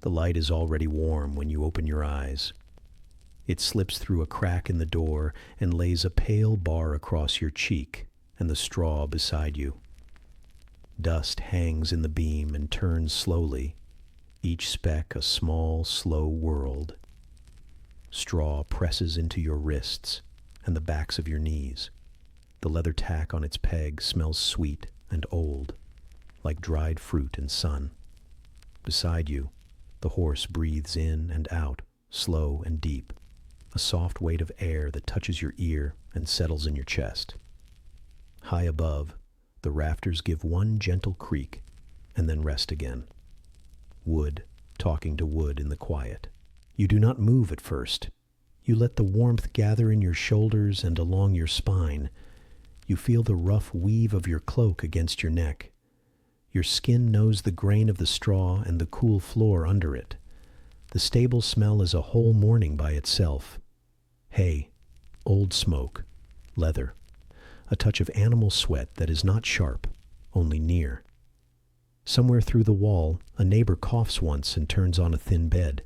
The light is already warm when you open your eyes. It slips through a crack in the door and lays a pale bar across your cheek and the straw beside you. Dust hangs in the beam and turns slowly, each speck a small, slow world. Straw presses into your wrists and the backs of your knees. The leather tack on its peg smells sweet and old, like dried fruit and sun. Beside you, the horse breathes in and out, slow and deep, a soft weight of air that touches your ear and settles in your chest. High above, the rafters give one gentle creak and then rest again. Wood talking to wood in the quiet. You do not move at first. You let the warmth gather in your shoulders and along your spine. You feel the rough weave of your cloak against your neck. Your skin knows the grain of the straw and the cool floor under it. The stable smell is a whole morning by itself. Hay, old smoke, leather, a touch of animal sweat that is not sharp, only near. Somewhere through the wall, a neighbor coughs once and turns on a thin bed.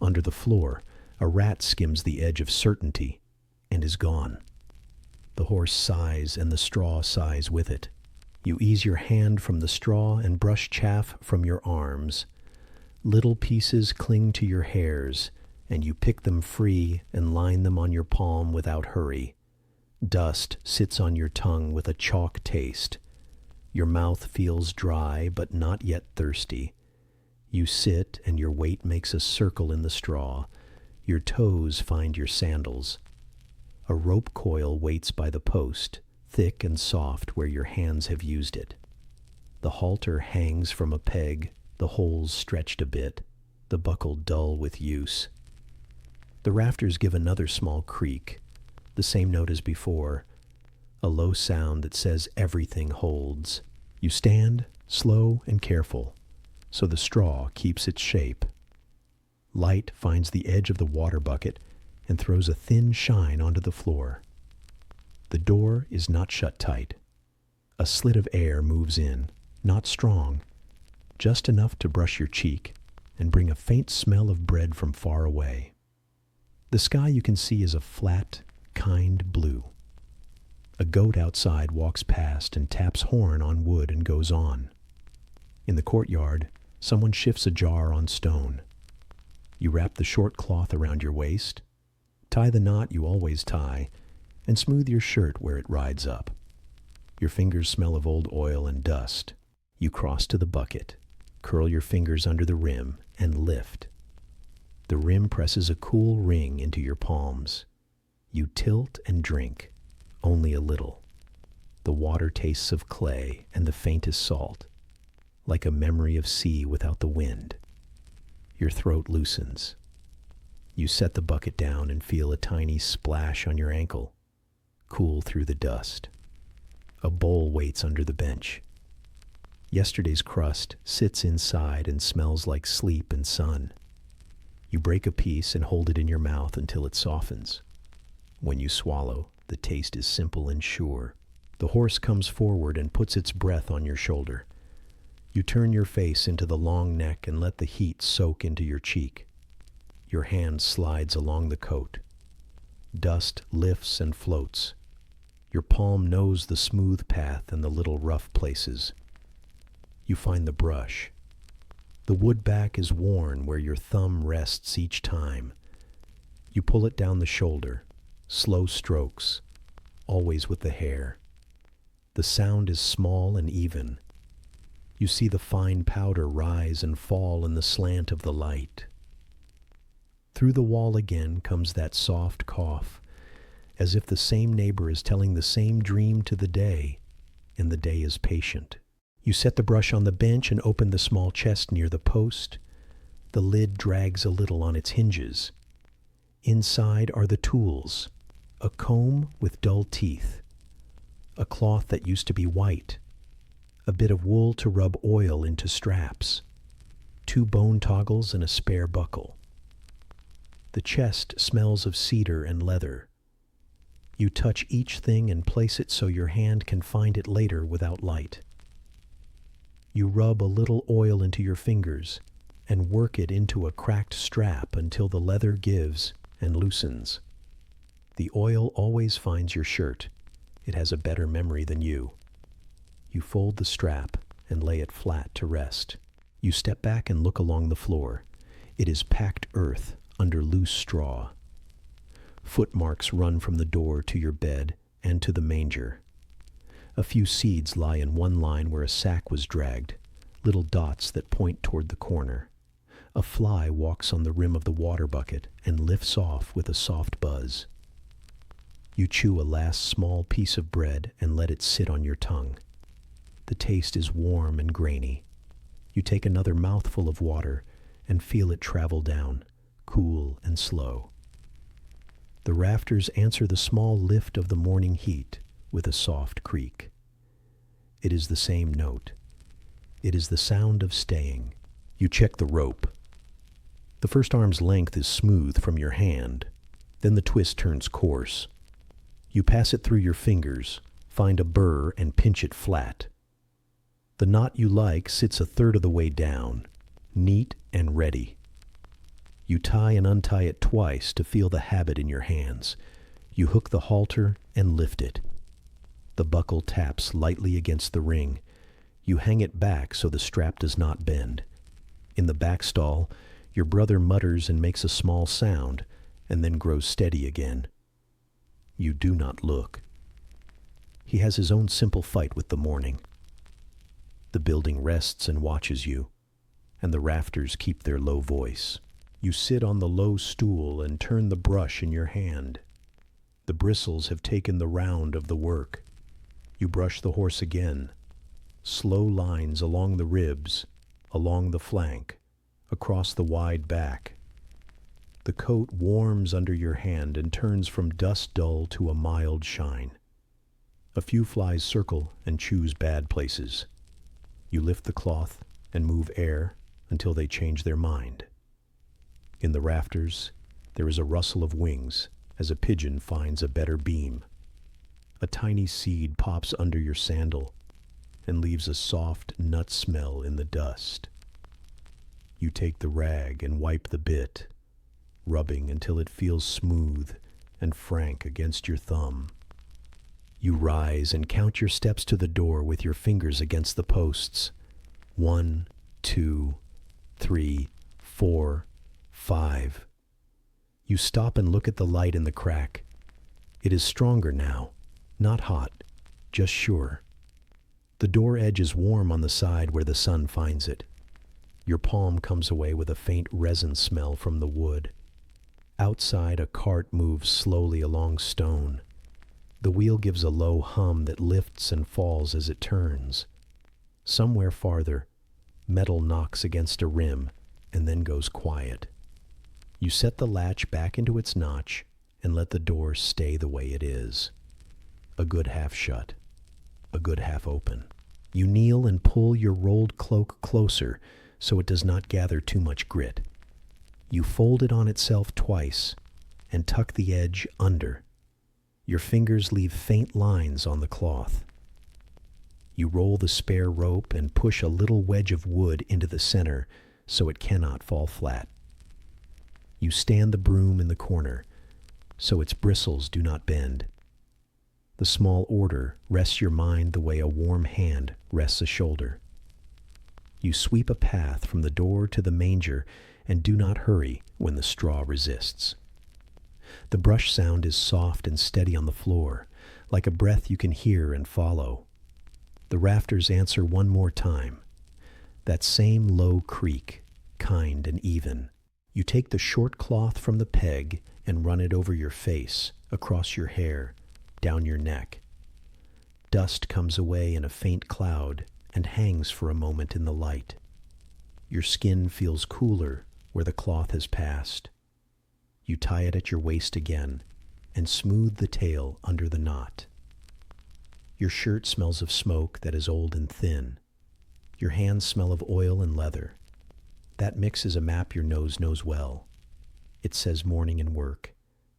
Under the floor, a rat skims the edge of certainty and is gone. The horse sighs and the straw sighs with it. You ease your hand from the straw and brush chaff from your arms. Little pieces cling to your hairs, and you pick them free and line them on your palm without hurry. Dust sits on your tongue with a chalk taste. Your mouth feels dry but not yet thirsty. You sit and your weight makes a circle in the straw. Your toes find your sandals. A rope coil waits by the post, thick and soft where your hands have used it. The halter hangs from a peg, the holes stretched a bit, the buckle dull with use. The rafters give another small creak, the same note as before, a low sound that says everything holds. You stand, slow and careful, so the straw keeps its shape. Light finds the edge of the water bucket and throws a thin shine onto the floor. The door is not shut tight. A slit of air moves in, not strong, just enough to brush your cheek and bring a faint smell of bread from far away. The sky you can see is a flat, kind blue. A goat outside walks past and taps horn on wood and goes on. In the courtyard, someone shifts a jar on stone. You wrap the short cloth around your waist, tie the knot you always tie, and smooth your shirt where it rides up. Your fingers smell of old oil and dust. You cross to the bucket, curl your fingers under the rim, and lift. The rim presses a cool ring into your palms. You tilt and drink, only a little. The water tastes of clay and the faintest salt, like a memory of sea without the wind. Your throat loosens. You set the bucket down and feel a tiny splash on your ankle, cool through the dust. A bowl waits under the bench. Yesterday's crust sits inside and smells like sleep and sun. You break a piece and hold it in your mouth until it softens. When you swallow, the taste is simple and sure. The horse comes forward and puts its breath on your shoulder. You turn your face into the long neck and let the heat soak into your cheek. Your hand slides along the coat. Dust lifts and floats. Your palm knows the smooth path and the little rough places. You find the brush. The wood back is worn where your thumb rests each time. You pull it down the shoulder, slow strokes, always with the hair. The sound is small and even. You see the fine powder rise and fall in the slant of the light. Through the wall again comes that soft cough, as if the same neighbor is telling the same dream to the day, and the day is patient. You set the brush on the bench and open the small chest near the post. The lid drags a little on its hinges. Inside are the tools, a comb with dull teeth, a cloth that used to be white, a bit of wool to rub oil into straps, 2 bone toggles and a spare buckle. The chest smells of cedar and leather. You touch each thing and place it so your hand can find it later without light. You rub a little oil into your fingers and work it into a cracked strap until the leather gives and loosens. The oil always finds your shirt. It has a better memory than you. You fold the strap and lay it flat to rest. You step back and look along the floor. It is packed earth under loose straw. Footmarks run from the door to your bed and to the manger. A few seeds lie in one line where a sack was dragged, little dots that point toward the corner. A fly walks on the rim of the water bucket and lifts off with a soft buzz. You chew a last small piece of bread and let it sit on your tongue. The taste is warm and grainy. You take another mouthful of water and feel it travel down, cool and slow. The rafters answer the small lift of the morning heat with a soft creak. It is the same note. It is the sound of staying. You check the rope. The first arm's length is smooth from your hand. Then the twist turns coarse. You pass it through your fingers, find a burr and pinch it flat. The knot you like sits a third of the way down, neat and ready. You tie and untie it twice to feel the habit in your hands. You hook the halter and lift it. The buckle taps lightly against the ring. You hang it back so the strap does not bend. In the back stall, your brother mutters and makes a small sound, and then grows steady again. You do not look. He has his own simple fight with the morning. The building rests and watches you, and the rafters keep their low voice. You sit on the low stool and turn the brush in your hand. The bristles have taken the round of the work. You brush the horse again. Slow lines along the ribs, along the flank, across the wide back. The coat warms under your hand and turns from dust dull to a mild shine. A few flies circle and choose bad places. You lift the cloth and move air until they change their mind. In the rafters, there is a rustle of wings as a pigeon finds a better beam. A tiny seed pops under your sandal and leaves a soft nut smell in the dust. You take the rag and wipe the bit, rubbing until it feels smooth and frank against your thumb. You rise and count your steps to the door with your fingers against the posts. 1, 2, 3, 4, 5. You stop and look at the light in the crack. It is stronger now, not hot, just sure. The door edge is warm on the side where the sun finds it. Your palm comes away with a faint resin smell from the wood. Outside, a cart moves slowly along stone. The wheel gives a low hum that lifts and falls as it turns. Somewhere farther, metal knocks against a rim and then goes quiet. You set the latch back into its notch and let the door stay the way it is. A good half shut, a good half open. You kneel and pull your rolled cloak closer so it does not gather too much grit. You fold it on itself twice and tuck the edge under. Your fingers leave faint lines on the cloth. You roll the spare rope and push a little wedge of wood into the center so it cannot fall flat. You stand the broom in the corner so its bristles do not bend. The small order rests your mind the way a warm hand rests a shoulder. You sweep a path from the door to the manger and do not hurry when the straw resists. The brush sound is soft and steady on the floor, like a breath you can hear and follow. The rafters answer one more time. That same low creak, kind and even. You take the short cloth from the peg and run it over your face, across your hair, down your neck. Dust comes away in a faint cloud and hangs for a moment in the light. Your skin feels cooler where the cloth has passed. You tie it at your waist again and smooth the tail under the knot. Your shirt smells of smoke that is old and thin. Your hands smell of oil and leather. That mix is a map your nose knows well. It says morning and work,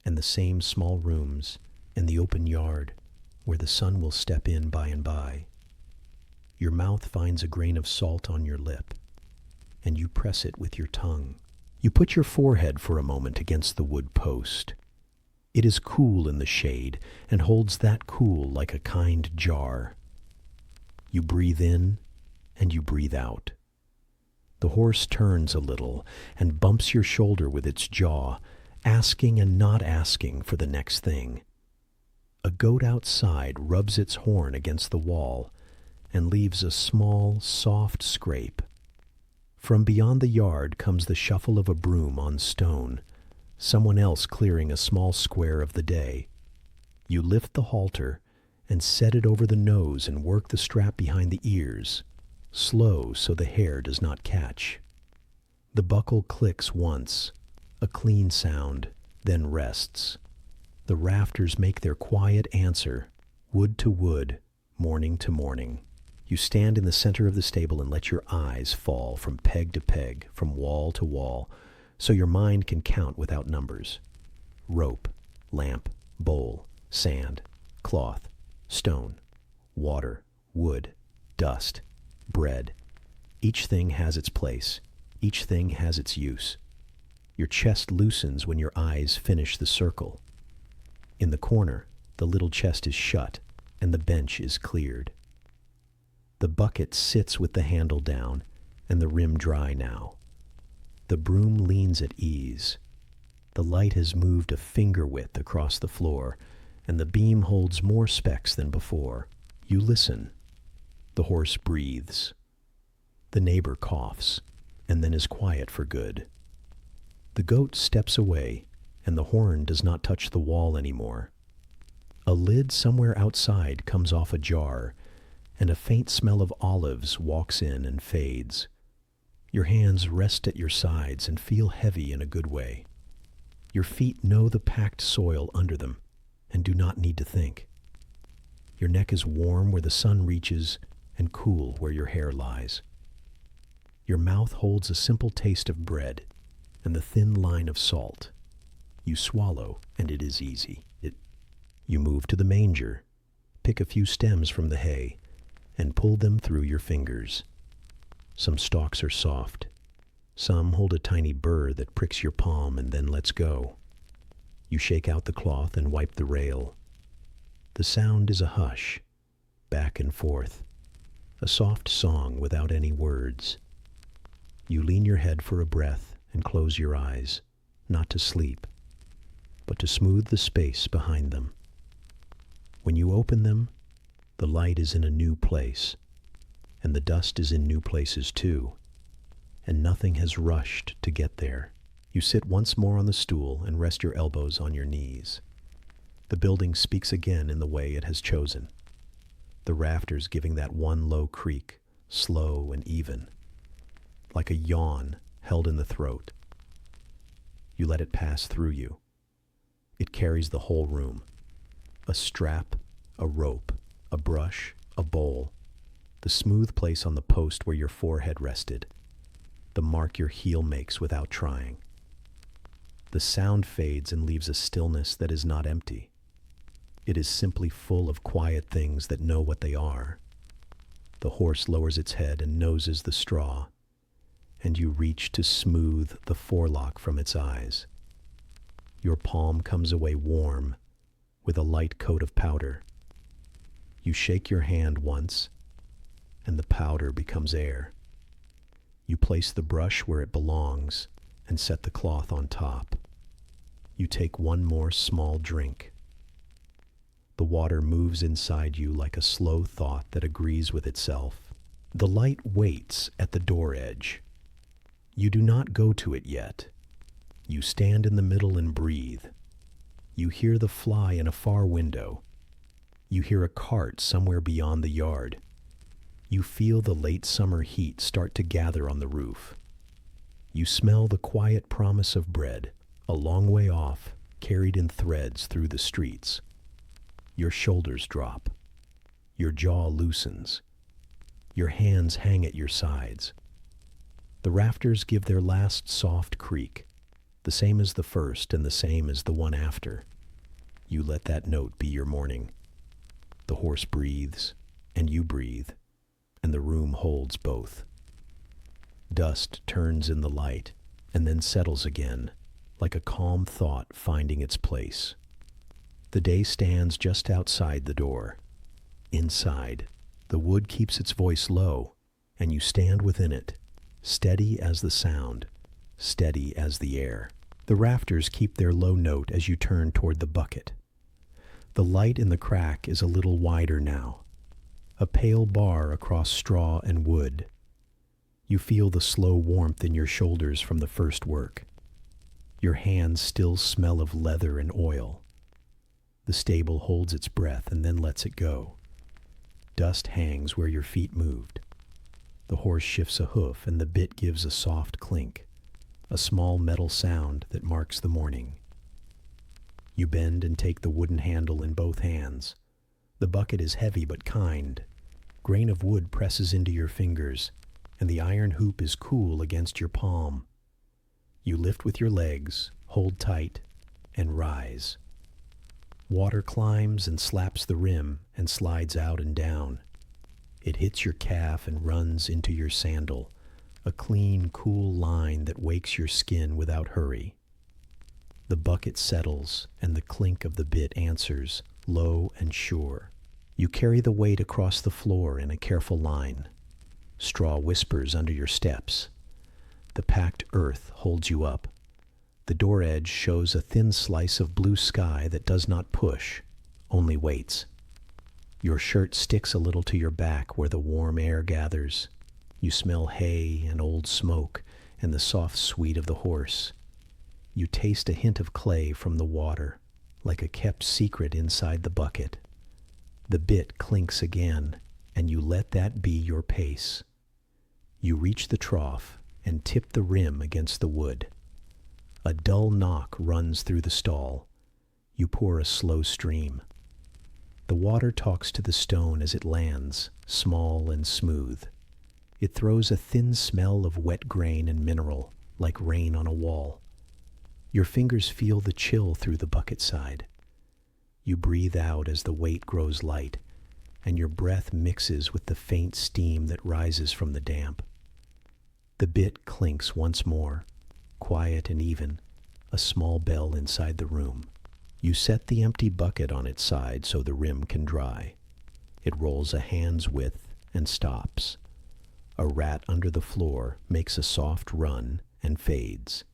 and the same small rooms, and the open yard, where the sun will step in by and by. Your mouth finds a grain of salt on your lip, and you press it with your tongue. You put your forehead for a moment against the wood post. It is cool in the shade and holds that cool like a kind jar. You breathe in and you breathe out. The horse turns a little and bumps your shoulder with its jaw, asking and not asking for the next thing. A goat outside rubs its horn against the wall and leaves a small, soft scrape. From beyond the yard comes the shuffle of a broom on stone, someone else clearing a small square of the day. You lift the halter and set it over the nose and work the strap behind the ears, slow so the hair does not catch. The buckle clicks once, a clean sound, then rests. The rafters make their quiet answer, wood to wood, morning to morning. You stand in the center of the stable and let your eyes fall from peg to peg, from wall to wall, so your mind can count without numbers. Rope, lamp, bowl, sand, cloth, stone, water, wood, dust, bread. Each thing has its place. Each thing has its use. Your chest loosens when your eyes finish the circle. In the corner, the little chest is shut and the bench is cleared. The bucket sits with the handle down and the rim dry now. The broom leans at ease. The light has moved a finger width across the floor, and the beam holds more specks than before. You listen. The horse breathes. The neighbor coughs, and then is quiet for good. The goat steps away, and the horn does not touch the wall anymore. A lid somewhere outside comes off ajar, and a faint smell of olives walks in and fades. Your hands rest at your sides and feel heavy in a good way. Your feet know the packed soil under them and do not need to think. Your neck is warm where the sun reaches and cool where your hair lies. Your mouth holds a simple taste of bread and the thin line of salt. You swallow and it is easy. You move to the manger, pick a few stems from the hay, and pull them through your fingers. Some stalks are soft. Some hold a tiny burr that pricks your palm and then lets go. You shake out the cloth and wipe the rail. The sound is a hush, back and forth, a soft song without any words. You lean your head for a breath and close your eyes, not to sleep, but to smooth the space behind them. When you open them, the light is in a new place, and the dust is in new places too, and nothing has rushed to get there. You sit once more on the stool and rest your elbows on your knees. The building speaks again in the way it has chosen, the rafters giving that one low creak, slow and even, like a yawn held in the throat. You let it pass through you. It carries the whole room. A strap, a rope, a brush, a bowl, the smooth place on the post where your forehead rested, the mark your heel makes without trying. The sound fades and leaves a stillness that is not empty. It is simply full of quiet things that know what they are. The horse lowers its head and noses the straw, and you reach to smooth the forelock from its eyes. Your palm comes away warm, with a light coat of powder. You shake your hand once, and the powder becomes air. You place the brush where it belongs and set the cloth on top. You take one more small drink. The water moves inside you like a slow thought that agrees with itself. The light waits at the door edge. You do not go to it yet. You stand in the middle and breathe. You hear the fly in a far window. You hear a cart somewhere beyond the yard. You feel the late summer heat start to gather on the roof. You smell the quiet promise of bread, a long way off, carried in threads through the streets. Your shoulders drop. Your jaw loosens. Your hands hang at your sides. The rafters give their last soft creak, the same as the first and the same as the one after. You let that note be your morning. The horse breathes, and you breathe, and the room holds both. Dust turns in the light and then settles again, like a calm thought finding its place. The day stands just outside the door. Inside, the wood keeps its voice low, and you stand within it, steady as the sound, steady as the air. The rafters keep their low note as you turn toward the bucket. The light in the crack is a little wider now, a pale bar across straw and wood. You feel the slow warmth in your shoulders from the first work. Your hands still smell of leather and oil. The stable holds its breath and then lets it go. Dust hangs where your feet moved. The horse shifts a hoof and the bit gives a soft clink, a small metal sound that marks the morning. You bend and take the wooden handle in both hands. The bucket is heavy but kind. Grain of wood presses into your fingers, and the iron hoop is cool against your palm. You lift with your legs, hold tight, and rise. Water climbs and slaps the rim and slides out and down. It hits your calf and runs into your sandal, a clean, cool line that wakes your skin without hurry. The bucket settles, and the clink of the bit answers, low and sure. You carry the weight across the floor in a careful line. Straw whispers under your steps. The packed earth holds you up. The door edge shows a thin slice of blue sky that does not push, only waits. Your shirt sticks a little to your back where the warm air gathers. You smell hay and old smoke and the soft sweet of the horse. You taste a hint of clay from the water, like a kept secret inside the bucket. The bit clinks again, and you let that be your pace. You reach the trough and tip the rim against the wood. A dull knock runs through the stall. You pour a slow stream. The water talks to the stone as it lands, small and smooth. It throws a thin smell of wet grain and mineral, like rain on a wall. Your fingers feel the chill through the bucket side. You breathe out as the weight grows light, and your breath mixes with the faint steam that rises from the damp. The bit clinks once more, quiet and even, a small bell inside the room. You set the empty bucket on its side so the rim can dry. It rolls a hand's width and stops. A rat under the floor makes a soft run and fades.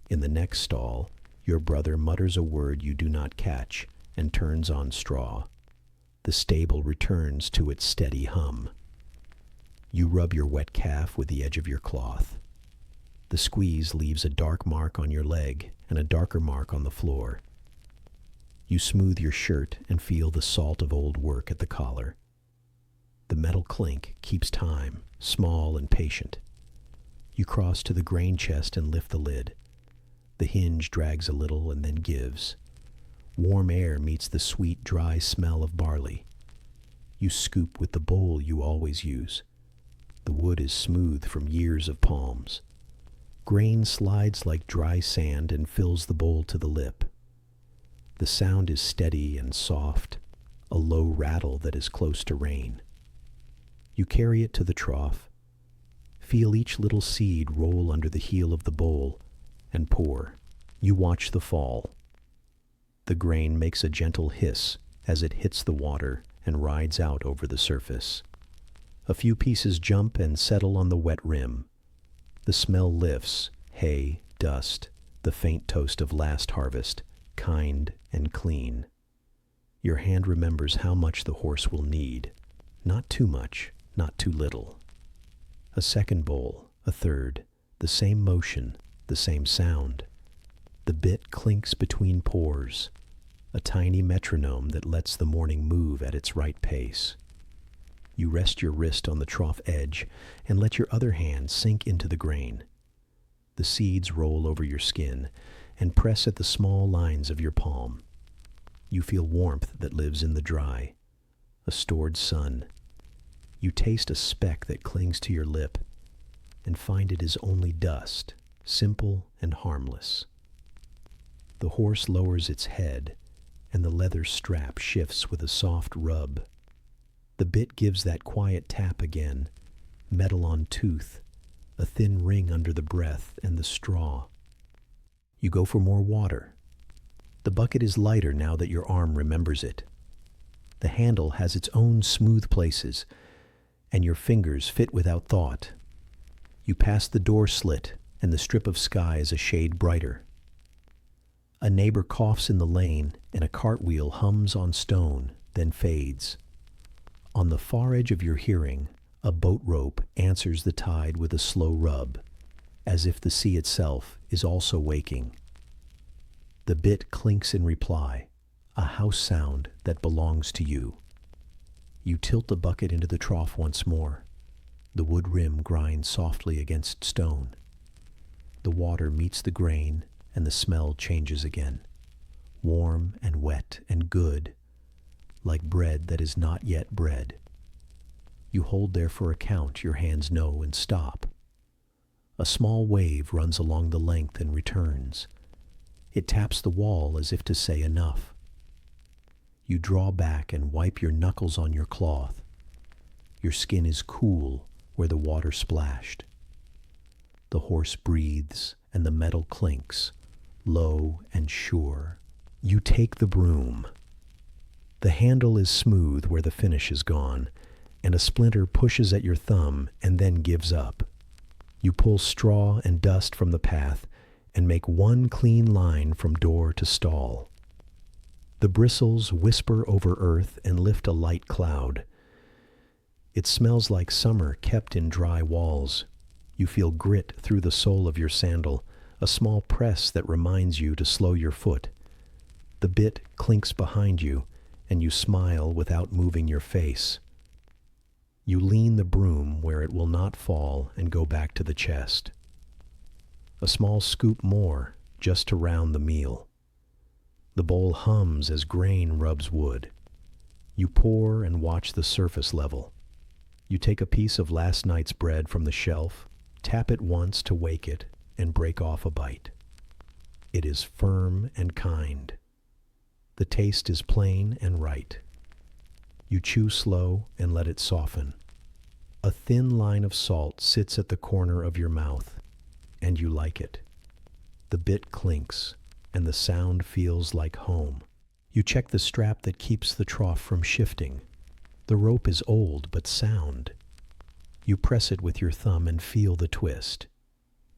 In the next stall, your brother mutters a word you do not catch and turns on straw. The stable returns to its steady hum. You rub your wet calf with the edge of your cloth. The squeeze leaves a dark mark on your leg and a darker mark on the floor. You smooth your shirt and feel the salt of old work at the collar. The metal clink keeps time, small and patient. You cross to the grain chest and lift the lid. The hinge drags a little and then gives. Warm air meets the sweet, dry smell of barley. You scoop with the bowl you always use. The wood is smooth from years of palms. Grain slides like dry sand and fills the bowl to the lip. The sound is steady and soft, a low rattle that is close to rain. You carry it to the trough. Feel each little seed roll under the heel of the bowl and pour. You watch the fall. The grain makes a gentle hiss as it hits the water and rides out over the surface. A few pieces jump and settle on the wet rim. The smell lifts, hay, dust, the faint toast of last harvest, kind and clean. Your hand remembers how much the horse will need. Not too much, not too little. A second bowl, a third, the same motion, the same sound. The bit clinks between pours, a tiny metronome that lets the morning move at its right pace. You rest your wrist on the trough edge and let your other hand sink into the grain. The seeds roll over your skin and press at the small lines of your palm. You feel warmth that lives in the dry, a stored sun. You taste a speck that clings to your lip and find it is only dust, simple and harmless. The horse lowers its head, and the leather strap shifts with a soft rub. The bit gives that quiet tap again, metal on tooth, a thin ring under the breath and the straw. You go for more water. The bucket is lighter now that your arm remembers it. The handle has its own smooth places, and your fingers fit without thought. You pass the door slit, and the strip of sky is a shade brighter. A neighbor coughs in the lane, and a cartwheel hums on stone, then fades. On the far edge of your hearing, a boat rope answers the tide with a slow rub, as if the sea itself is also waking. The bit clinks in reply, a house sound that belongs to you. You tilt the bucket into the trough once more. The wood rim grinds softly against stone. The water meets the grain, and the smell changes again. Warm and wet and good, like bread that is not yet bread. You hold there for a count your hands know and stop. A small wave runs along the length and returns. It taps the wall as if to say enough. You draw back and wipe your knuckles on your cloth. Your skin is cool where the water splashed. The horse breathes and the metal clinks, low and sure. You take the broom. The handle is smooth where the finish is gone, and a splinter pushes at your thumb and then gives up. You pull straw and dust from the path and make one clean line from door to stall. The bristles whisper over earth and lift a light cloud. It smells like summer kept in dry walls. You feel grit through the sole of your sandal, a small press that reminds you to slow your foot. The bit clinks behind you, and you smile without moving your face. You lean the broom where it will not fall and go back to the chest. A small scoop more, just to round the meal. The bowl hums as grain rubs wood. You pour and watch the surface level. You take a piece of last night's bread from the shelf, tap it once to wake it, and break off a bite. It is firm and kind. The taste is plain and right. You chew slow and let it soften. A thin line of salt sits at the corner of your mouth, and you like it. The bit clinks, and the sound feels like home. You check the strap that keeps the trough from shifting. The rope is old but sound. You press it with your thumb and feel the twist.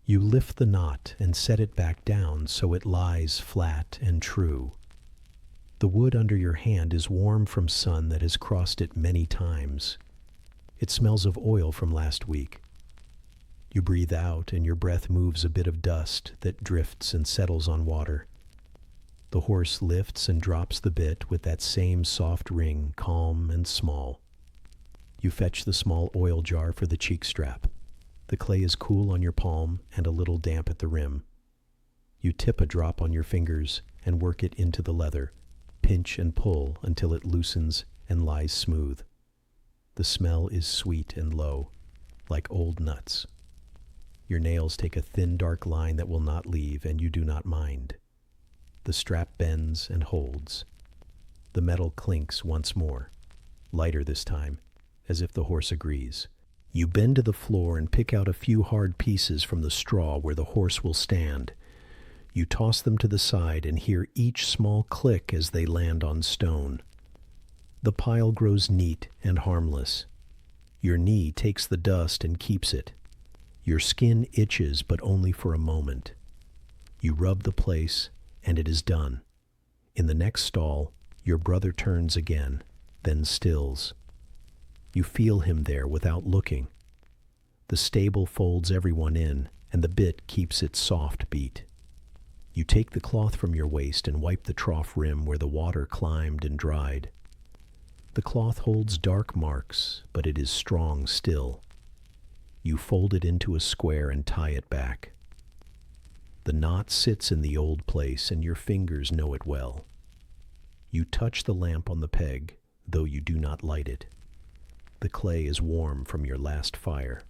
You lift the knot and set it back down so it lies flat and true. The wood under your hand is warm from sun that has crossed it many times. It smells of oil from last week. You breathe out and your breath moves a bit of dust that drifts and settles on water. The horse lifts and drops the bit with that same soft ring, calm and small. You fetch the small oil jar for the cheek strap. The clay is cool on your palm and a little damp at the rim. You tip a drop on your fingers and work it into the leather, pinch and pull until it loosens and lies smooth. The smell is sweet and low, like old nuts. Your nails take a thin dark line that will not leave, and you do not mind. The strap bends and holds. The metal clinks once more, lighter this time, as if the horse agrees. You bend to the floor and pick out a few hard pieces from the straw where the horse will stand. You toss them to the side and hear each small click as they land on stone. The pile grows neat and harmless. Your knee takes the dust and keeps it. Your skin itches, but only for a moment. You rub the place, and it is done. In the next stall, your brother turns again, then stills. You feel him there without looking. The stable folds everyone in, and the bit keeps its soft beat. You take the cloth from your waist and wipe the trough rim where the water climbed and dried. The cloth holds dark marks, but it is strong still. You fold it into a square and tie it back. The knot sits in the old place, and your fingers know it well. You touch the lamp on the peg, though you do not light it. The clay is warm from your last fire.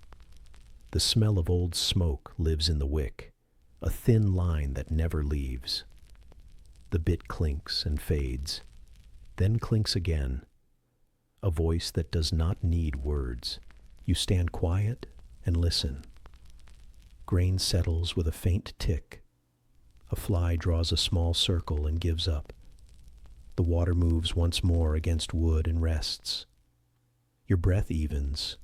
The smell of old smoke lives in the wick, a thin line that never leaves. The bit clinks and fades, then clinks again. A voice that does not need words. You stand quiet and listen. Grain settles with a faint tick. A fly draws a small circle and gives up. The water moves once more against wood and rests. Your breath evens.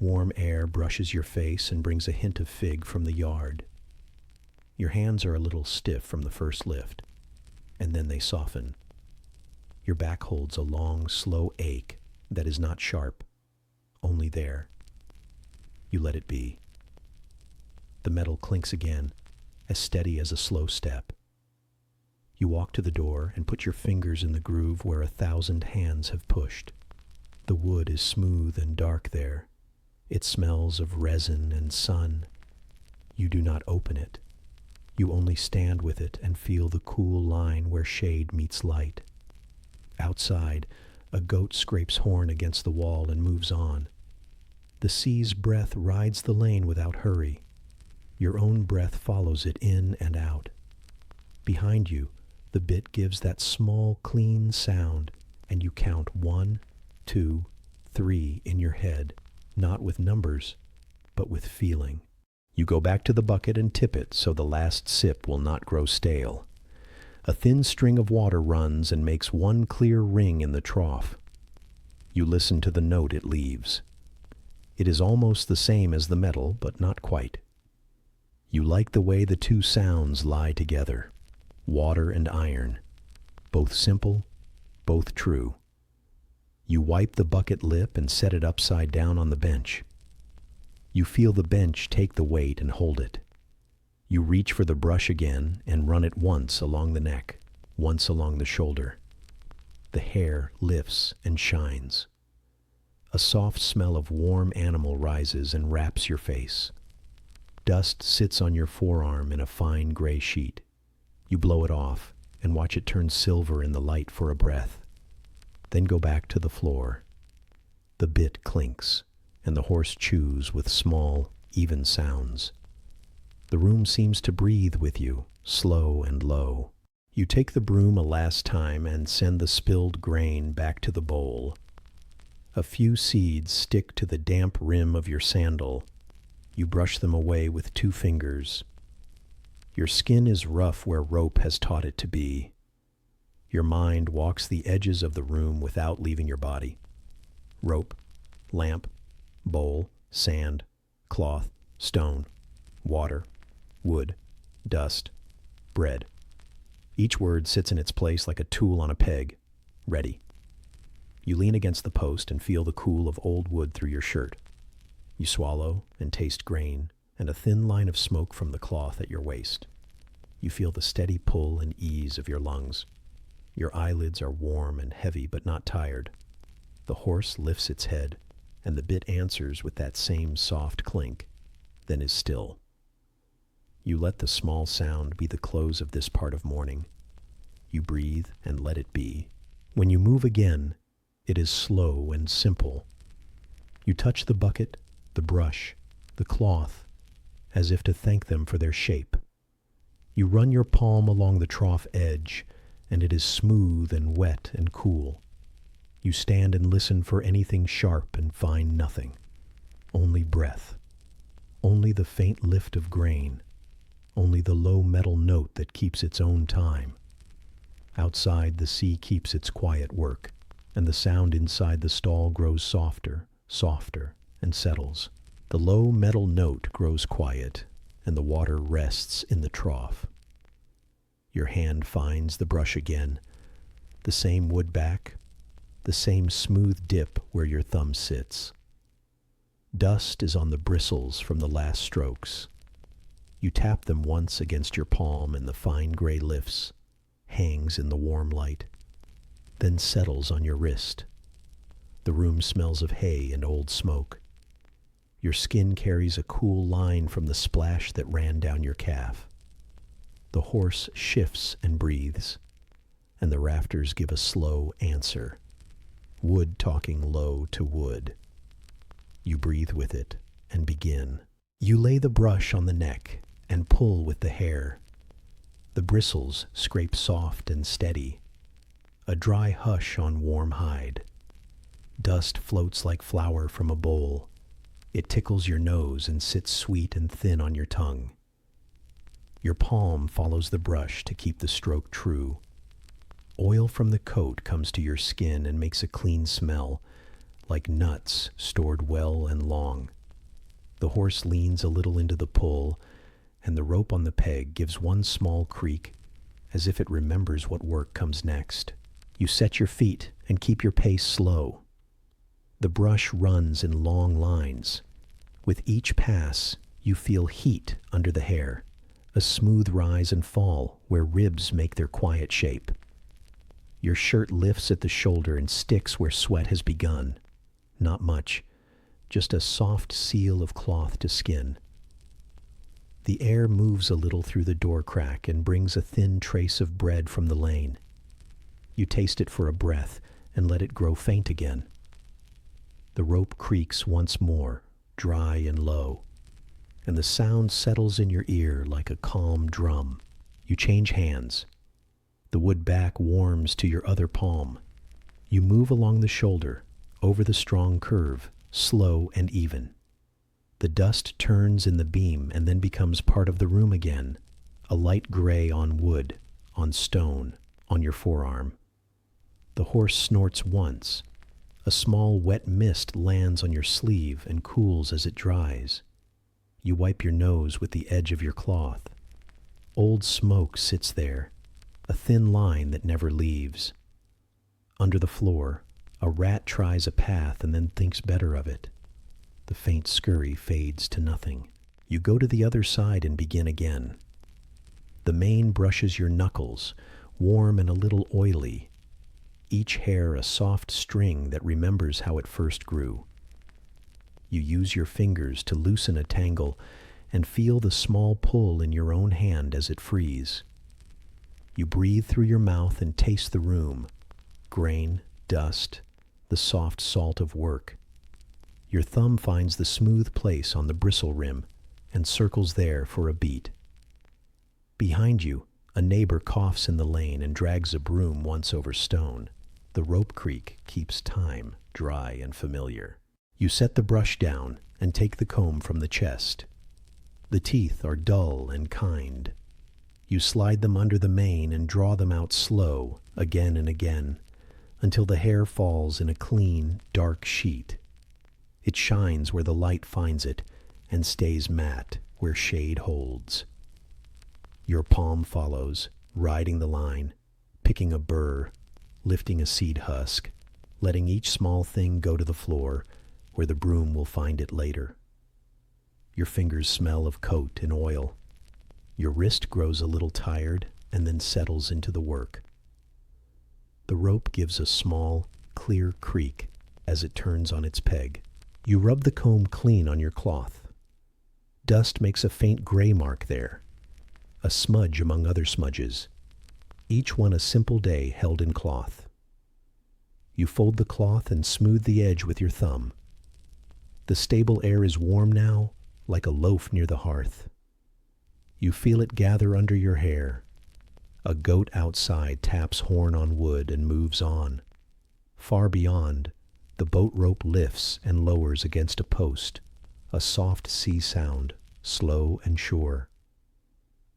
Warm air brushes your face and brings a hint of fig from the yard. Your hands are a little stiff from the first lift, and then they soften. Your back holds a long, slow ache that is not sharp, only there. You let it be. The metal clinks again, as steady as a slow step. You walk to the door and put your fingers in the groove where 1,000 hands have pushed. The wood is smooth and dark there. It smells of resin and sun. You do not open it. You only stand with it and feel the cool line where shade meets light. Outside, a goat scrapes horn against the wall and moves on. The sea's breath rides the lane without hurry. Your own breath follows it in and out. Behind you, the bit gives that small, clean sound, and you count 1, 2, 3 in your head, not with numbers, but with feeling. You go back to the bucket and tip it so the last sip will not grow stale. A thin string of water runs and makes one clear ring in the trough. You listen to the note it leaves. It is almost the same as the metal, but not quite. You like the way the two sounds lie together, water and iron, both simple, both true. You wipe the bucket lip and set it upside down on the bench. You feel the bench take the weight and hold it. You reach for the brush again and run it once along the neck, once along the shoulder. The hair lifts and shines. A soft smell of warm animal rises and wraps your face. Dust sits on your forearm in a fine gray sheet. You blow it off and watch it turn silver in the light for a breath. Then go back to the floor. The bit clinks, and the horse chews with small, even sounds. The room seems to breathe with you, slow and low. You take the broom a last time and send the spilled grain back to the bowl. A few seeds stick to the damp rim of your sandal. You brush them away with 2 fingers. Your skin is rough where rope has taught it to be. Your mind walks the edges of the room without leaving your body. Rope, lamp, bowl, sand, cloth, stone, water, wood, dust, bread. Each word sits in its place like a tool on a peg, ready. You lean against the post and feel the cool of old wood through your shirt. You swallow and taste grain and a thin line of smoke from the cloth at your waist. You feel the steady pull and ease of your lungs. Your eyelids are warm and heavy but not tired. The horse lifts its head, and the bit answers with that same soft clink, then is still. You let the small sound be the close of this part of morning. You breathe and let it be. When you move again, it is slow and simple. You touch the bucket, the brush, the cloth, as if to thank them for their shape. You run your palm along the trough edge, and it is smooth and wet and cool. You stand and listen for anything sharp and find nothing. Only breath. Only the faint lift of grain. Only the low metal note that keeps its own time. Outside, the sea keeps its quiet work, and the sound inside the stall grows softer, softer, and settles. The low metal note grows quiet, and the water rests in the trough. Your hand finds the brush again, the same wood back, the same smooth dip where your thumb sits. Dust is on the bristles from the last strokes. You tap them once against your palm and the fine gray lifts, hangs in the warm light, then settles on your wrist. The room smells of hay and old smoke. Your skin carries a cool line from the splash that ran down your calf. The horse shifts and breathes, and the rafters give a slow answer, wood talking low to wood. You breathe with it and begin. You lay the brush on the neck and pull with the hair. The bristles scrape soft and steady, a dry hush on warm hide. Dust floats like flour from a bowl. It tickles your nose and sits sweet and thin on your tongue. Your palm follows the brush to keep the stroke true. Oil from the coat comes to your skin and makes a clean smell, like nuts stored well and long. The horse leans a little into the pull, and the rope on the peg gives one small creak, as if it remembers what work comes next. You set your feet and keep your pace slow. The brush runs in long lines. With each pass, you feel heat under the hair, a smooth rise and fall where ribs make their quiet shape. Your shirt lifts at the shoulder and sticks where sweat has begun. Not much, just a soft seal of cloth to skin. The air moves a little through the door crack and brings a thin trace of bread from the lane. You taste it for a breath and let it grow faint again. The rope creaks once more, dry and low, and the sound settles in your ear like a calm drum. You change hands. The wood back warms to your other palm. You move along the shoulder, over the strong curve, slow and even. The dust turns in the beam and then becomes part of the room again, a light gray on wood, on stone, on your forearm. The horse snorts once. A small wet mist lands on your sleeve and cools as it dries. You wipe your nose with the edge of your cloth. Old smoke sits there, a thin line that never leaves. Under the floor, a rat tries a path and then thinks better of it. The faint scurry fades to nothing. You go to the other side and begin again. The mane brushes your knuckles, warm and a little oily. Each hair a soft string that remembers how it first grew. You use your fingers to loosen a tangle and feel the small pull in your own hand as it frees. You breathe through your mouth and taste the room, grain, dust, the soft salt of work. Your thumb finds the smooth place on the bristle rim and circles there for a beat. Behind you, a neighbor coughs in the lane and drags a broom once over stone. The rope creak keeps time, dry and familiar. You set the brush down and take the comb from the chest. The teeth are dull and kind. You slide them under the mane and draw them out slow, again and again, until the hair falls in a clean, dark sheet. It shines where the light finds it and stays matte where shade holds. Your palm follows, riding the line, picking a burr, lifting a seed husk, letting each small thing go to the floor where the broom will find it later. Your fingers smell of coat and oil. Your wrist grows a little tired and then settles into the work. The rope gives a small, clear creak as it turns on its peg. You rub the comb clean on your cloth. Dust makes a faint gray mark there, a smudge among other smudges, each one a simple day held in cloth. You fold the cloth and smooth the edge with your thumb. The stable air is warm now, like a loaf near the hearth. You feel it gather under your hair. A goat outside taps horn on wood and moves on. Far beyond, the boat rope lifts and lowers against a post, a soft sea sound, slow and sure.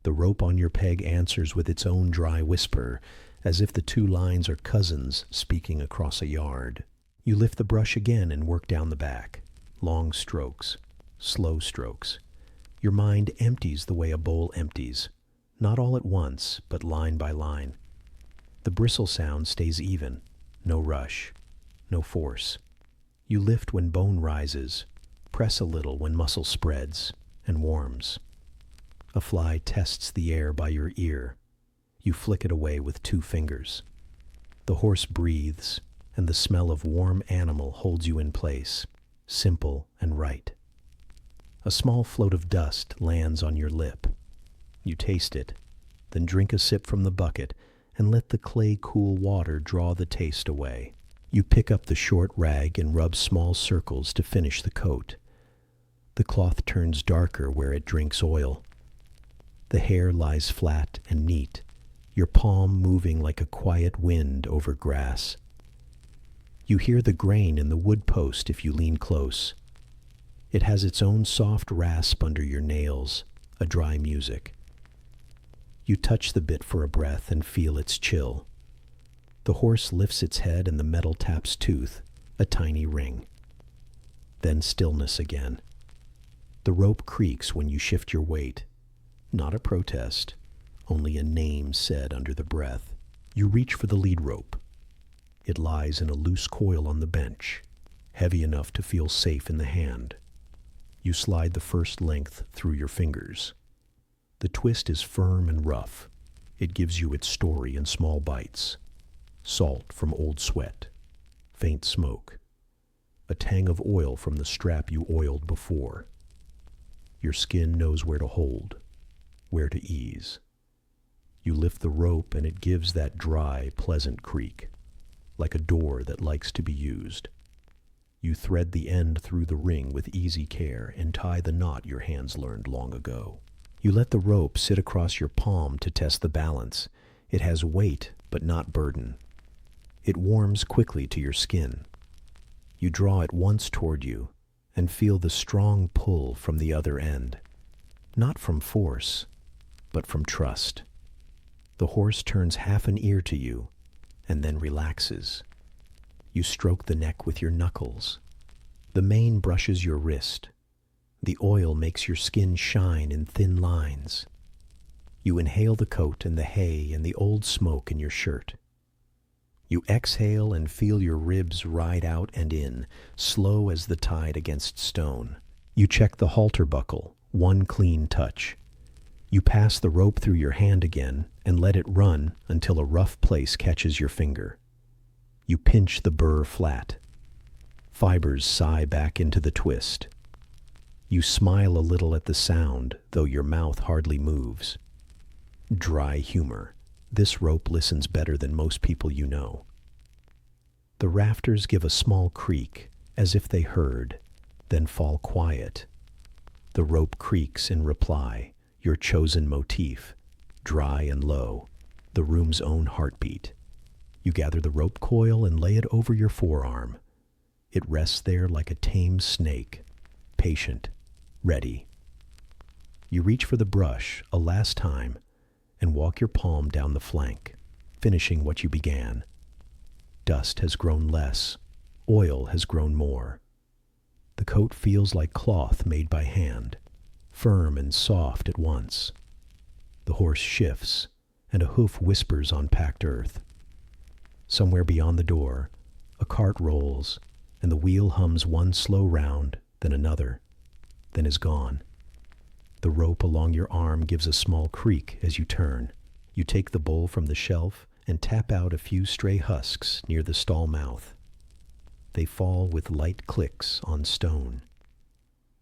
The rope on your peg answers with its own dry whisper, as if the two lines are cousins speaking across a yard. You lift the brush again and work down the back. Long strokes, slow strokes. Your mind empties the way a bowl empties, not all at once, but line by line. The bristle sound stays even, no rush, no force. You lift when bone rises, press a little when muscle spreads and warms. A fly tests the air by your ear. You flick it away with 2 fingers. The horse breathes, and the smell of warm animal holds you in place, simple and right. A small float of dust lands on your lip. You taste it, then drink a sip from the bucket and let the clay-cool water draw the taste away. You pick up the short rag and rub small circles to finish the coat. The cloth turns darker where it drinks oil. The hair lies flat and neat, your palm moving like a quiet wind over grass. You hear the grain in the wood post if you lean close. It has its own soft rasp under your nails, a dry music. You touch the bit for a breath and feel its chill. The horse lifts its head and the metal taps tooth, a tiny ring. Then stillness again. The rope creaks when you shift your weight. Not a protest, only a name said under the breath. You reach for the lead rope. It lies in a loose coil on the bench, heavy enough to feel safe in the hand. You slide the first length through your fingers. The twist is firm and rough. It gives you its story in small bites. Salt from old sweat, faint smoke, a tang of oil from the strap you oiled before. Your skin knows where to hold, where to ease. You lift the rope and it gives that dry, pleasant creak, like a door that likes to be used. You thread the end through the ring with easy care and tie the knot your hands learned long ago. You let the rope sit across your palm to test the balance. It has weight, but not burden. It warms quickly to your skin. You draw it once toward you and feel the strong pull from the other end. Not from force, but from trust. The horse turns half an ear to you and then relaxes. You stroke the neck with your knuckles. The mane brushes your wrist. The oil makes your skin shine in thin lines. You inhale the coat and the hay and the old smoke in your shirt. You exhale and feel your ribs ride out and in, slow as the tide against stone. You check the halter buckle, one clean touch. You pass the rope through your hand again and let it run until a rough place catches your finger. You pinch the burr flat. Fibers sigh back into the twist. You smile a little at the sound, though your mouth hardly moves. Dry humor. This rope listens better than most people you know. The rafters give a small creak, as if they heard, then fall quiet. The rope creaks in reply, your chosen motif, dry and low, the room's own heartbeat. You gather the rope coil and lay it over your forearm. It rests there like a tame snake, patient, ready. You reach for the brush a last time and walk your palm down the flank, finishing what you began. Dust has grown less, oil has grown more. The coat feels like cloth made by hand, firm and soft at once. The horse shifts, and a hoof whispers on packed earth. Somewhere beyond the door, a cart rolls, and the wheel hums one slow round, then another, then is gone. The rope along your arm gives a small creak as you turn. You take the bowl from the shelf and tap out a few stray husks near the stall mouth. They fall with light clicks on stone.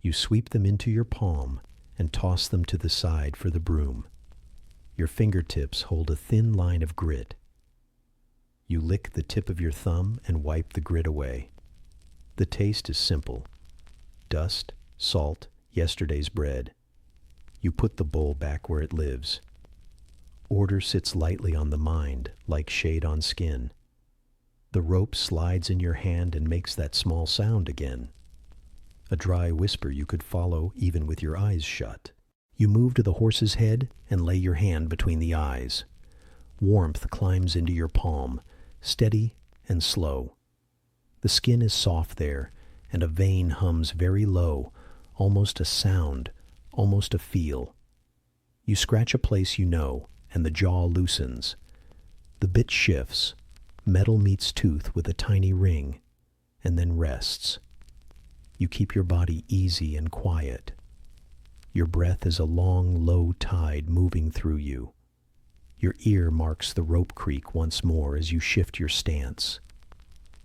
You sweep them into your palm and toss them to the side for the broom. Your fingertips hold a thin line of grit. You lick the tip of your thumb and wipe the grit away. The taste is simple. Dust, salt, yesterday's bread. You put the bowl back where it lives. Order sits lightly on the mind, like shade on skin. The rope slides in your hand and makes that small sound again. A dry whisper you could follow even with your eyes shut. You move to the horse's head and lay your hand between the eyes. Warmth climbs into your palm, steady and slow. The skin is soft there, and a vein hums very low, almost a sound, almost a feel. You scratch a place you know, and the jaw loosens. The bit shifts. Metal meets tooth with a tiny ring, and then rests. You keep your body easy and quiet. Your breath is a long, low tide moving through you. Your ear marks the rope creak once more as you shift your stance.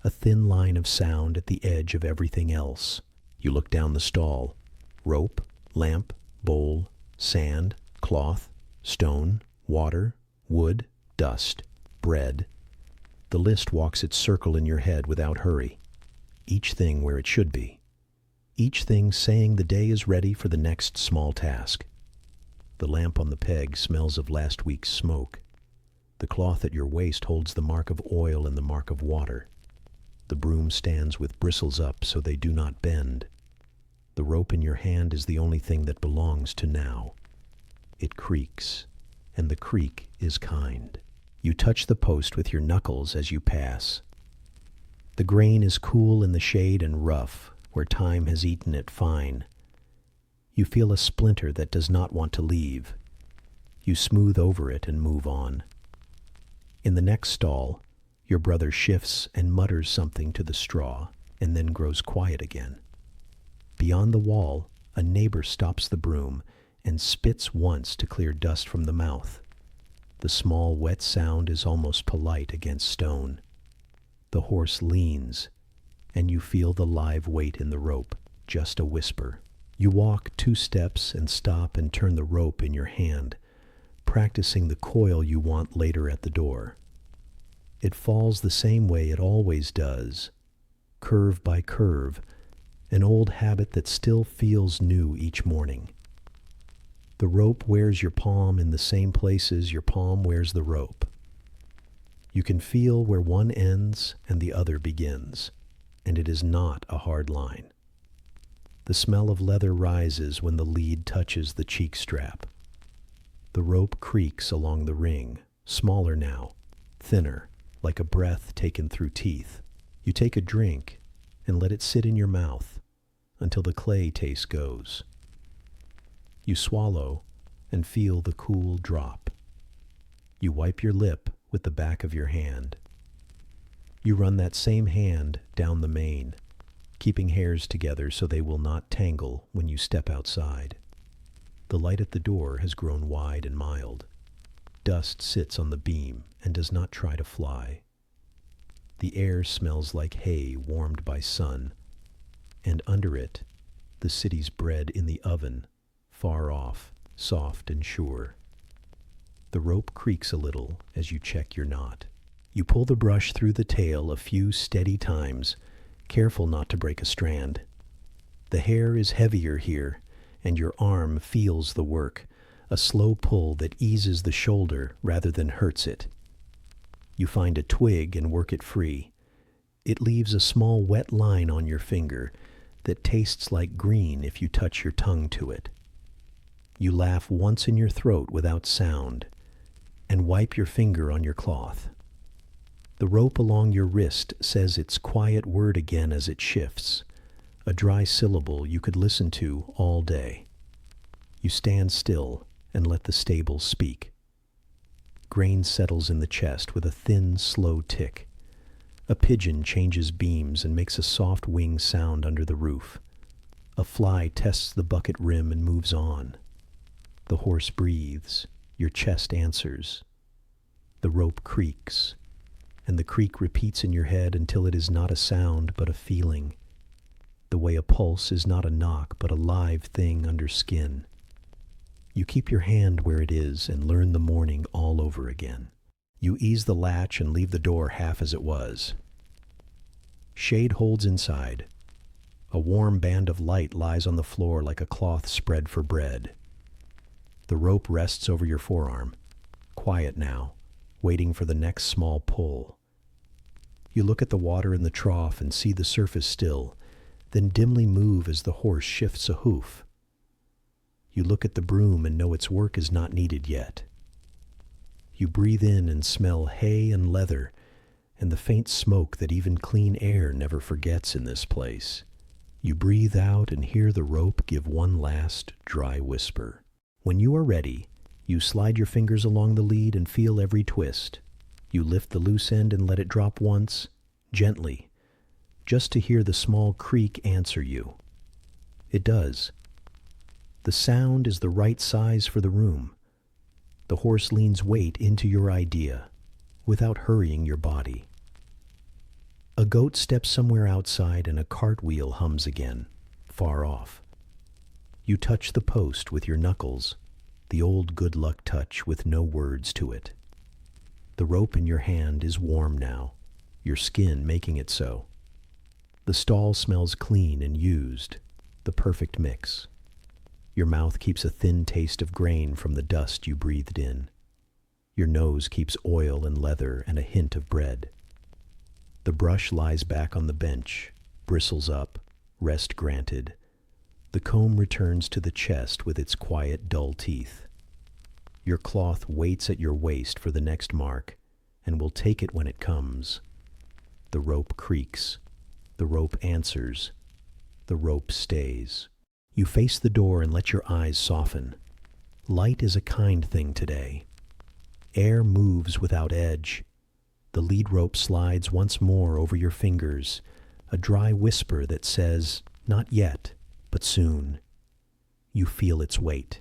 A thin line of sound at the edge of everything else. You look down the stall. Rope, lamp, bowl, sand, cloth, stone, water, wood, dust, bread. The list walks its circle in your head without hurry. Each thing where it should be. Each thing saying the day is ready for the next small task. The lamp on the peg smells of last week's smoke. The cloth at your waist holds the mark of oil and the mark of water. The broom stands with bristles up so they do not bend. The rope in your hand is the only thing that belongs to now. It creaks, and the creak is kind. You touch the post with your knuckles as you pass. The grain is cool in the shade and rough, where time has eaten it fine. You feel a splinter that does not want to leave. You smooth over it and move on. In the next stall, your brother shifts and mutters something to the straw, and then grows quiet again. Beyond the wall, a neighbor stops the broom and spits once to clear dust from the mouth. The small, wet sound is almost polite against stone. The horse leans, and you feel the live weight in the rope, just a whisper. You walk 2 steps and stop and turn the rope in your hand, practicing the coil you want later at the door. It falls the same way it always does, curve by curve, an old habit that still feels new each morning. The rope wears your palm in the same places your palm wears the rope. You can feel where one ends and the other begins, and it is not a hard line. The smell of leather rises when the lead touches the cheek strap. The rope creaks along the ring, smaller now, thinner, like a breath taken through teeth. You take a drink and let it sit in your mouth until the clay taste goes. You swallow and feel the cool drop. You wipe your lip with the back of your hand. You run that same hand down the mane, keeping hairs together so they will not tangle when you step outside. The light at the door has grown wide and mild. Dust sits on the beam and does not try to fly. The air smells like hay warmed by sun, and under it, the city's bread in the oven, far off, soft and sure. The rope creaks a little as you check your knot. You pull the brush through the tail a few steady times, careful not to break a strand. The hair is heavier here, and your arm feels the work, a slow pull that eases the shoulder rather than hurts it. You find a twig and work it free. It leaves a small wet line on your finger that tastes like green if you touch your tongue to it. You laugh once in your throat without sound, and wipe your finger on your cloth. The rope along your wrist says its quiet word again as it shifts, a dry syllable you could listen to all day. You stand still and let the stable speak. Grain settles in the chest with a thin, slow tick. A pigeon changes beams and makes a soft wing sound under the roof. A fly tests the bucket rim and moves on. The horse breathes. Your chest answers. The rope creaks, and the creak repeats in your head until it is not a sound but a feeling. The way a pulse is not a knock but a live thing under skin. You keep your hand where it is and learn the morning all over again. You ease the latch and leave the door half as it was. Shade holds inside. A warm band of light lies on the floor like a cloth spread for bread. The rope rests over your forearm, quiet now, waiting for the next small pull. You look at the water in the trough and see the surface still, then dimly move as the horse shifts a hoof. You look at the broom and know its work is not needed yet. You breathe in and smell hay and leather, and the faint smoke that even clean air never forgets in this place. You breathe out and hear the rope give one last dry whisper. When you are ready, you slide your fingers along the lead and feel every twist. You lift the loose end and let it drop once, gently, just to hear the small creak answer you. It does. The sound is the right size for the room. The horse leans weight into your idea, without hurrying your body. A goat steps somewhere outside and a cartwheel hums again, far off. You touch the post with your knuckles, the old good luck touch with no words to it. The rope in your hand is warm now, your skin making it so. The stall smells clean and used, the perfect mix. Your mouth keeps a thin taste of grain from the dust you breathed in. Your nose keeps oil and leather and a hint of bread. The brush lies back on the bench, bristles up, rest granted. The comb returns to the chest with its quiet, dull teeth. Your cloth waits at your waist for the next mark, and will take it when it comes. The rope creaks. The rope answers. The rope stays. You face the door and let your eyes soften. Light is a kind thing today. Air moves without edge. The lead rope slides once more over your fingers, a dry whisper that says, not yet, but soon. You feel its weight.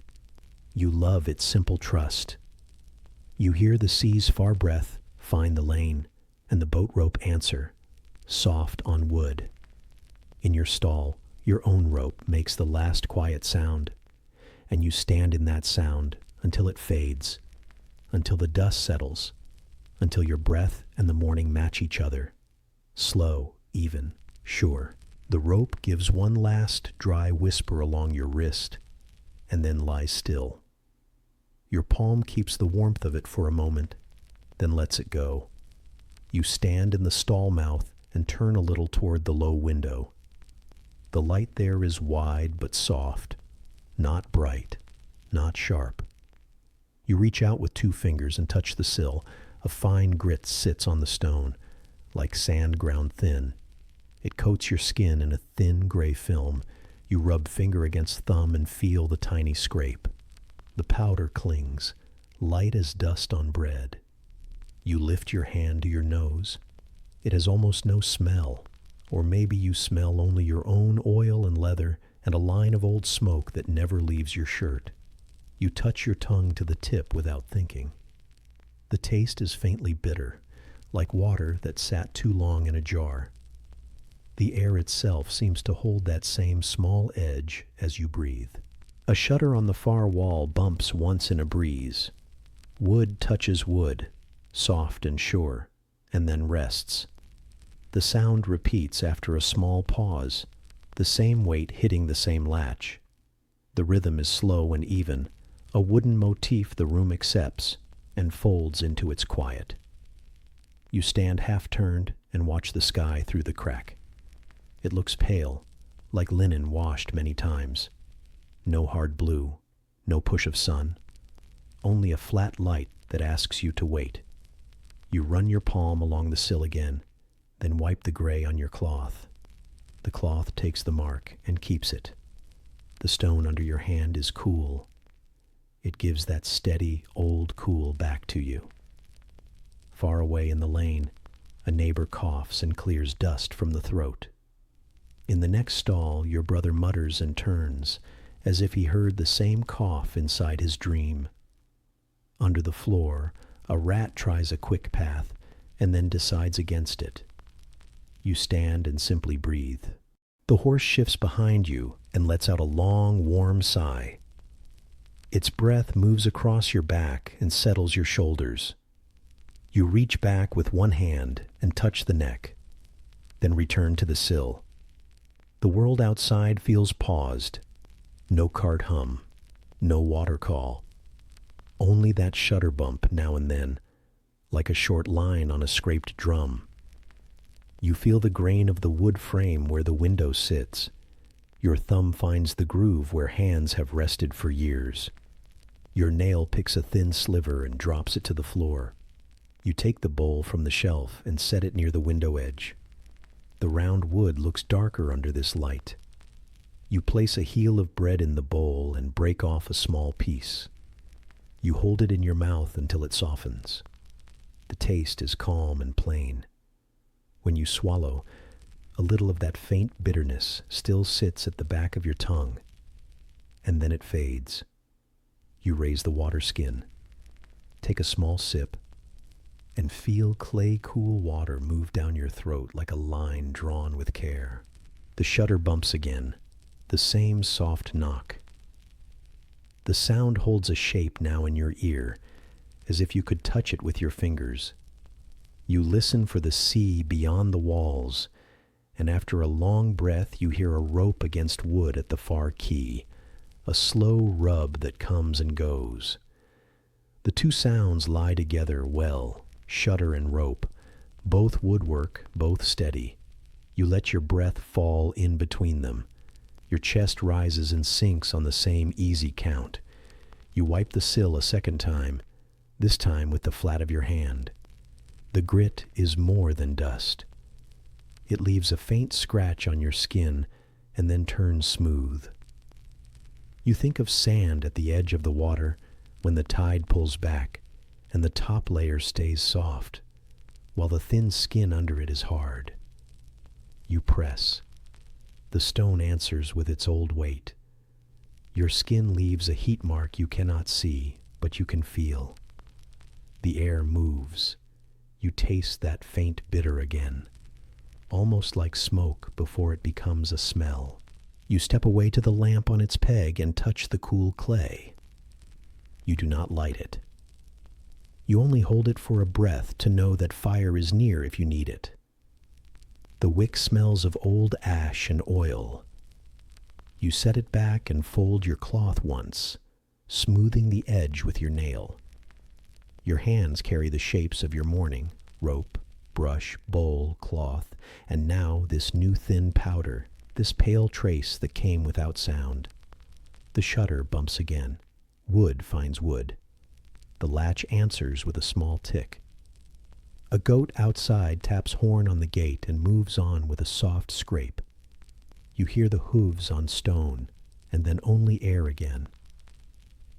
You love its simple trust. You hear the sea's far breath find the lane, and the boat rope answer, soft on wood. In your stall, your own rope makes the last quiet sound, and you stand in that sound until it fades, until the dust settles, until your breath and the morning match each other. Slow, even, sure. The rope gives one last dry whisper along your wrist, and then lies still. Your palm keeps the warmth of it for a moment, then lets it go. You stand in the stall mouth and turn a little toward the low window. The light there is wide but soft, not bright, not sharp. You reach out with 2 fingers and touch the sill. A fine grit sits on the stone, like sand ground thin. It coats your skin in a thin gray film. You rub finger against thumb and feel the tiny scrape. The powder clings, light as dust on bread. You lift your hand to your nose. It has almost no smell, or maybe you smell only your own oil and leather and a line of old smoke that never leaves your shirt. You touch your tongue to the tip without thinking. The taste is faintly bitter, like water that sat too long in a jar. The air itself seems to hold that same small edge as you breathe. A shutter on the far wall bumps once in a breeze. Wood touches wood, soft and sure, and then rests. The sound repeats after a small pause, the same weight hitting the same latch. The rhythm is slow and even, a wooden motif the room accepts and folds into its quiet. You stand half-turned and watch the sky through the crack. It looks pale, like linen washed many times. No hard blue, no push of sun, only a flat light that asks you to wait. You run your palm along the sill again, then wipe the gray on your cloth. The cloth takes the mark and keeps it. The stone under your hand is cool. It gives that steady, old cool back to you. Far away in the lane, a neighbor coughs and clears dust from the throat. In the next stall, your brother mutters and turns, as if he heard the same cough inside his dream. Under the floor, a rat tries a quick path and then decides against it. You stand and simply breathe. The horse shifts behind you and lets out a long, warm sigh. Its breath moves across your back and settles your shoulders. You reach back with one hand and touch the neck, then return to the sill. The world outside feels paused. No cart hum, no water call. Only that shutter bump now and then, like a short line on a scraped drum. You feel the grain of the wood frame where the window sits. Your thumb finds the groove where hands have rested for years. Your nail picks a thin sliver and drops it to the floor. You take the bowl from the shelf and set it near the window edge. The round wood looks darker under this light. You place a heel of bread in the bowl and break off a small piece. You hold it in your mouth until it softens. The taste is calm and plain. When you swallow, a little of that faint bitterness still sits at the back of your tongue, and then it fades. You raise the water skin, take a small sip, and feel clay-cool water move down your throat like a line drawn with care. The shutter bumps again, the same soft knock. The sound holds a shape now in your ear, as if you could touch it with your fingers. You listen for the sea beyond the walls, and after a long breath you hear a rope against wood at the far quay, a slow rub that comes and goes. The two sounds lie together well, shutter and rope, both woodwork, both steady. You let your breath fall in between them. Your chest rises and sinks on the same easy count. You wipe the sill a second time, this time with the flat of your hand. The grit is more than dust. It leaves a faint scratch on your skin and then turns smooth. You think of sand at the edge of the water when the tide pulls back and the top layer stays soft, while the thin skin under it is hard. You press. The stone answers with its old weight. Your skin leaves a heat mark you cannot see, but you can feel. The air moves. You taste that faint bitter again, almost like smoke before it becomes a smell. You step away to the lamp on its peg and touch the cool clay. You do not light it. You only hold it for a breath to know that fire is near if you need it. The wick smells of old ash and oil. You set it back and fold your cloth once, smoothing the edge with your nail. Your hands carry the shapes of your morning: rope, brush, bowl, cloth, and now this new thin powder, this pale trace that came without sound. The shutter bumps again. Wood finds wood. The latch answers with a small tick. A goat outside taps horn on the gate and moves on with a soft scrape. You hear the hooves on stone, and then only air again.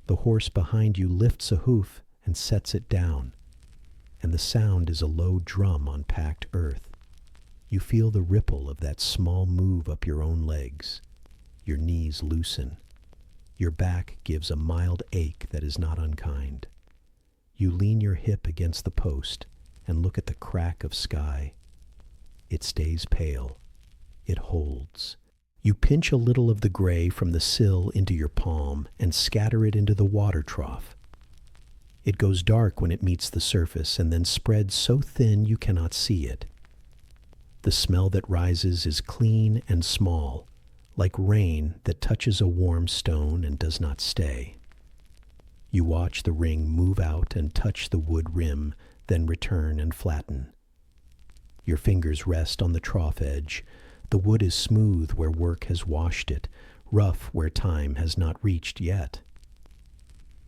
The horse behind you lifts a hoof and sets it down, and the sound is a low drum on packed earth. You feel the ripple of that small move up your own legs. Your knees loosen. Your back gives a mild ache that is not unkind. You lean your hip against the post and look at the crack of sky. It stays pale. It holds. You pinch a little of the gray from the sill into your palm and scatter it into the water trough. It goes dark when it meets the surface and then spreads so thin you cannot see it. The smell that rises is clean and small, like rain that touches a warm stone and does not stay. You watch the ring move out and touch the wood rim, then return and flatten. Your fingers rest on the trough edge. The wood is smooth where work has washed it, rough where time has not reached yet.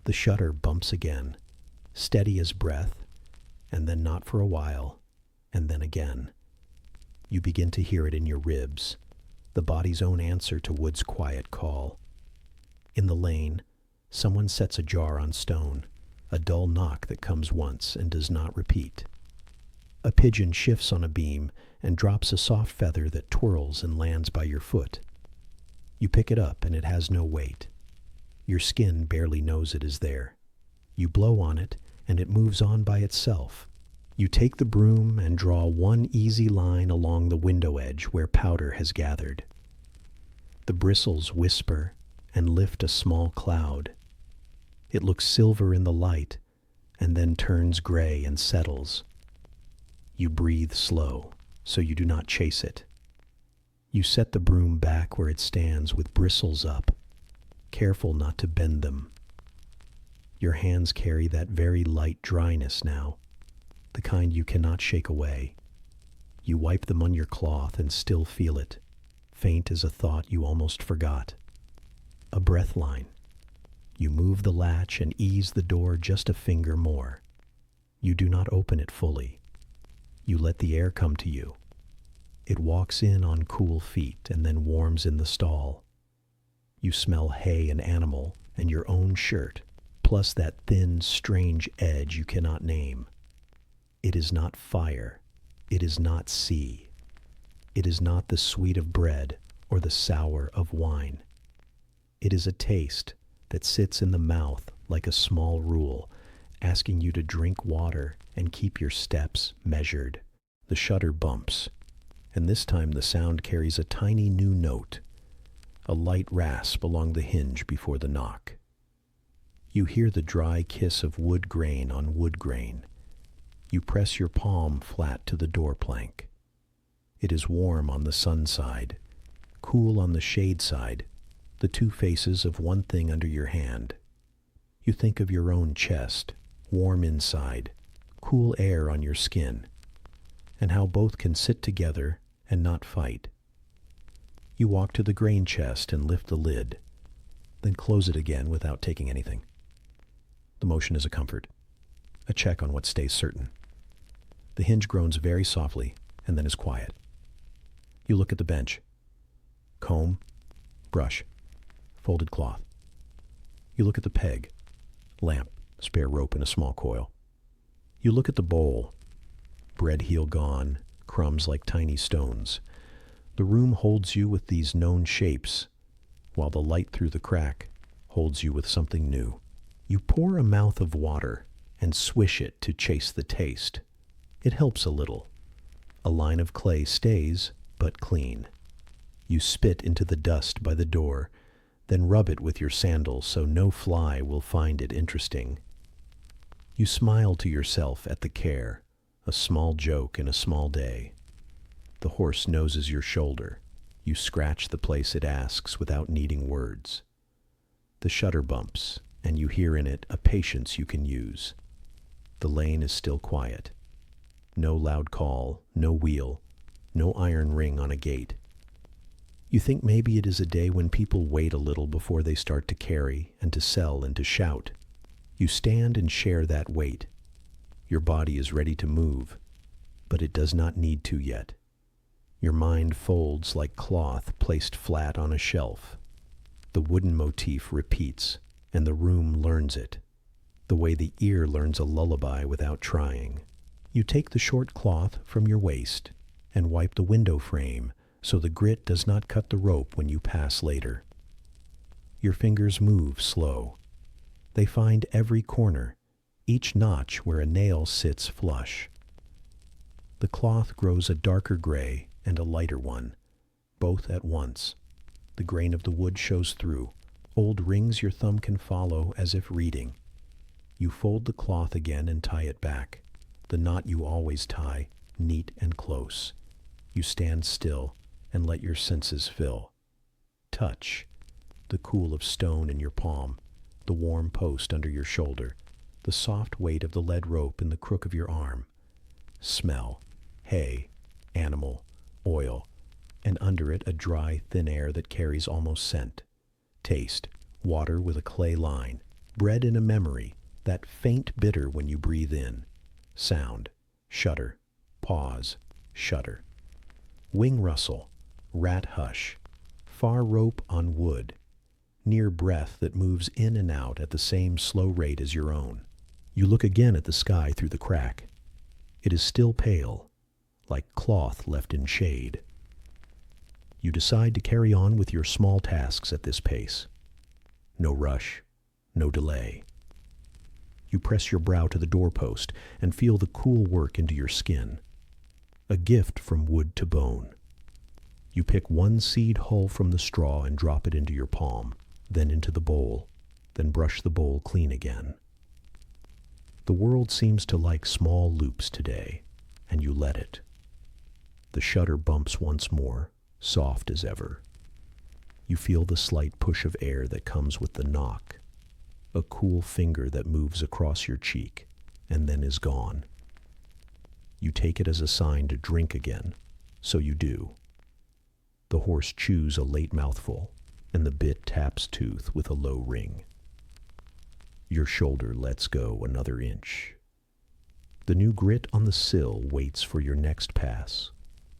The shutter bumps again, steady as breath, and then not for a while, and then again. You begin to hear it in your ribs, the body's own answer to wood's quiet call. In the lane, someone sets a jar on stone, a dull knock that comes once and does not repeat. A pigeon shifts on a beam and drops a soft feather that twirls and lands by your foot. You pick it up and it has no weight. Your skin barely knows it is there. You blow on it and it moves on by itself. You take the broom and draw one easy line along the window edge where powder has gathered. The bristles whisper and lift a small cloud. It looks silver in the light and then turns gray and settles. You breathe slow, so you do not chase it. You set the broom back where it stands with bristles up, careful not to bend them. Your hands carry that very light dryness now, the kind you cannot shake away. You wipe them on your cloth and still feel it, faint as a thought you almost forgot. A breath line. You move the latch and ease the door just a finger more. You do not open it fully. You let the air come to you. It walks in on cool feet and then warms in the stall. You smell hay and animal and your own shirt, plus that thin, strange edge you cannot name. It is not fire. It is not sea. It is not the sweet of bread or the sour of wine. It is a taste that sits in the mouth like a small rule, asking you to drink water and keep your steps measured. The shutter bumps, and this time the sound carries a tiny new note, a light rasp along the hinge before the knock. You hear the dry kiss of wood grain on wood grain. You press your palm flat to the door plank. It is warm on the sun side, cool on the shade side, the two faces of one thing under your hand. You think of your own chest, warm inside, cool air on your skin, and how both can sit together and not fight. You walk to the grain chest and lift the lid, then close it again without taking anything. The motion is a comfort, a check on what stays certain. The hinge groans very softly and then is quiet. You look at the bench. Comb, brush, folded cloth. You look at the peg, lamp, spare rope and a small coil. You look at the bowl. Bread heel gone, crumbs like tiny stones. The room holds you with these known shapes, while the light through the crack holds you with something new. You pour a mouth of water and swish it to chase the taste. It helps a little. A line of clay stays, but clean. You spit into the dust by the door, then rub it with your sandal so no fly will find it interesting. You smile to yourself at the care, a small joke in a small day. The horse noses your shoulder. You scratch the place it asks without needing words. The shutter bumps, and you hear in it a patience you can use. The lane is still quiet. No loud call, no wheel, no iron ring on a gate. You think maybe it is a day when people wait a little before they start to carry and to sell and to shout. You stand and share that wait. Your body is ready to move, but it does not need to yet. Your mind folds like cloth placed flat on a shelf. The wooden motif repeats, and the room learns it, the way the ear learns a lullaby without trying. You take the short cloth from your waist and wipe the window frame so the grit does not cut the rope when you pass later. Your fingers move slow. They find every corner, each notch where a nail sits flush. The cloth grows a darker gray and a lighter one, both at once. The grain of the wood shows through. Old rings your thumb can follow as if reading. You fold the cloth again and tie it back, the knot you always tie, neat and close. You stand still and let your senses fill. Touch, the cool of stone in your palm, the warm post under your shoulder, the soft weight of the lead rope in the crook of your arm. Smell, hay, animal, oil, and under it a dry, thin air that carries almost scent. Taste, water with a clay line, bread in a memory, that faint bitter when you breathe in. Sound, shudder, pause, shudder. Wing rustle, rat hush, far rope on wood, near breath that moves in and out at the same slow rate as your own. You look again at the sky through the crack. It is still pale, like cloth left in shade. You decide to carry on with your small tasks at this pace. No rush, no delay. You press your brow to the doorpost and feel the cool work into your skin. A gift from wood to bone. You pick one seed hull from the straw and drop it into your palm, then into the bowl, then brush the bowl clean again. The world seems to like small loops today, and you let it. The shutter bumps once more, soft as ever. You feel the slight push of air that comes with the knock, a cool finger that moves across your cheek and then is gone. You take it as a sign to drink again, so you do. The horse chews a late mouthful, and the bit taps tooth with a low ring. Your shoulder lets go another inch. The new grit on the sill waits for your next pass,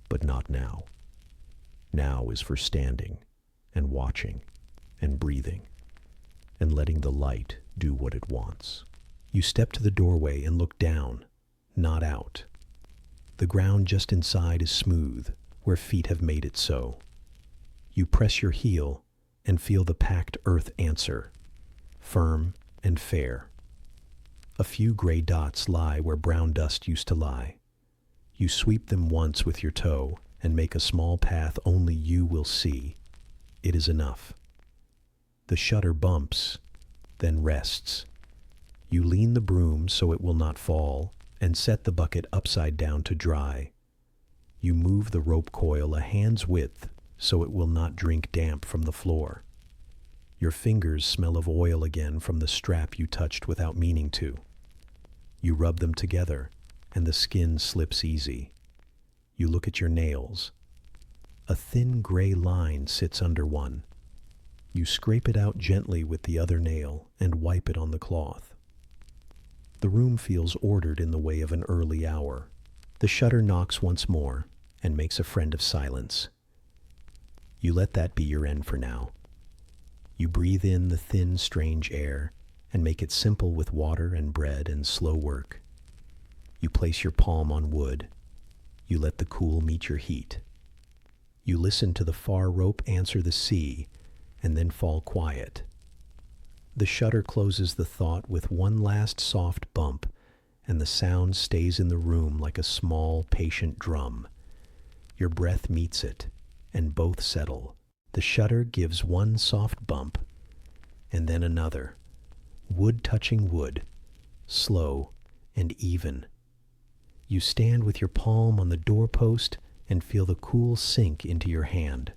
but not now. Now is for standing and watching and breathing and letting the light do what it wants. You step to the doorway and look down, not out. The ground just inside is smooth, where feet have made it so. You press your heel and feel the packed earth answer, firm and fair. A few gray dots lie where brown dust used to lie. You sweep them once with your toe and make a small path only you will see. It is enough. The shutter bumps, then rests. You lean the broom so it will not fall and set the bucket upside down to dry. You move the rope coil a hand's width so it will not drink damp from the floor. Your fingers smell of oil again from the strap you touched without meaning to. You rub them together, and the skin slips easy. You look at your nails. A thin gray line sits under one. You scrape it out gently with the other nail and wipe it on the cloth. The room feels ordered in the way of an early hour. The shutter knocks once more and makes a friend of silence. You let that be your end for now. You breathe in the thin, strange air and make it simple with water and bread and slow work. You place your palm on wood. You let the cool meet your heat. You listen to the far rope answer the sea and then fall quiet. The shutter closes the thought with one last soft bump, and the sound stays in the room like a small, patient drum. Your breath meets it, and both settle. The shutter gives one soft bump, and then another. Wood touching wood, slow and even. You stand with your palm on the doorpost and feel the cool sink into your hand.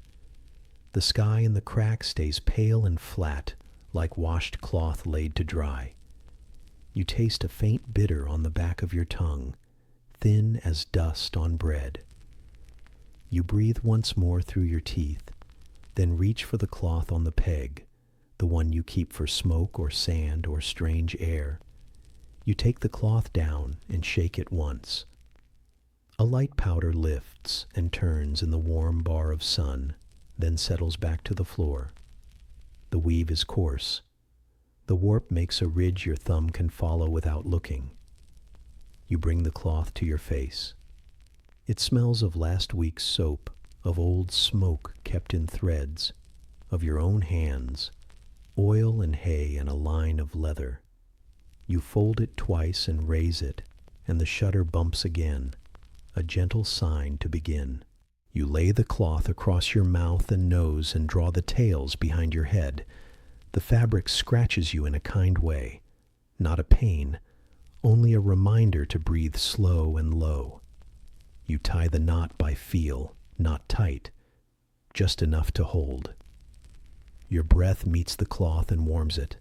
The sky in the crack stays pale and flat, like washed cloth laid to dry. You taste a faint bitter on the back of your tongue, thin as dust on bread. You breathe once more through your teeth, then reach for the cloth on the peg, the one you keep for smoke or sand or strange air. You take the cloth down and shake it once. A light powder lifts and turns in the warm bar of sun, then settles back to the floor. The weave is coarse. The warp makes a ridge your thumb can follow without looking. You bring the cloth to your face. It smells of last week's soap, of old smoke kept in threads, of your own hands, oil and hay and a line of leather. You fold it twice and raise it, and the shutter bumps again, a gentle sign to begin. You lay the cloth across your mouth and nose and draw the tails behind your head. The fabric scratches you in a kind way, not a pain, only a reminder to breathe slow and low. You tie the knot by feel, not tight, just enough to hold. Your breath meets the cloth and warms it.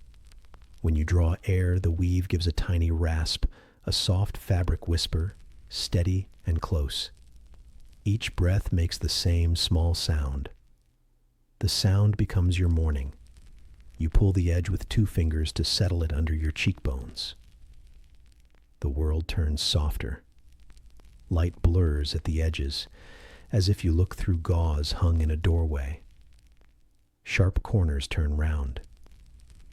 When you draw air, the weave gives a tiny rasp, a soft fabric whisper, steady and close. Each breath makes the same small sound. The sound becomes your morning. You pull the edge with 2 fingers to settle it under your cheekbones. The world turns softer. Light blurs at the edges, as if you look through gauze hung in a doorway. Sharp corners turn round.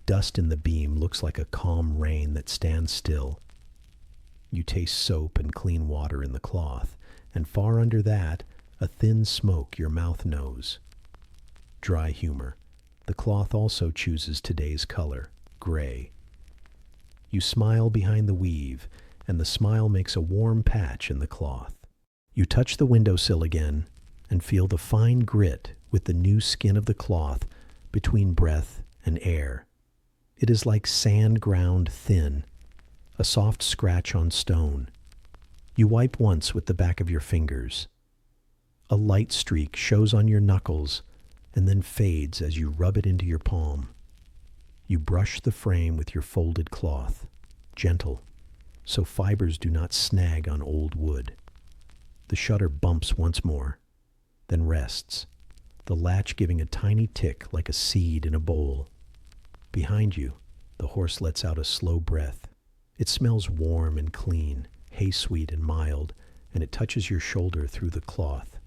Dust in the beam looks like a calm rain that stands still. You taste soap and clean water in the cloth, and far under that, a thin smoke your mouth knows. Dry humor. The cloth also chooses today's color, gray. You smile behind the weave, and the smile makes a warm patch in the cloth. You touch the windowsill again, and feel the fine grit with the new skin of the cloth between breath and air. It is like sand ground thin, a soft scratch on stone. You wipe once with the back of your fingers. A light streak shows on your knuckles and then fades as you rub it into your palm. You brush the frame with your folded cloth, gentle, so fibers do not snag on old wood. The shutter bumps once more, then rests, the latch giving a tiny tick like a seed in a bowl. Behind you, the horse lets out a slow breath. It smells warm and clean, hay-sweet and mild, and it touches your shoulder through the cloth.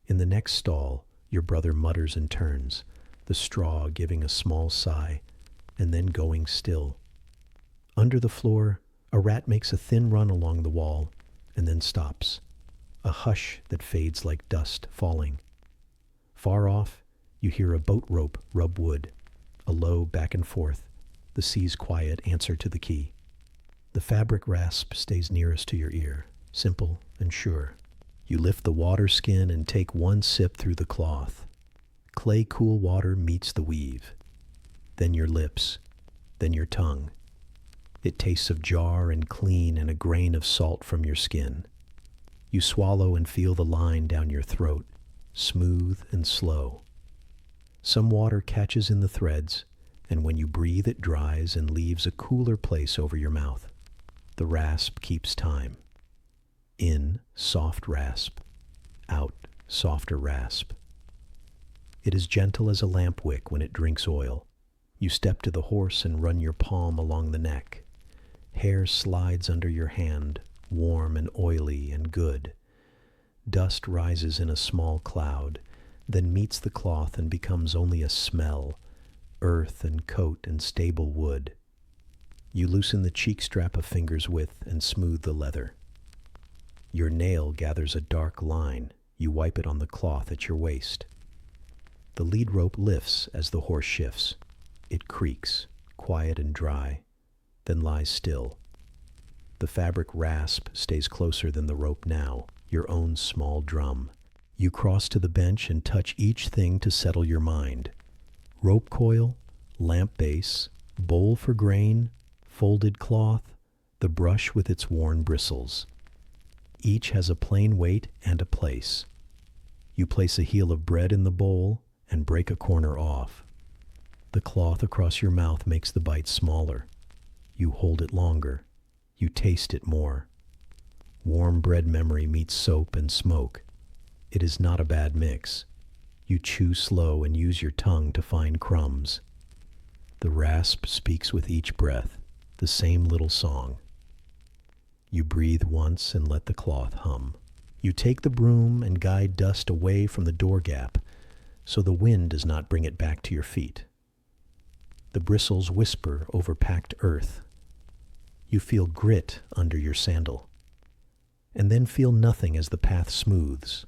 In the next stall, your brother mutters and turns, the straw giving a small sigh, and then going still. Under the floor, a rat makes a thin run along the wall, and then stops, a hush that fades like dust falling. Far off, you hear a boat rope rub wood, a low back and forth, the sea's quiet answer to the key. The fabric rasp stays nearest to your ear, simple and sure. You lift the water skin and take one sip through the cloth. Clay cool water meets the weave. Then your lips, then your tongue. It tastes of jar and clean and a grain of salt from your skin. You swallow and feel the line down your throat, smooth and slow. Some water catches in the threads, and when you breathe it dries and leaves a cooler place over your mouth. The rasp keeps time. In, soft rasp. Out, softer rasp. It is gentle as a lamp wick when it drinks oil. You step to the horse and run your palm along the neck. Hair slides under your hand, warm and oily and good. Dust rises in a small cloud, then meets the cloth and becomes only a smell, earth and coat and stable wood. You loosen the cheek strap a finger's width and smooth the leather. Your nail gathers a dark line. You wipe it on the cloth at your waist. The lead rope lifts as the horse shifts. It creaks, quiet and dry, then lies still. The fabric rasp stays closer than the rope now, your own small drum. You cross to the bench and touch each thing to settle your mind. Rope coil, lamp base, bowl for grain, folded cloth, the brush with its worn bristles. Each has a plain weight and a place. You place a heel of bread in the bowl and break a corner off. The cloth across your mouth makes the bite smaller. You hold it longer. You taste it more. Warm bread memory meets soap and smoke. It is not a bad mix. You chew slow and use your tongue to find crumbs. The rasp speaks with each breath, the same little song. You breathe once and let the cloth hum. You take the broom and guide dust away from the door gap so the wind does not bring it back to your feet. The bristles whisper over packed earth. You feel grit under your sandal, and then feel nothing as the path smooths.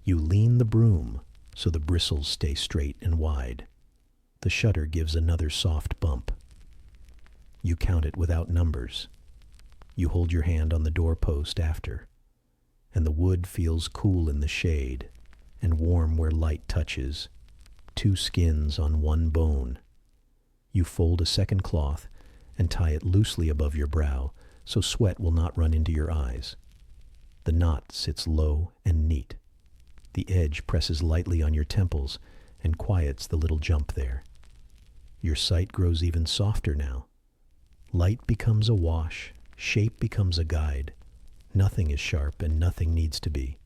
You lean the broom so the bristles stay straight and wide. The shutter gives another soft bump. You count it without numbers. You hold your hand on the doorpost after, and the wood feels cool in the shade and warm where light touches. 2 skins on 1 bone. You fold a second cloth and tie it loosely above your brow so sweat will not run into your eyes. The knot sits low and neat. The edge presses lightly on your temples and quiets the little jump there. Your sight grows even softer now. Light becomes a wash, shape becomes a guide. Nothing is sharp and nothing needs to be.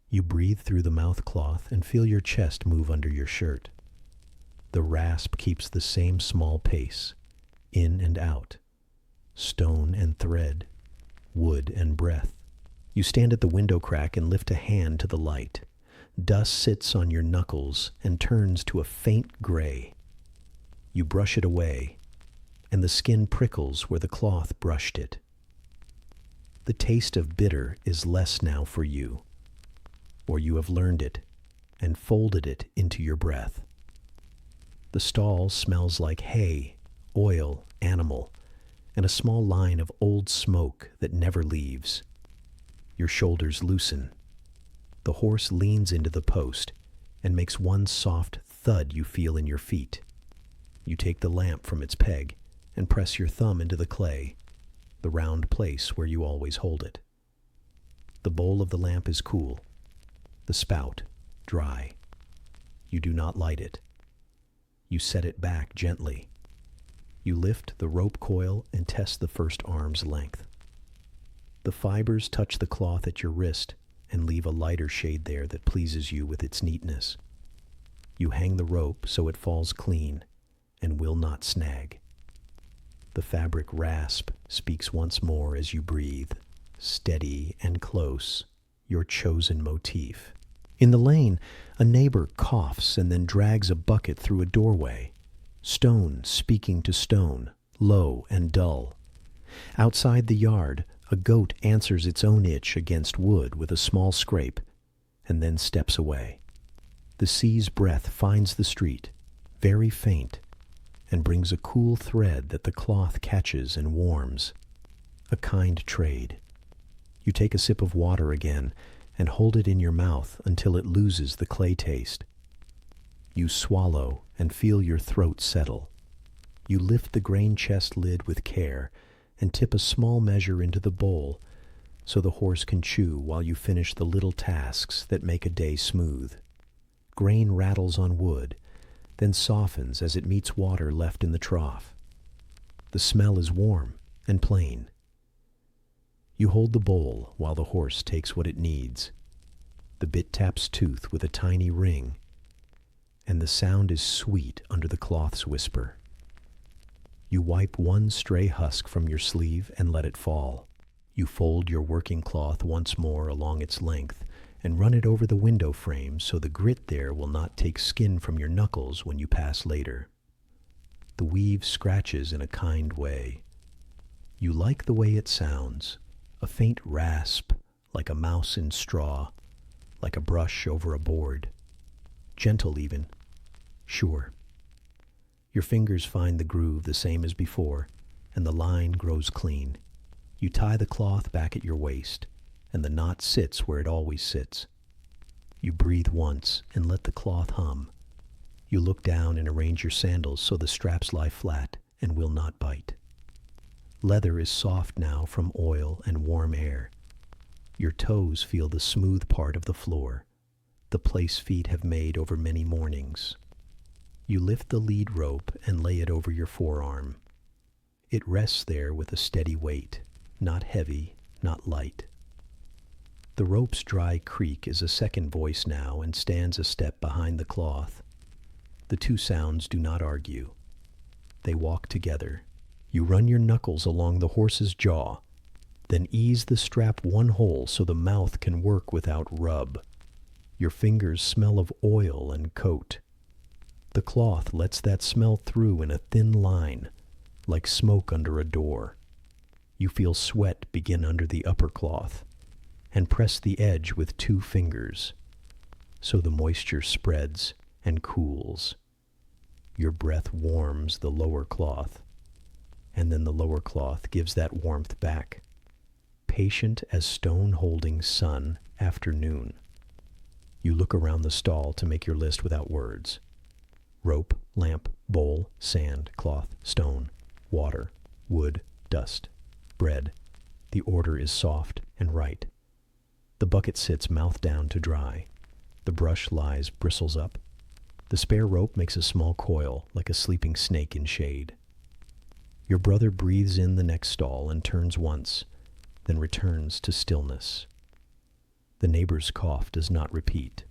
You breathe through the mouth cloth and feel your chest move under your shirt. The rasp keeps the same small pace, in and out, stone and thread, wood and breath. You stand at the window crack and lift a hand to the light. Dust sits on your knuckles and turns to a faint gray. You brush it away, and the skin prickles where the cloth brushed it. The taste of bitter is less now for you, or you have learned it and folded it into your breath. The stall smells like hay, oil, animal, and a small line of old smoke that never leaves. Your shoulders loosen. The horse leans into the post and makes one soft thud you feel in your feet. You take the lamp from its peg and press your thumb into the clay, the round place where you always hold it. The bowl of the lamp is cool, the spout dry. You do not light it. You set it back gently. You lift the rope coil and test the first arm's length. The fibers touch the cloth at your wrist and leave a lighter shade there that pleases you with its neatness. You hang the rope so it falls clean and will not snag. The fabric rasp speaks once more as you breathe, steady and close, your chosen motif. In the lane, a neighbor coughs and then drags a bucket through a doorway, stone speaking to stone, low and dull. Outside the yard, a goat answers its own itch against wood with a small scrape, and then steps away. The sea's breath finds the street, very faint, and brings a cool thread that the cloth catches and warms. A kind trade. You take a sip of water again and hold it in your mouth until it loses the clay taste. You swallow and feel your throat settle. You lift the grain chest lid with care and tip a small measure into the bowl so the horse can chew while you finish the little tasks that make a day smooth. Grain rattles on wood, then softens as it meets water left in the trough. The smell is warm and plain. You hold the bowl while the horse takes what it needs. The bit taps tooth with a tiny ring, and the sound is sweet under the cloth's whisper. You wipe one stray husk from your sleeve and let it fall. You fold your working cloth once more along its length and run it over the window frame so the grit there will not take skin from your knuckles when you pass later. The weave scratches in a kind way. You like the way it sounds, a faint rasp, like a mouse in straw, like a brush over a board. Gentle even. Sure. Your fingers find the groove the same as before, and the line grows clean. You tie the cloth back at your waist, and the knot sits where it always sits. You breathe once and let the cloth hum. You look down and arrange your sandals so the straps lie flat and will not bite. Leather is soft now from oil and warm air. Your toes feel the smooth part of the floor, the place feet have made over many mornings. You lift the lead rope and lay it over your forearm. It rests there with a steady weight, not heavy, not light. The rope's dry creak is a second voice now and stands a step behind the cloth. The two sounds do not argue. They walk together. You run your knuckles along the horse's jaw, then ease the strap one hole so the mouth can work without rub. Your fingers smell of oil and coat. The cloth lets that smell through in a thin line, like smoke under a door. You feel sweat begin under the upper cloth, and press the edge with two fingers, so the moisture spreads and cools. Your breath warms the lower cloth, and then the lower cloth gives that warmth back, patient as stone-holding sun after noon. You look around the stall to make your list without words. Rope, lamp, bowl, sand, cloth, stone, water, wood, dust, bread. The order is soft and right. The bucket sits mouth down to dry. The brush lies bristles up. The spare rope makes a small coil like a sleeping snake in shade. Your brother breathes in the next stall and turns once, then returns to stillness. The neighbor's cough does not repeat.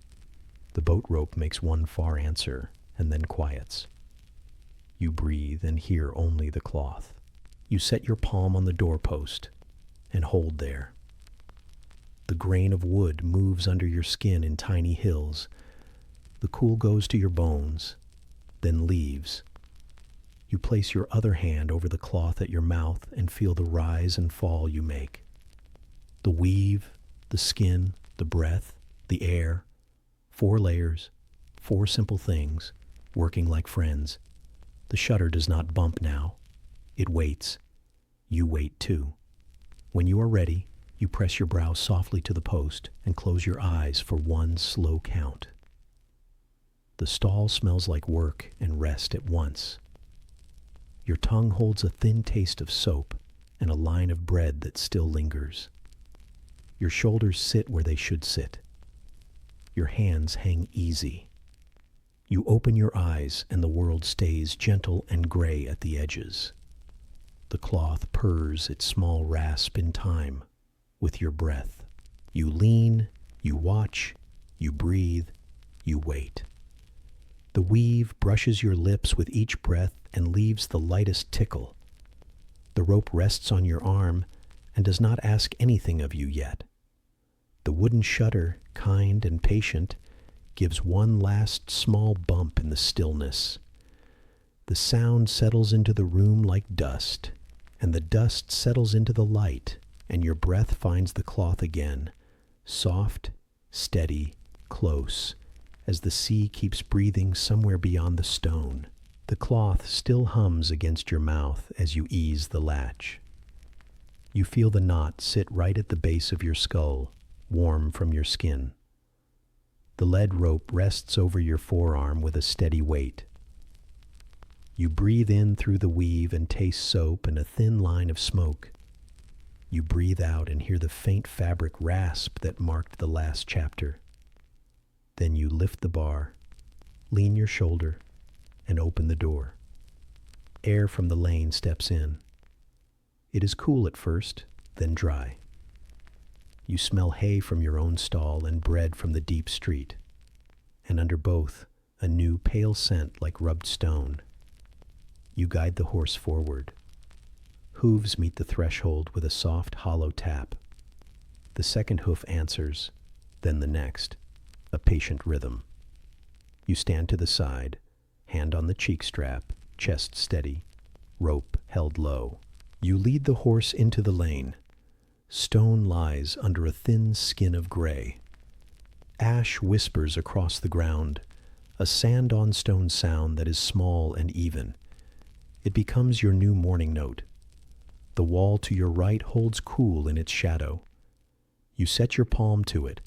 The boat rope makes one far answer and then quiets. You breathe and hear only the cloth. You set your palm on the doorpost and hold there. The grain of wood moves under your skin in tiny hills. The cool goes to your bones, then leaves. You place your other hand over the cloth at your mouth and feel the rise and fall you make. The weave, the skin, the breath, the air, 4 layers, 4 simple things, working like friends. The shutter does not bump now. It waits. You wait too. When you are ready, you press your brow softly to the post and close your eyes for one slow count. The stall smells like work and rest at once. Your tongue holds a thin taste of soap and a line of bread that still lingers. Your shoulders sit where they should sit. Your hands hang easy. You open your eyes and the world stays gentle and gray at the edges. The cloth purrs its small rasp in time with your breath. You lean, you watch, you breathe, you wait. The weave brushes your lips with each breath and leaves the lightest tickle. The rope rests on your arm and does not ask anything of you yet. The wooden shutter, kind and patient, gives one last small bump in the stillness. The sound settles into the room like dust, and the dust settles into the light, and your breath finds the cloth again, soft, steady, close, as the sea keeps breathing somewhere beyond the stone. The cloth still hums against your mouth as you ease the latch. You feel the knot sit right at the base of your skull, warm from your skin. The lead rope rests over your forearm with a steady weight. You breathe in through the weave and taste soap and a thin line of smoke. You breathe out and hear the faint fabric rasp that marked the last chapter. Then you lift the bar, lean your shoulder, and open the door. Air from the lane steps in. It is cool at first, then dry. you smell hay from your own stall and bread from the deep street, and under both, a new pale scent like rubbed stone. You guide the horse forward. Hooves meet the threshold with a soft, hollow tap. The second hoof answers, then the next, a patient rhythm. You stand to the side, hand on the cheek strap, chest steady, rope held low. You lead the horse into the lane. Stone lies under a thin skin of gray. Ash whispers across the ground, a sand-on-stone sound that is small and even. It becomes your new morning note. The wall to your right holds cool in its shadow. You set your palm to it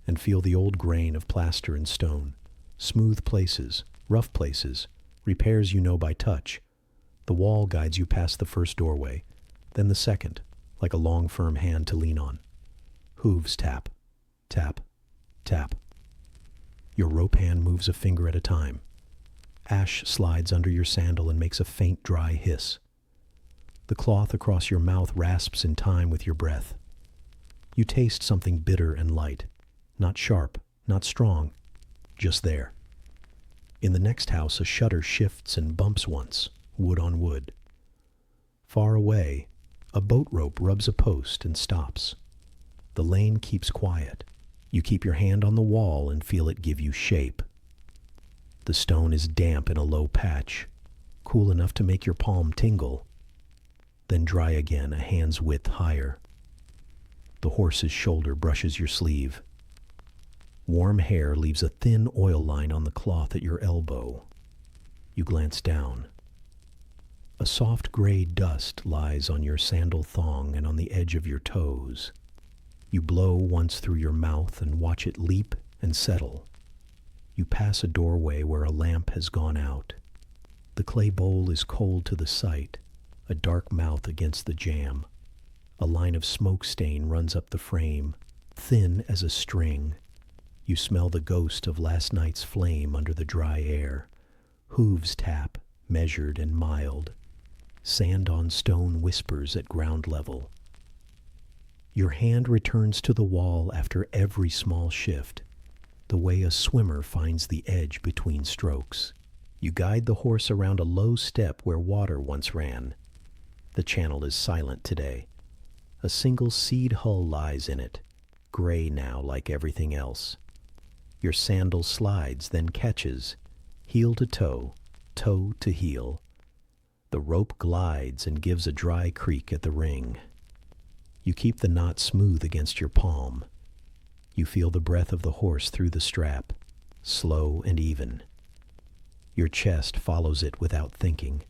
and feel the old grain of plaster and stone, smooth places, rough places, repairs you know by touch. The wall guides you past the first doorway, then the second, like a long, firm hand to lean on. Hooves tap, tap, tap. Your rope hand moves a finger at a time. Ash slides under your sandal and makes a faint, dry hiss. The cloth across your mouth rasps in time with your breath. You taste something bitter and light, not sharp, not strong, just there. In the next house, a shutter shifts and bumps once, wood on wood. Far away, a boat rope rubs a post and stops. The lane keeps quiet. You keep your hand on the wall and feel it give you shape. The stone is damp in a low patch, cool enough to make your palm tingle, then dry again a hand's width higher. The horse's shoulder brushes your sleeve. Warm hair leaves a thin oil line on the cloth at your elbow. You glance down. A soft gray dust lies on your sandal thong and on the edge of your toes. You blow once through your mouth and watch it leap and settle. You pass a doorway where a lamp has gone out. The clay bowl is cold to the sight, a dark mouth against the jamb. A line of smoke stain runs up the frame, thin as a string. You smell the ghost of last night's flame under the dry air. Hooves tap, measured and mild. Sand on stone whispers at ground level. Your hand returns to the wall after every small shift, the way a swimmer finds the edge between strokes. You guide the horse around a low step where water once ran. The channel is silent today. A single seed hull lies in it, gray now like everything else. Your sandal slides, then catches, heel to toe, toe to heel. The rope glides and gives a dry creak at the ring. You keep the knot smooth against your palm. You feel the breath of the horse through the strap, slow and even. Your chest follows it without thinking.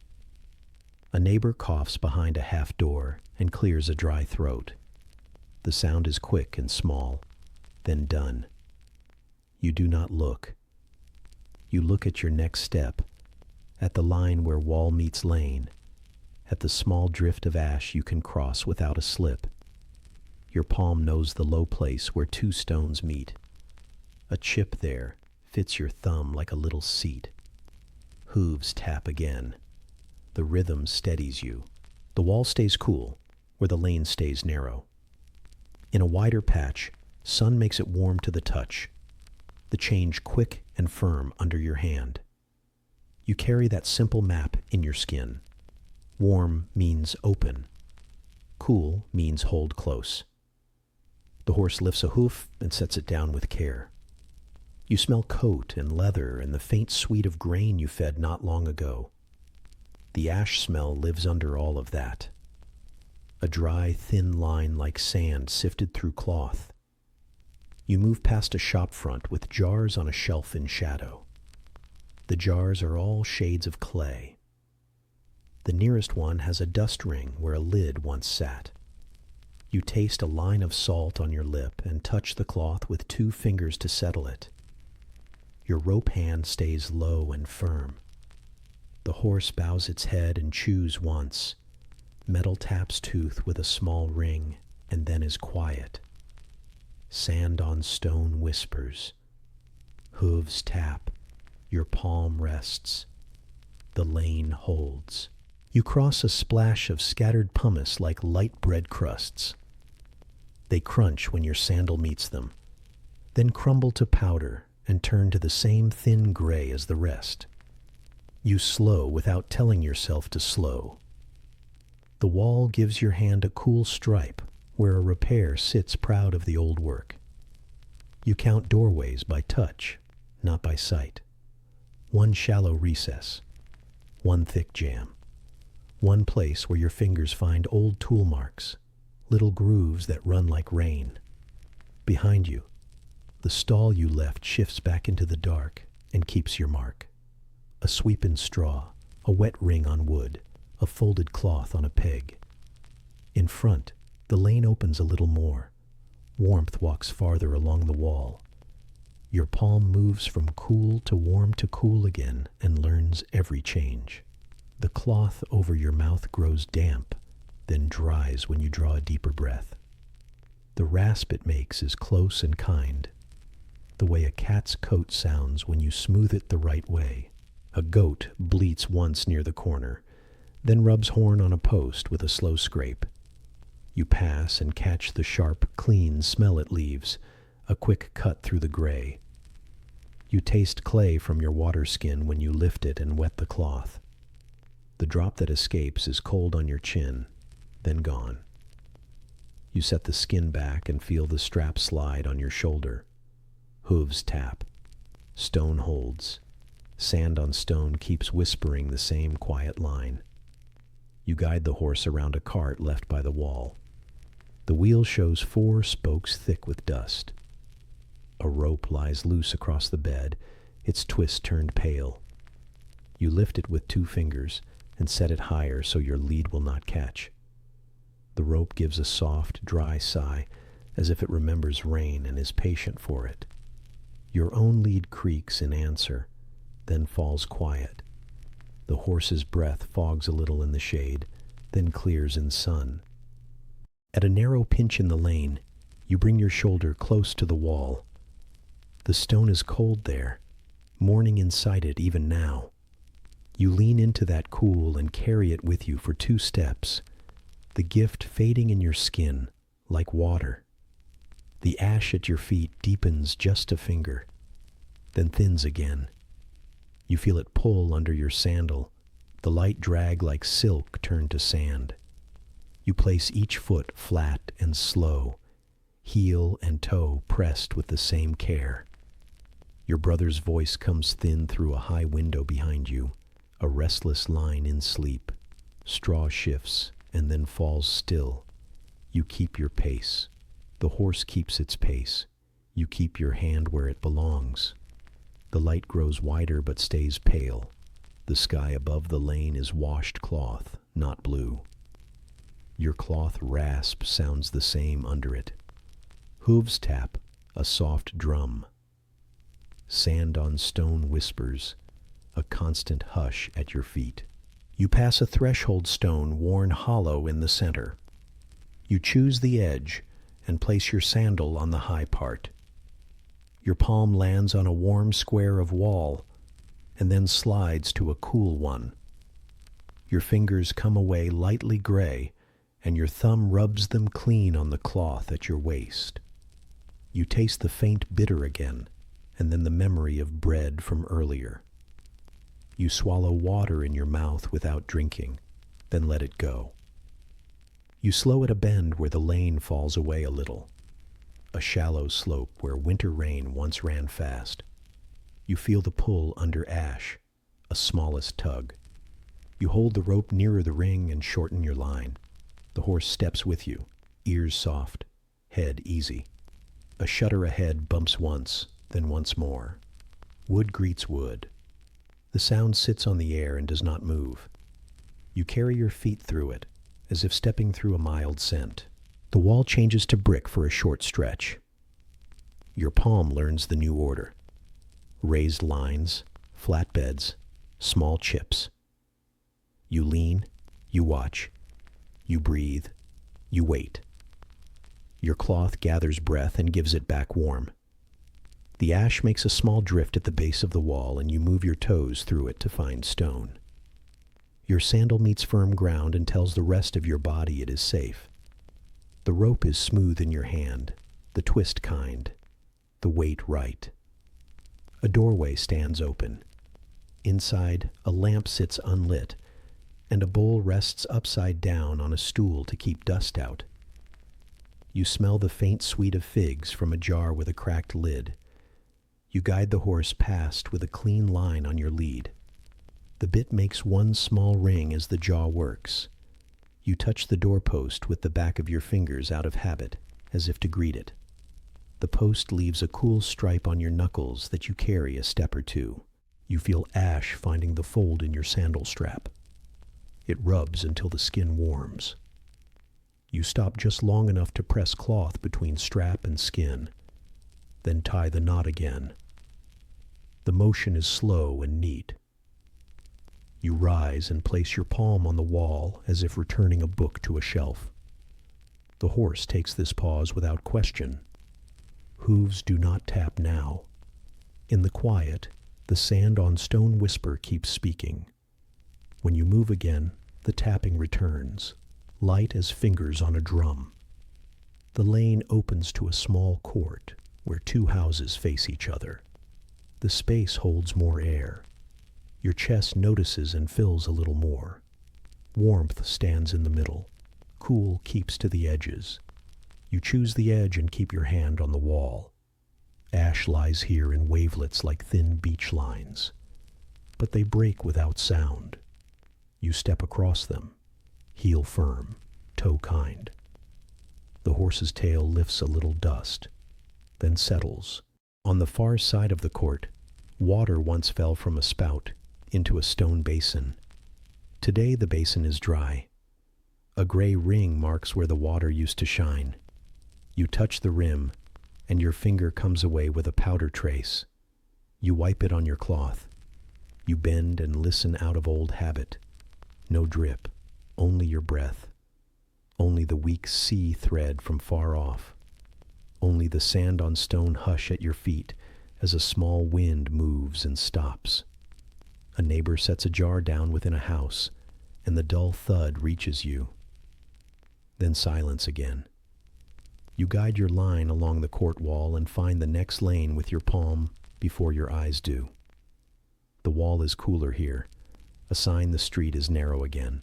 A neighbor coughs behind a half door and clears a dry throat. The sound is quick and small, then done. You do not look. You look at your next step, at the line where wall meets lane, at the small drift of ash you can cross without a slip. Your palm knows the low place where two stones meet. A chip there fits your thumb like a little seat. Hooves tap again. The rhythm steadies you. The wall stays cool, where the lane stays narrow. In a wider patch, sun makes it warm to the touch. The change quick and firm under your hand. You carry that simple map in your skin. Warm means open. Cool means hold close. The horse lifts a hoof and sets it down with care. You smell coat and leather and the faint sweet of grain you fed not long ago. The ash smell lives under all of that. A dry, thin line like sand sifted through cloth. You move past a shop front with jars on a shelf in shadow. The jars are all shades of clay. The nearest one has a dust ring where a lid once sat. You taste a line of salt on your lip and touch the cloth with 2 fingers to settle it. Your rope hand stays low and firm. The horse bows its head and chews once. Metal taps tooth with a small ring and then is quiet. Sand on stone whispers. Hooves tap. Your palm rests. The lane holds. You cross a splash of scattered pumice like light bread crusts. They crunch when your sandal meets them, then crumble to powder and turn to the same thin gray as the rest. You slow without telling yourself to slow. The wall gives your hand a cool stripe where a repair sits proud of the old work. You count doorways by touch, not by sight. One shallow recess, one thick jam, one place where your fingers find old tool marks, little grooves that run like rain. Behind you, the stall you left shifts back into the dark and keeps your mark. A sweep in straw, a wet ring on wood, a folded cloth on a peg. In front, the lane opens a little more. Warmth walks farther along the wall. Your palm moves from cool to cool again and learns every change. The cloth over your mouth grows damp, then dries when you draw a deeper breath. The rasp it makes is close and kind, the way a cat's coat sounds when you smooth it the right way. A goat bleats once near the corner, then rubs horn on a post with a slow scrape. You pass and catch the sharp, clean smell it leaves, a quick cut through the gray. You taste clay from your water skin when you lift it and wet the cloth. The drop that escapes is cold on your chin, then gone. You set the skin back and feel the strap slide on your shoulder. Hooves tap. Stone holds. Sand on stone keeps whispering the same quiet line. You guide the horse around a cart left by the wall. The wheel shows 4 spokes thick with dust. A rope lies loose across the bed, its twist turned pale. You lift it with 2 fingers and set it higher so your lead will not catch. The rope gives a soft, dry sigh, as if it remembers rain and is patient for it. Your own lead creaks in answer, then falls quiet. The horse's breath fogs a little in the shade, then clears in sun. At a narrow pinch in the lane, you bring your shoulder close to the wall. The stone is cold there, morning inside it even now. You lean into that cool and carry it with you for 2 steps, the gift fading in your skin like water. The ash at your feet deepens just a finger, then thins again. You feel it pull under your sandal, the light drag like silk turned to sand. You place each foot flat and slow, heel and toe pressed with the same care. Your brother's voice comes thin through a high window behind you, a restless line in sleep. Straw shifts and then falls still. You keep your pace. The horse keeps its pace. You keep your hand where it belongs. The light grows wider but stays pale. The sky above the lane is washed cloth, not blue. Your cloth rasp sounds the same under it. Hooves tap, a soft drum. Sand on stone whispers, a constant hush at your feet. You pass a threshold stone worn hollow in the center. You choose the edge and place your sandal on the high part. Your palm lands on a warm square of wall and then slides to a cool one. Your fingers come away lightly gray and your thumb rubs them clean on the cloth at your waist. You taste the faint bitter again and then the memory of bread from earlier. You swallow water in your mouth without drinking, then let it go. You slow at a bend where the lane falls away a little, a shallow slope where winter rain once ran fast. You feel the pull under ash, a smallest tug. You hold the rope nearer the ring and shorten your line. The horse steps with you, ears soft, head easy. A shutter ahead bumps once, then once more. Wood greets wood. The sound sits on the air and does not move. You carry your feet through it, as if stepping through a mild scent. The wall changes to brick for a short stretch. Your palm learns the new order. Raised lines, flat beds, small chips. You lean, you watch, you breathe, you wait. Your cloth gathers breath and gives it back warm. The ash makes a small drift at the base of the wall and you move your toes through it to find stone. Your sandal meets firm ground and tells the rest of your body it is safe. The rope is smooth in your hand, the twist kind, the weight right. A doorway stands open. Inside, a lamp sits unlit, and a bowl rests upside down on a stool to keep dust out. You smell the faint sweet of figs from a jar with a cracked lid. You guide the horse past with a clean line on your lead. The bit makes one small ring as the jaw works. You touch the doorpost with the back of your fingers out of habit, as if to greet it. The post leaves a cool stripe on your knuckles that you carry a step or two. You feel ash finding the fold in your sandal strap. It rubs until the skin warms. You stop just long enough to press cloth between strap and skin, then tie the knot again. The motion is slow and neat. You rise and place your palm on the wall as if returning a book to a shelf. The horse takes this pause without question. Hooves do not tap now. In the quiet, the sand-on-stone whisper keeps speaking. When you move again, the tapping returns, light as fingers on a drum. The lane opens to a small court where two houses face each other. The space holds more air. Your chest notices and fills a little more. Warmth stands in the middle. Cool keeps to the edges. You choose the edge and keep your hand on the wall. Ash lies here in wavelets like thin beach lines, but they break without sound. You step across them, heel firm, toe kind. The horse's tail lifts a little dust, then settles. On the far side of the court, water once fell from a spout into a stone basin. Today the basin is dry. A gray ring marks where the water used to shine. You touch the rim, and your finger comes away with a powder trace. You wipe it on your cloth. You bend and listen out of old habit. No drip, only your breath. Only the weak sea thread from far off. Only the sand on stone hush at your feet as a small wind moves and stops. A neighbor sets a jar down within a house, and the dull thud reaches you. Then silence again. You guide your line along the court wall and find the next lane with your palm before your eyes do. The wall is cooler here, a sign the street is narrow again.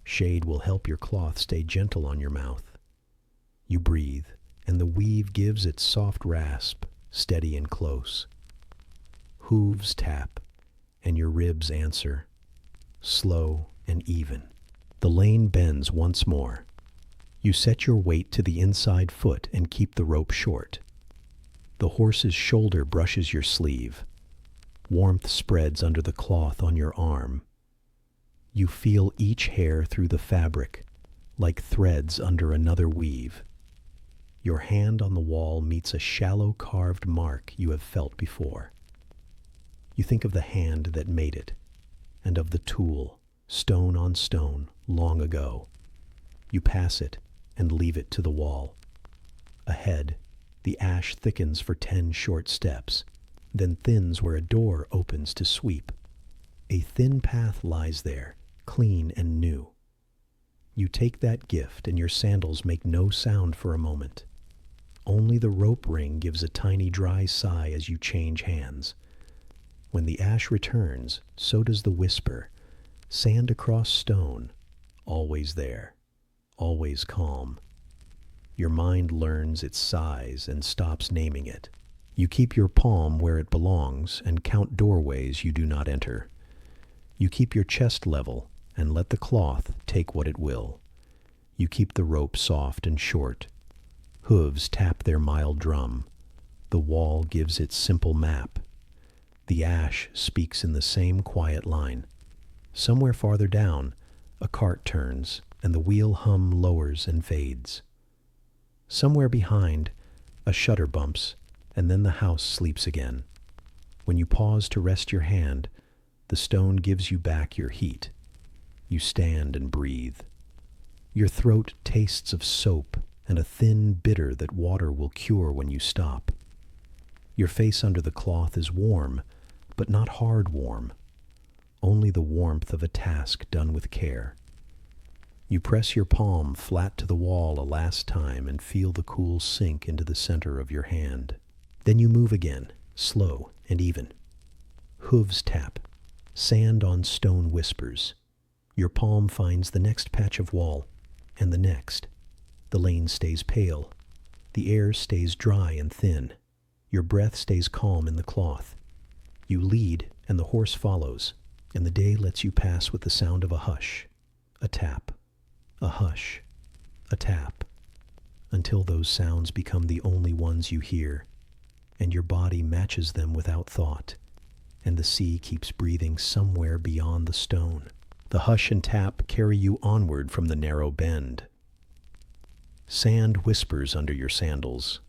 Shade will help your cloth stay gentle on your mouth. You breathe, and the weave gives its soft rasp, steady and close. Hooves tap, and your ribs answer, slow and even. The lane bends once more. You set your weight to the inside foot and keep the rope short. The horse's shoulder brushes your sleeve. Warmth spreads under the cloth on your arm. You feel each hair through the fabric, like threads under another weave. Your hand on the wall meets a shallow carved mark you have felt before. You think of the hand that made it, and of the tool, stone on stone, long ago. You pass it and leave it to the wall. Ahead, the ash thickens for 10 short steps, then thins where a door opens to sweep. A thin path lies there, clean and new. You take that gift and your sandals make no sound for a moment. Only the rope ring gives a tiny dry sigh as you change hands. When the ash returns, so does the whisper. Sand across stone, always there, always calm. Your mind learns its size and stops naming it. You keep your palm where it belongs and count doorways you do not enter. You keep your chest level and let the cloth take what it will. You keep the rope soft and short. Hooves tap their mild drum. The wall gives its simple map. The ash speaks in the same quiet line. Somewhere farther down, a cart turns, and the wheel hum lowers and fades. Somewhere behind, a shutter bumps, and then the house sleeps again. When you pause to rest your hand, the stone gives you back your heat. You stand and breathe. Your throat tastes of soap and a thin bitter that water will cure when you stop. Your face under the cloth is warm, but not hard warm. Only the warmth of a task done with care. You press your palm flat to the wall a last time and feel the cool sink into the center of your hand. Then you move again, slow and even. Hooves tap. Sand on stone whispers. Your palm finds the next patch of wall, and the next. The lane stays pale. The air stays dry and thin. Your breath stays calm in the cloth. You lead, and the horse follows, and the day lets you pass with the sound of a hush, a tap, a hush, a tap, until those sounds become the only ones you hear, and your body matches them without thought, and the sea keeps breathing somewhere beyond the stone. The hush and tap carry you onward from the narrow bend. Sand whispers under your sandals.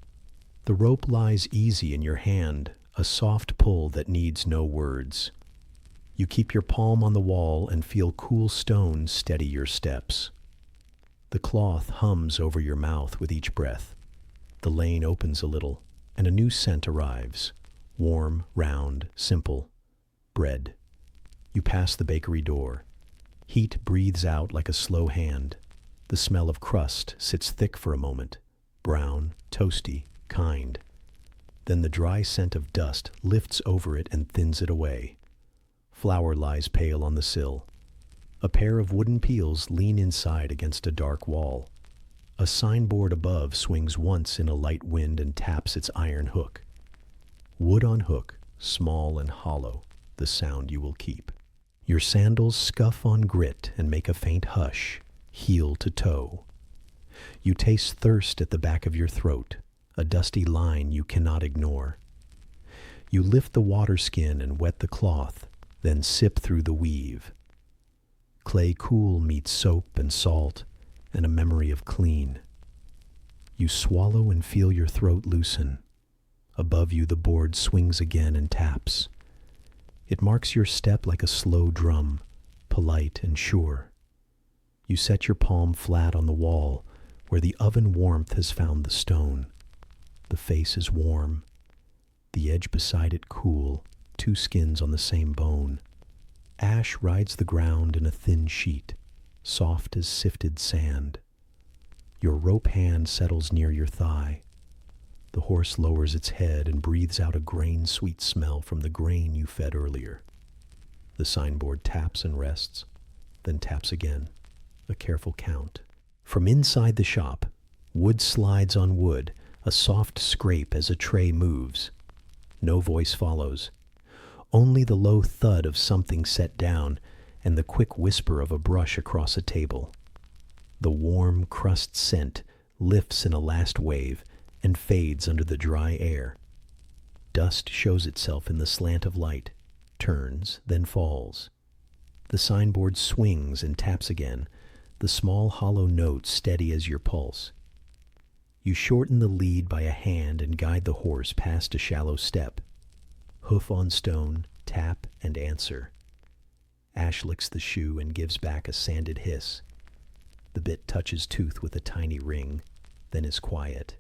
The rope lies easy in your hand, a soft pull that needs no words. You keep your palm on the wall and feel cool stones steady your steps. The cloth hums over your mouth with each breath. The lane opens a little, and a new scent arrives. Warm, round, simple. Bread. You pass the bakery door. Heat breathes out like a slow hand. The smell of crust sits thick for a moment, brown, toasty, kind. Then the dry scent of dust lifts over it and thins it away. Flour lies pale on the sill. A pair of wooden peels lean inside against a dark wall. A signboard above swings once in a light wind and taps its iron hook. Wood on hook, small and hollow, the sound you will keep. Your sandals scuff on grit and make a faint hush, heel to toe. You taste thirst at the back of your throat, a dusty line you cannot ignore. You lift the water skin and wet the cloth, then sip through the weave. Clay cool meets soap and salt, and a memory of clean. You swallow and feel your throat loosen. Above you the board swings again and taps. It marks your step like a slow drum, polite and sure. You set your palm flat on the wall, where the oven warmth has found the stone. The face is warm, the edge beside it cool, two skins on the same bone. Ash rides the ground in a thin sheet, soft as sifted sand. Your rope hand settles near your thigh. The horse lowers its head and breathes out a grain-sweet smell from the grain you fed earlier. The signboard taps and rests, then taps again, a careful count. From inside the shop, wood slides on wood, a soft scrape as a tray moves. No voice follows. Only the low thud of something set down and the quick whisper of a brush across a table. The warm crust scent lifts in a last wave and fades under the dry air. Dust shows itself in the slant of light, turns, then falls. The signboard swings and taps again, the small hollow note steady as your pulse. You shorten the lead by a hand and guide the horse past a shallow step. Hoof on stone, tap and answer. Ash licks the shoe and gives back a sanded hiss. The bit touches tooth with a tiny ring, then is quiet.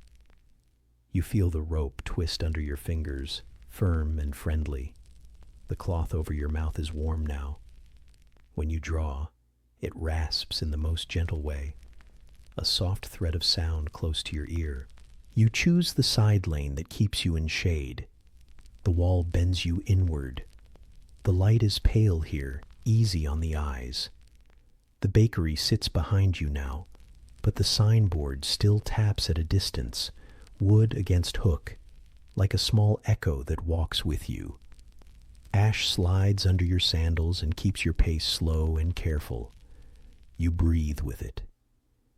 You feel the rope twist under your fingers, firm and friendly. The cloth over your mouth is warm now. When you draw, it rasps in the most gentle way, a soft thread of sound close to your ear. You choose the side lane that keeps you in shade. The wall bends you inward. The light is pale here, easy on the eyes. The bakery sits behind you now, but the signboard still taps at a distance, wood against hook, like a small echo that walks with you. Ash slides under your sandals and keeps your pace slow and careful. You breathe with it.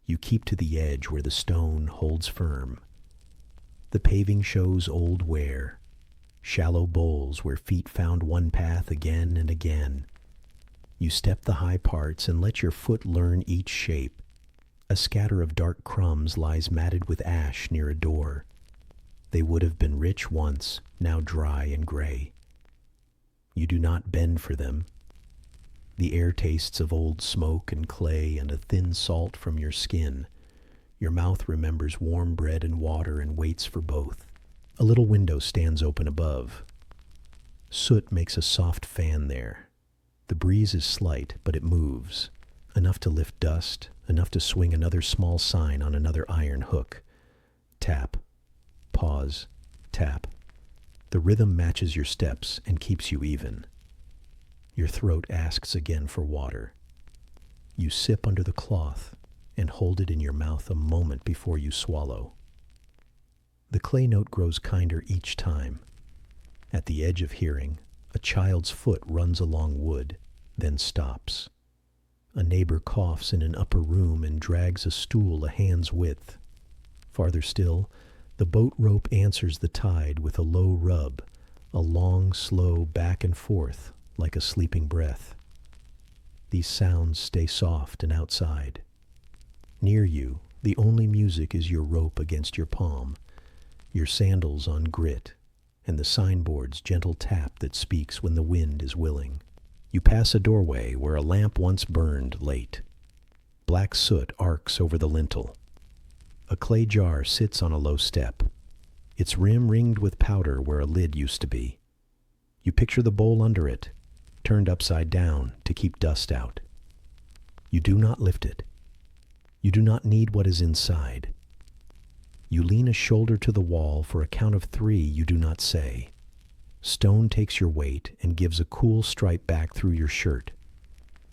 You keep to the edge where the stone holds firm. The paving shows old wear, shallow bowls where feet found one path again and again. You step the high parts and let your foot learn each shape. A scatter of dark crumbs lies matted with ash near a door. They would have been rich once, now dry and gray. You do not bend for them. The air tastes of old smoke and clay and a thin salt from your skin. Your mouth remembers warm bread and water and waits for both. A little window stands open above. Soot makes a soft fan there. The breeze is slight, but it moves, enough to lift dust, enough to swing another small sign on another iron hook. Tap, pause, tap. The rhythm matches your steps and keeps you even. Your throat asks again for water. You sip under the cloth and hold it in your mouth a moment before you swallow. The clay note grows kinder each time. At the edge of hearing, a child's foot runs along wood, then stops. A neighbor coughs in an upper room and drags a stool a hand's width. Farther still, the boat rope answers the tide with a low rub, a long, slow back and forth like a sleeping breath. These sounds stay soft and outside. Near you, the only music is your rope against your palm, your sandals on grit, and the signboard's gentle tap that speaks when the wind is willing. You pass a doorway where a lamp once burned late. Black soot arcs over the lintel. A clay jar sits on a low step, its rim ringed with powder where a lid used to be. You picture the bowl under it, turned upside down to keep dust out. You do not lift it. You do not need what is inside. You lean a shoulder to the wall for a count of 3 you do not say. Stone takes your weight and gives a cool stripe back through your shirt.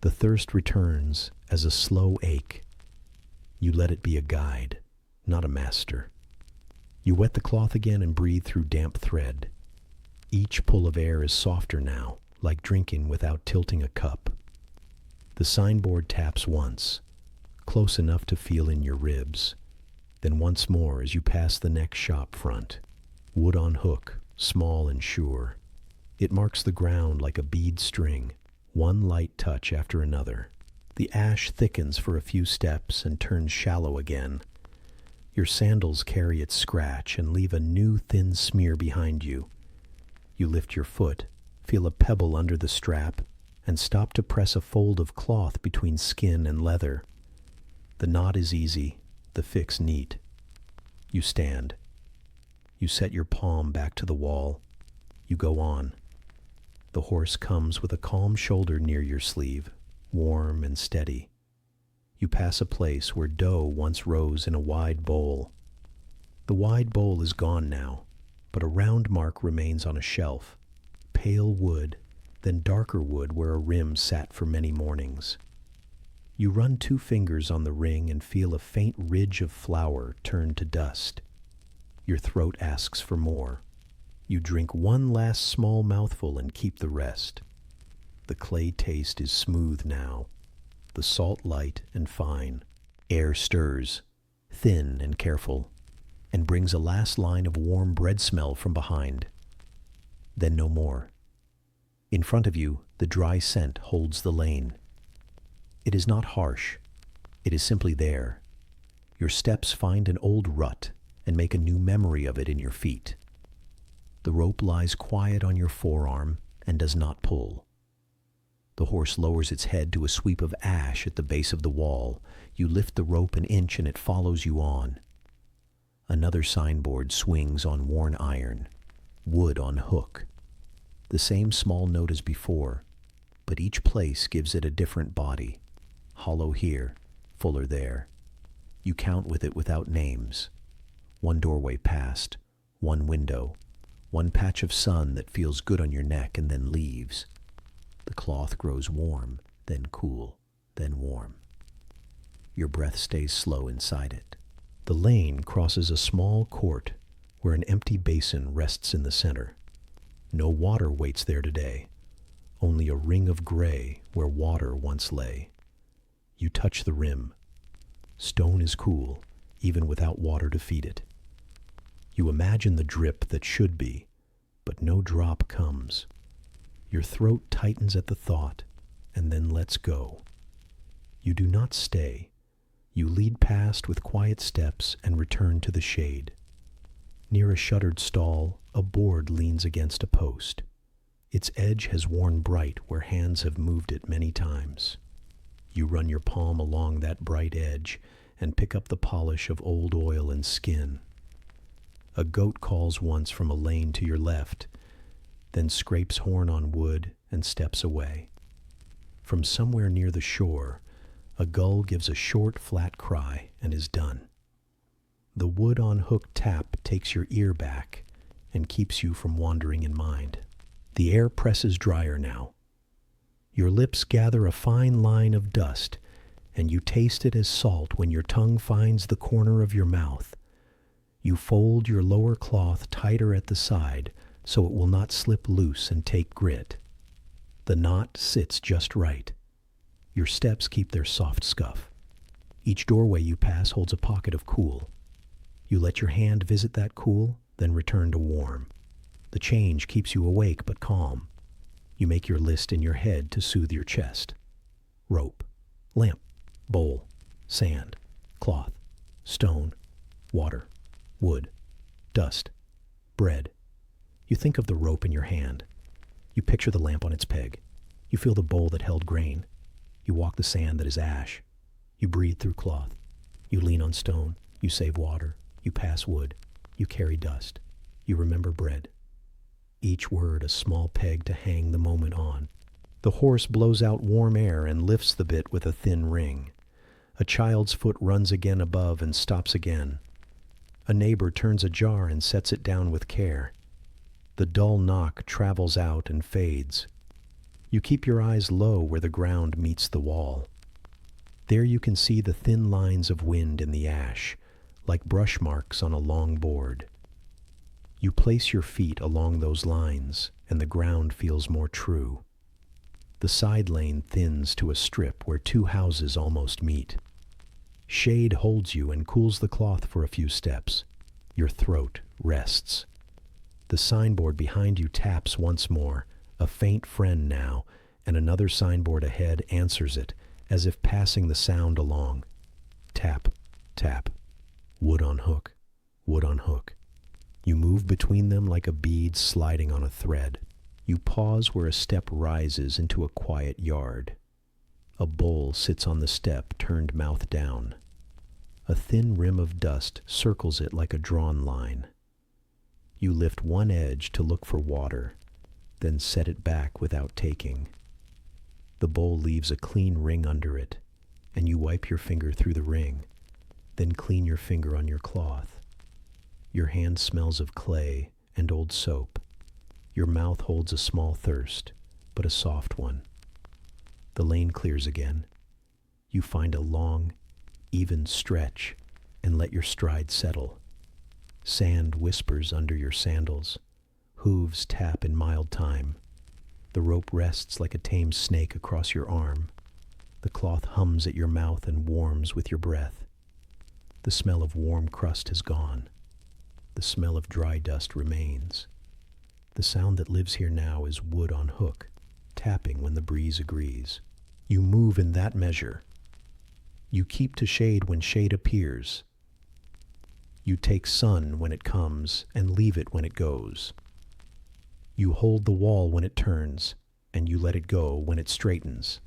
The thirst returns as a slow ache. You let it be a guide, not a master. You wet the cloth again and breathe through damp thread. Each pull of air is softer now, like drinking without tilting a cup. The signboard taps once, close enough to feel in your ribs. Then once more as you pass the next shop front. Wood on hook, small and sure. It marks the ground like a bead string, one light touch after another. The ash thickens for a few steps and turns shallow again. Your sandals carry its scratch and leave a new thin smear behind you. You lift your foot, feel a pebble under the strap, and stop to press a fold of cloth between skin and leather. The knot is easy, the fix neat. You stand. You set your palm back to the wall. You go on. The horse comes with a calm shoulder near your sleeve, warm and steady. You pass a place where dough once rose in a wide bowl. The wide bowl is gone now, but a round mark remains on a shelf. Pale wood, then darker wood where a rim sat for many mornings. You run 2 fingers on the ring and feel a faint ridge of flour turn to dust. Your throat asks for more. You drink one last small mouthful and keep the rest. The clay taste is smooth now, the salt light and fine. Air stirs, thin and careful, and brings a last line of warm bread smell from behind. Then no more. In front of you, the dry scent holds the lane. It is not harsh. It is simply there. Your steps find an old rut and make a new memory of it in your feet. The rope lies quiet on your forearm and does not pull. The horse lowers its head to a sweep of ash at the base of the wall. You lift the rope an inch and it follows you on. Another signboard swings on worn iron, wood on hook. The same small note as before, but each place gives it a different body. Hollow here, fuller there. You count with it without names. One doorway past, one window, one patch of sun that feels good on your neck and then leaves. The cloth grows warm, then cool, then warm. Your breath stays slow inside it. The lane crosses a small court where an empty basin rests in the center. No water waits there today, only a ring of gray where water once lay. You touch the rim. Stone is cool, even without water to feed it. You imagine the drip that should be, but no drop comes. Your throat tightens at the thought, and then lets go. You do not stay. You lead past with quiet steps and return to the shade. Near a shuttered stall, a board leans against a post. Its edge has worn bright where hands have moved it many times. You run your palm along that bright edge and pick up the polish of old oil and skin. A goat calls once from a lane to your left, then scrapes horn on wood and steps away. From somewhere near the shore, A gull gives a short, flat cry and is done. The wood on hook tap takes your ear back and keeps you from wandering in mind. The air presses drier now. Your lips gather a fine line of dust, and you taste it as salt when your tongue finds the corner of your mouth. You fold your lower cloth tighter at the side so it will not slip loose and take grit. The knot sits just right. Your steps keep their soft scuff. Each doorway you pass holds a pocket of cool. You let your hand visit that cool, then return to warm. The change keeps you awake but calm. You make your list in your head to soothe your chest. Rope, lamp, bowl, sand, cloth, stone, water, wood, dust, bread. You think of the rope in your hand. You picture the lamp on its peg. You feel the bowl that held grain. You walk the sand that is ash. You breathe through cloth. You lean on stone. You save water. You pass wood. You carry dust. You remember bread. Each word a small peg to hang the moment on. The horse blows out warm air and lifts the bit with a thin ring. A child's foot runs again above and stops again. A neighbor turns a jar and sets it down with care. The dull knock travels out and fades. You keep your eyes low where the ground meets the wall. There you can see the thin lines of wind in the ash, like brush marks on a long board. You place your feet along those lines, and the ground feels more true. The side lane thins to a strip where two houses almost meet. Shade holds you and cools the cloth for a few steps. Your throat rests. The signboard behind you taps once more, a faint friend now, and another signboard ahead answers it, as if passing the sound along. Tap, tap. Wood on hook, wood on hook. You move between them like a bead sliding on a thread. You pause where a step rises into a quiet yard. A bull sits on the step, turned mouth down. A thin rim of dust circles it like a drawn line. You lift one edge to look for water, then set it back without taking. The bowl leaves a clean ring under it, and you wipe your finger through the ring, then clean your finger on your cloth. Your hand smells of clay and old soap. Your mouth holds a small thirst, but a soft one. The lane clears again. You find a long, even stretch and let your stride settle. Sand whispers under your sandals. Hooves tap in mild time. The rope rests like a tame snake across your arm. The cloth hums at your mouth and warms with your breath. The smell of warm crust has gone. The smell of dry dust remains. The sound that lives here now is wood on hook, tapping when the breeze agrees. You move in that measure. You keep to shade when shade appears. You take sun when it comes and leave it when it goes. You hold the wall when it turns, and you let it go when it straightens.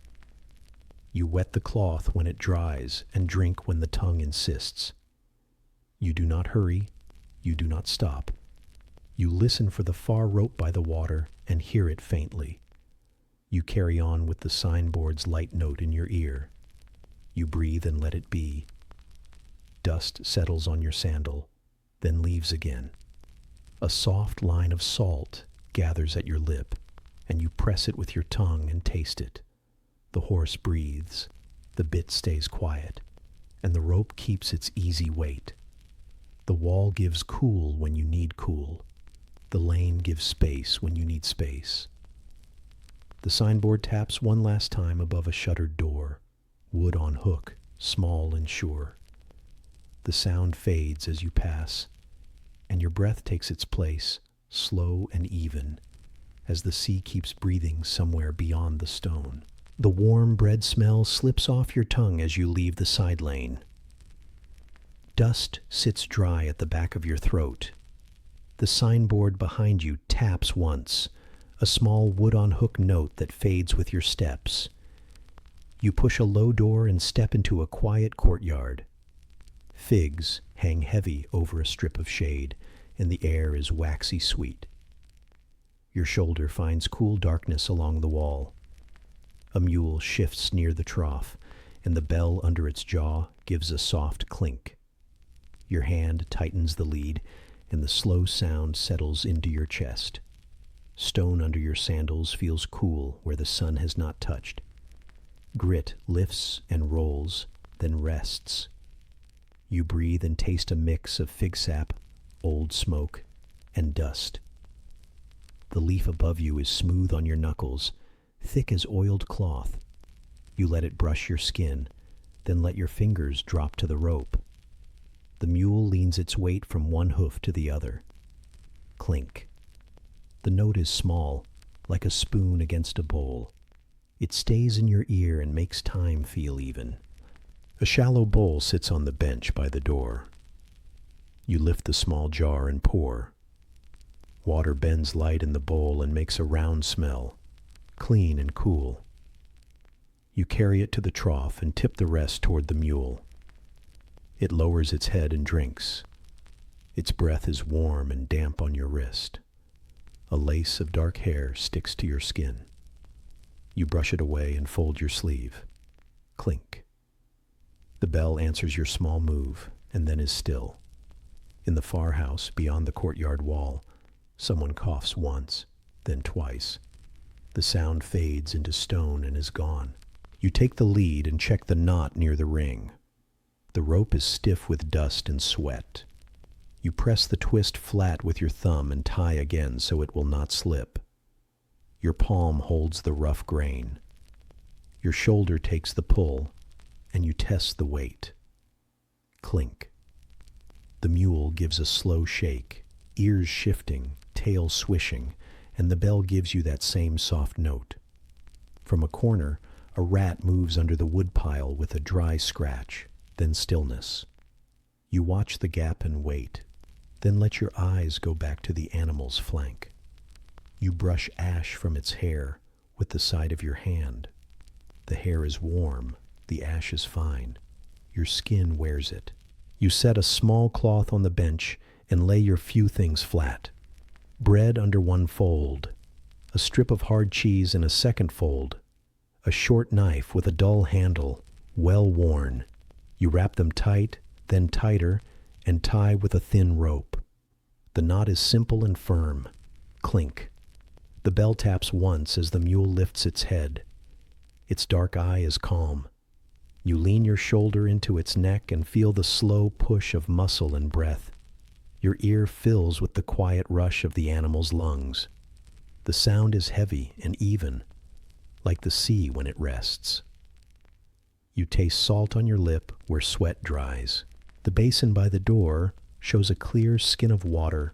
You wet the cloth when it dries and drink when the tongue insists. You do not hurry. You do not stop. You listen for the far rope by the water and hear it faintly. You carry on with the signboard's light note in your ear. You breathe and let it be. Dust settles on your sandal, then leaves again. A soft line of salt gathers at your lip, and you press it with your tongue and taste it. The horse breathes, the bit stays quiet, and the rope keeps its easy weight. The wall gives cool when you need cool. The lane gives space when you need space. The signboard taps one last time above a shuttered door, wood on hook, small and sure. The sound fades as you pass, and your breath takes its place, slow and even, as the sea keeps breathing somewhere beyond the stone. The warm bread smell slips off your tongue as you leave the side lane. Dust sits dry at the back of your throat. The signboard behind you taps once, a small wood-on-hook note that fades with your steps. You push a low door and step into a quiet courtyard. Figs hang heavy over a strip of shade, and the air is waxy sweet. Your shoulder finds cool darkness along the wall. A mule shifts near the trough, and the bell under its jaw gives a soft clink. Your hand tightens the lead, and the slow sound settles into your chest. Stone under your sandals feels cool where the sun has not touched. Grit lifts and rolls, then rests. You breathe and taste a mix of fig sap, old smoke, and dust. The leaf above you is smooth on your knuckles, thick as oiled cloth. You let it brush your skin, then let your fingers drop to the rope. The mule leans its weight from one hoof to the other. Clink. The note is small, like a spoon against a bowl. It stays in your ear and makes time feel even. A shallow bowl sits on the bench by the door. You lift the small jar and pour. Water bends light in the bowl and makes a round smell, clean and cool. You carry it to the trough and tip the rest toward the mule. It lowers its head and drinks. Its breath is warm and damp on your wrist. A lace of dark hair sticks to your skin. You brush it away and fold your sleeve. Clink. The bell answers your small move and then is still. In the far house beyond the courtyard wall, someone coughs once, then twice. The sound fades into stone and is gone. You take the lead and check the knot near the ring. The rope is stiff with dust and sweat. You press the twist flat with your thumb and tie again so it will not slip. Your palm holds the rough grain. Your shoulder takes the pull, and you test the weight. Clink. The mule gives a slow shake, ears shifting, tail swishing, and the bell gives you that same soft note. From a corner, a rat moves under the woodpile with a dry scratch, then stillness. You watch the gap and wait, then let your eyes go back to the animal's flank. You brush ash from its hair with the side of your hand. The hair is warm, the ash is fine. Your skin wears it. You set a small cloth on the bench and lay your few things flat. Bread under one fold, a strip of hard cheese in a second fold, a short knife with a dull handle, well worn. You wrap them tight, then tighter, and tie with a thin rope. The knot is simple and firm. Clink. The bell taps once as the mule lifts its head. Its dark eye is calm. You lean your shoulder into its neck and feel the slow push of muscle and breath. Your ear fills with the quiet rush of the animal's lungs. The sound is heavy and even, like the sea when it rests. You taste salt on your lip where sweat dries. The basin by the door shows a clear skin of water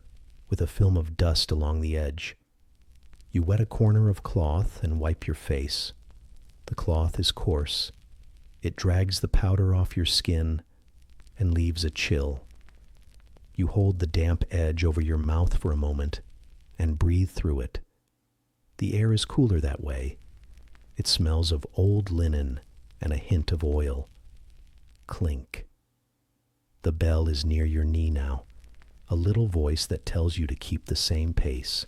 with a film of dust along the edge. You wet a corner of cloth and wipe your face. The cloth is coarse. It drags the powder off your skin and leaves a chill. You hold the damp edge over your mouth for a moment and breathe through it. The air is cooler that way. It smells of old linen and a hint of oil. Clink. The bell is near your knee now, a little voice that tells you to keep the same pace.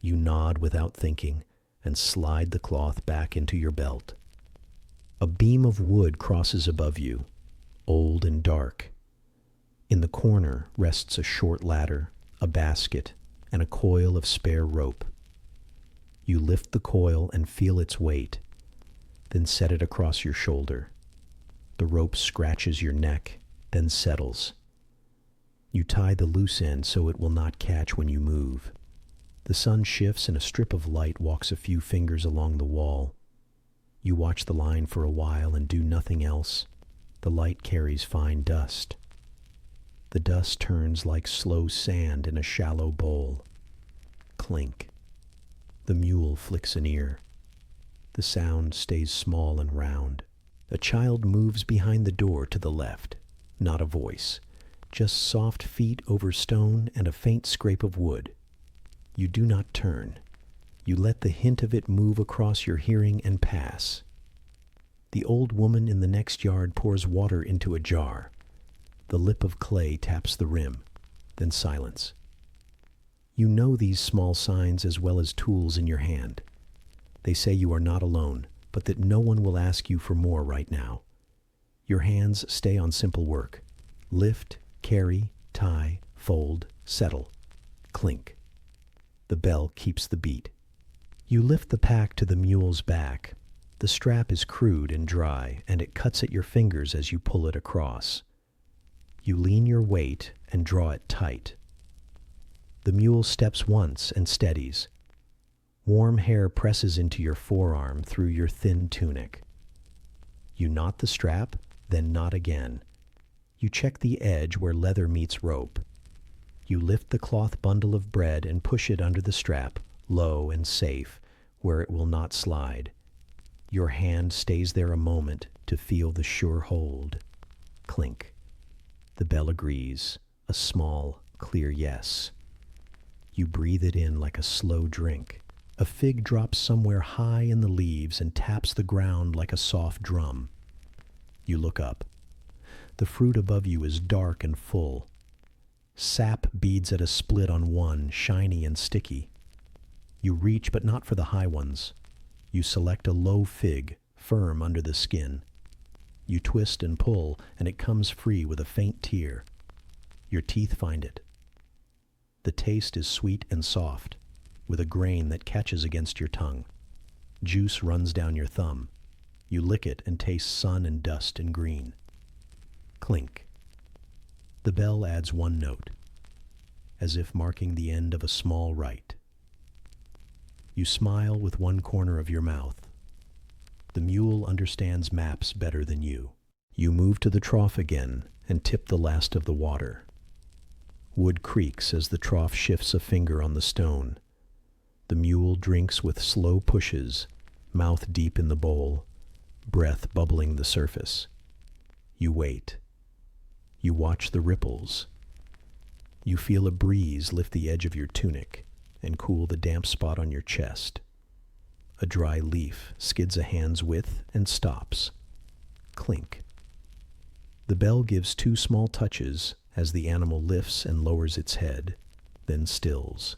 You nod without thinking and slide the cloth back into your belt. A beam of wood crosses above you, old and dark. In the corner rests a short ladder, a basket, and a coil of spare rope. You lift the coil and feel its weight, then set it across your shoulder. The rope scratches your neck, then settles. You tie the loose end so it will not catch when you move. The sun shifts and a strip of light walks a few fingers along the wall. You watch the line for a while and do nothing else. The light carries fine dust. The dust turns like slow sand in a shallow bowl. Clink. The mule flicks an ear. The sound stays small and round. A child moves behind the door to the left. Not a voice. Just soft feet over stone and a faint scrape of wood. You do not turn. You let the hint of it move across your hearing and pass. The old woman in the next yard pours water into a jar. The lip of clay taps the rim, then silence. You know these small signs as well as tools in your hand. They say you are not alone, but that no one will ask you for more right now. Your hands stay on simple work. Lift, carry, tie, fold, settle. Clink. The bell keeps the beat. You lift the pack to the mule's back. The strap is crude and dry, and it cuts at your fingers as you pull it across. You lean your weight and draw it tight. The mule steps once and steadies. Warm hair presses into your forearm through your thin tunic. You knot the strap, then knot again. You check the edge where leather meets rope. You lift the cloth bundle of bread and push it under the strap, low and safe, where it will not slide. Your hand stays there a moment to feel the sure hold. Clink. The bell agrees, a small, clear yes. You breathe it in like a slow drink. A fig drops somewhere high in the leaves and taps the ground like a soft drum. You look up. The fruit above you is dark and full. Sap beads at a split on one, shiny and sticky. You reach, but not for the high ones. You select a low fig, firm under the skin. You twist and pull, and it comes free with a faint tear. Your teeth find it. The taste is sweet and soft, with a grain that catches against your tongue. Juice runs down your thumb. You lick it and taste sun and dust and green. Clink. The bell adds one note, as if marking the end of a small rite. You smile with one corner of your mouth. The mule understands maps better than you. You move to the trough again and tip the last of the water. Wood creaks as the trough shifts a finger on the stone. The mule drinks with slow pushes, mouth deep in the bowl, breath bubbling the surface. You wait. You watch the ripples. You feel a breeze lift the edge of your tunic and cool the damp spot on your chest. A dry leaf skids a hand's width and stops. Clink. The bell gives two small touches as the animal lifts and lowers its head, then stills.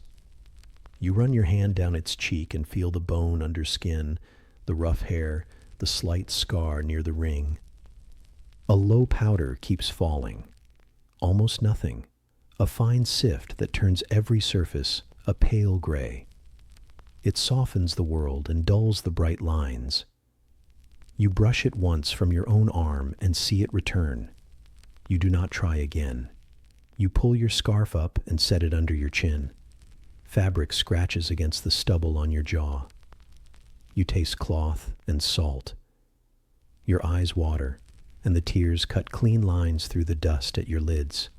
You run your hand down its cheek and feel the bone under skin, the rough hair, the slight scar near the ring. A low powder keeps falling. Almost nothing. A fine sift that turns every surface a pale gray. It softens the world and dulls the bright lines. You brush it once from your own arm and see it return. You do not try again. You pull your scarf up and set it under your chin. Fabric scratches against the stubble on your jaw. You taste cloth and salt. Your eyes water, and the tears cut clean lines through the dust at your lids.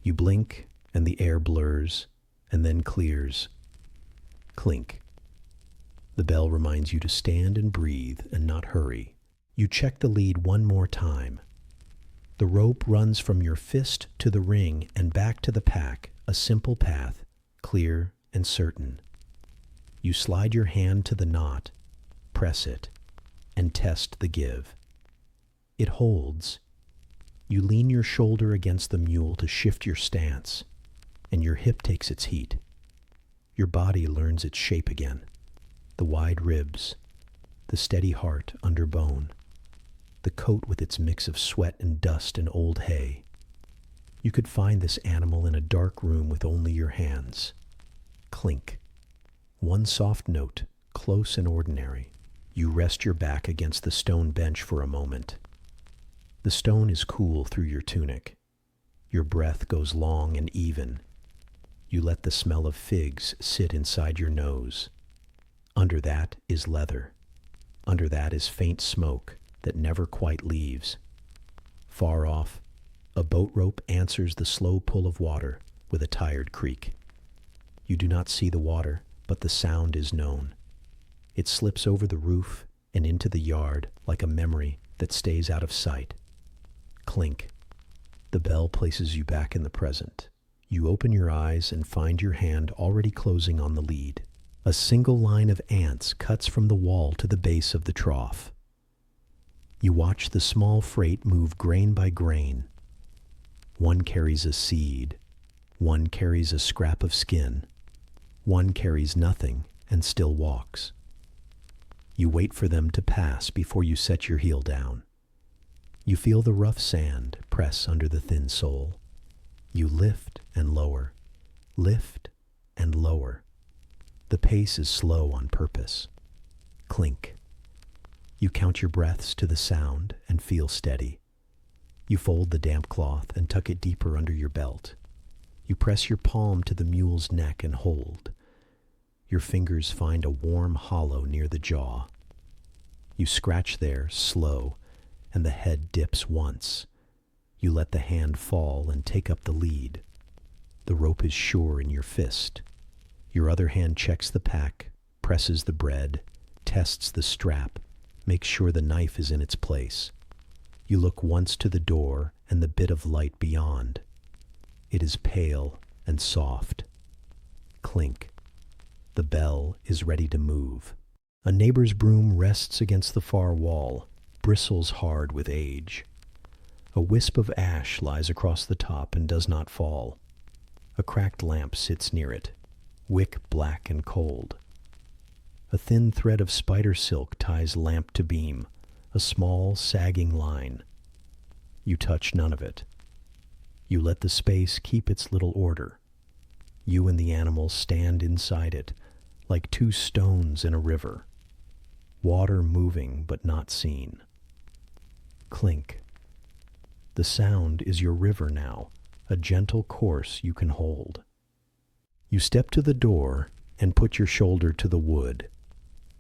You blink, and the air blurs, and then clears. Clink. The bell reminds you to stand and breathe and not hurry. You check the lead one more time. The rope runs from your fist to the ring and back to the pack, a simple path, clear and certain. You slide your hand to the knot, press it, and test the give. It holds. You lean your shoulder against the mule to shift your stance, and your hip takes its heat. Your body learns its shape again. The wide ribs, the steady heart under bone, the coat with its mix of sweat and dust and old hay. You could find this animal in a dark room with only your hands. Clink. One soft note, close and ordinary. You rest your back against the stone bench for a moment. The stone is cool through your tunic. Your breath goes long and even. You let the smell of figs sit inside your nose. Under that is leather. Under that is faint smoke that never quite leaves. Far off, a boat rope answers the slow pull of water with a tired creak. You do not see the water, but the sound is known. It slips over the roof and into the yard like a memory that stays out of sight. Clink. The bell places you back in the present. You open your eyes and find your hand already closing on the lead. A single line of ants cuts from the wall to the base of the trough. You watch the small freight move grain by grain. One carries a seed. One carries a scrap of skin. One carries nothing and still walks. You wait for them to pass before you set your heel down. You feel the rough sand press under the thin sole. You lift and lower, lift and lower. The pace is slow on purpose. Clink. You count your breaths to the sound and feel steady. You fold the damp cloth and tuck it deeper under your belt. You press your palm to the mule's neck and hold. Your fingers find a warm hollow near the jaw. You scratch there, slow, and the head dips once. You let the hand fall and take up the lead. The rope is sure in your fist. Your other hand checks the pack, presses the bread, tests the strap, makes sure the knife is in its place. You look once to the door and the bit of light beyond. It is pale and soft. Clink. The bell is ready to move. A neighbor's broom rests against the far wall, bristles hard with age. A wisp of ash lies across the top and does not fall. A cracked lamp sits near it, wick black and cold. A thin thread of spider silk ties lamp to beam, a small, sagging line. You touch none of it. You let the space keep its little order. You and the animal stand inside it, like two stones in a river. Water moving but not seen. Clink. The sound is your river now, a gentle course you can hold. You step to the door and put your shoulder to the wood.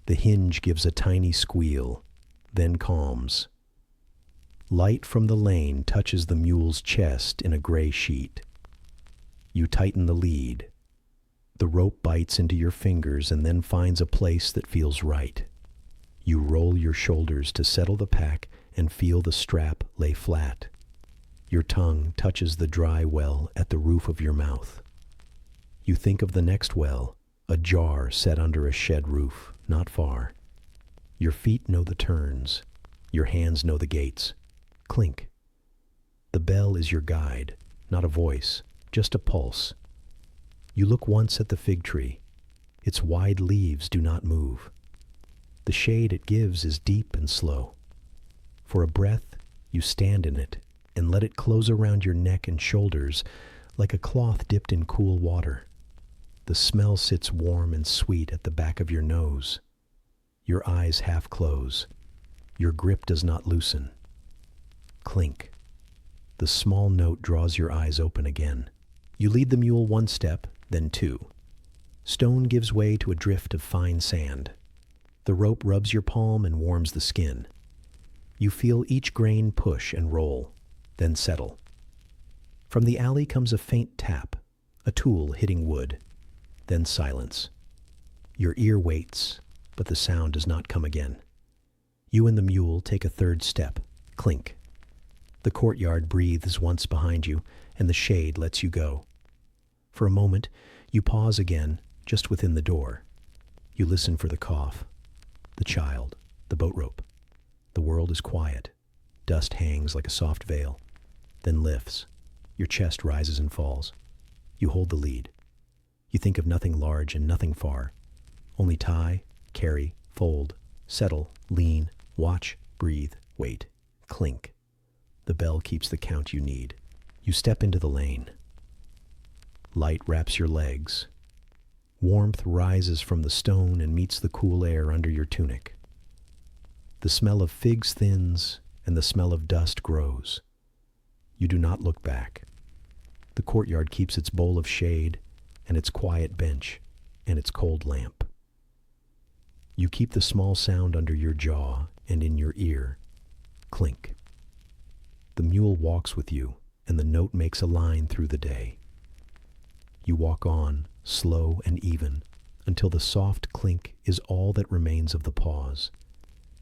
The hinge gives a tiny squeal, then calms. Light from the lane touches the mule's chest in a gray sheet. You tighten the lead. The rope bites into your fingers and then finds a place that feels right. You roll your shoulders to settle the pack and feel the strap lay flat. Your tongue touches the dry well at the roof of your mouth. You think of the next well, a jar set under a shed roof, not far. Your feet know the turns. Your hands know the gates. Clink. The bell is your guide, not a voice, just a pulse. You look once at the fig tree. Its wide leaves do not move. The shade it gives is deep and slow. For a breath, you stand in it and let it close around your neck and shoulders like a cloth dipped in cool water. The smell sits warm and sweet at the back of your nose. Your eyes half close. Your grip does not loosen. Clink. The small note draws your eyes open again. You lead the mule one step, then two. Stone gives way to a drift of fine sand. The rope rubs your palm and warms the skin. You feel each grain push and roll, then settle. From the alley comes a faint tap, a tool hitting wood, then silence. Your ear waits, but the sound does not come again. You and the mule take a third step. Clink. The courtyard breathes once behind you, and the shade lets you go. For a moment, you pause again, just within the door. You listen for the cough, the child, the boat rope. The world is quiet. Dust hangs like a soft veil, then lifts. Your chest rises and falls. You hold the lead. You think of nothing large and nothing far. Only tie, carry, fold, settle, lean, watch, breathe, wait, clink. The bell keeps the count you need. You step into the lane. Light wraps your legs. Warmth rises from the stone and meets the cool air under your tunic. The smell of figs thins and the smell of dust grows. You do not look back. The courtyard keeps its bowl of shade and its quiet bench and its cold lamp. You keep the small sound under your jaw and in your ear. Clink. The mule walks with you, and the note makes a line through the day. You walk on, slow and even, until the soft clink is all that remains of the pause,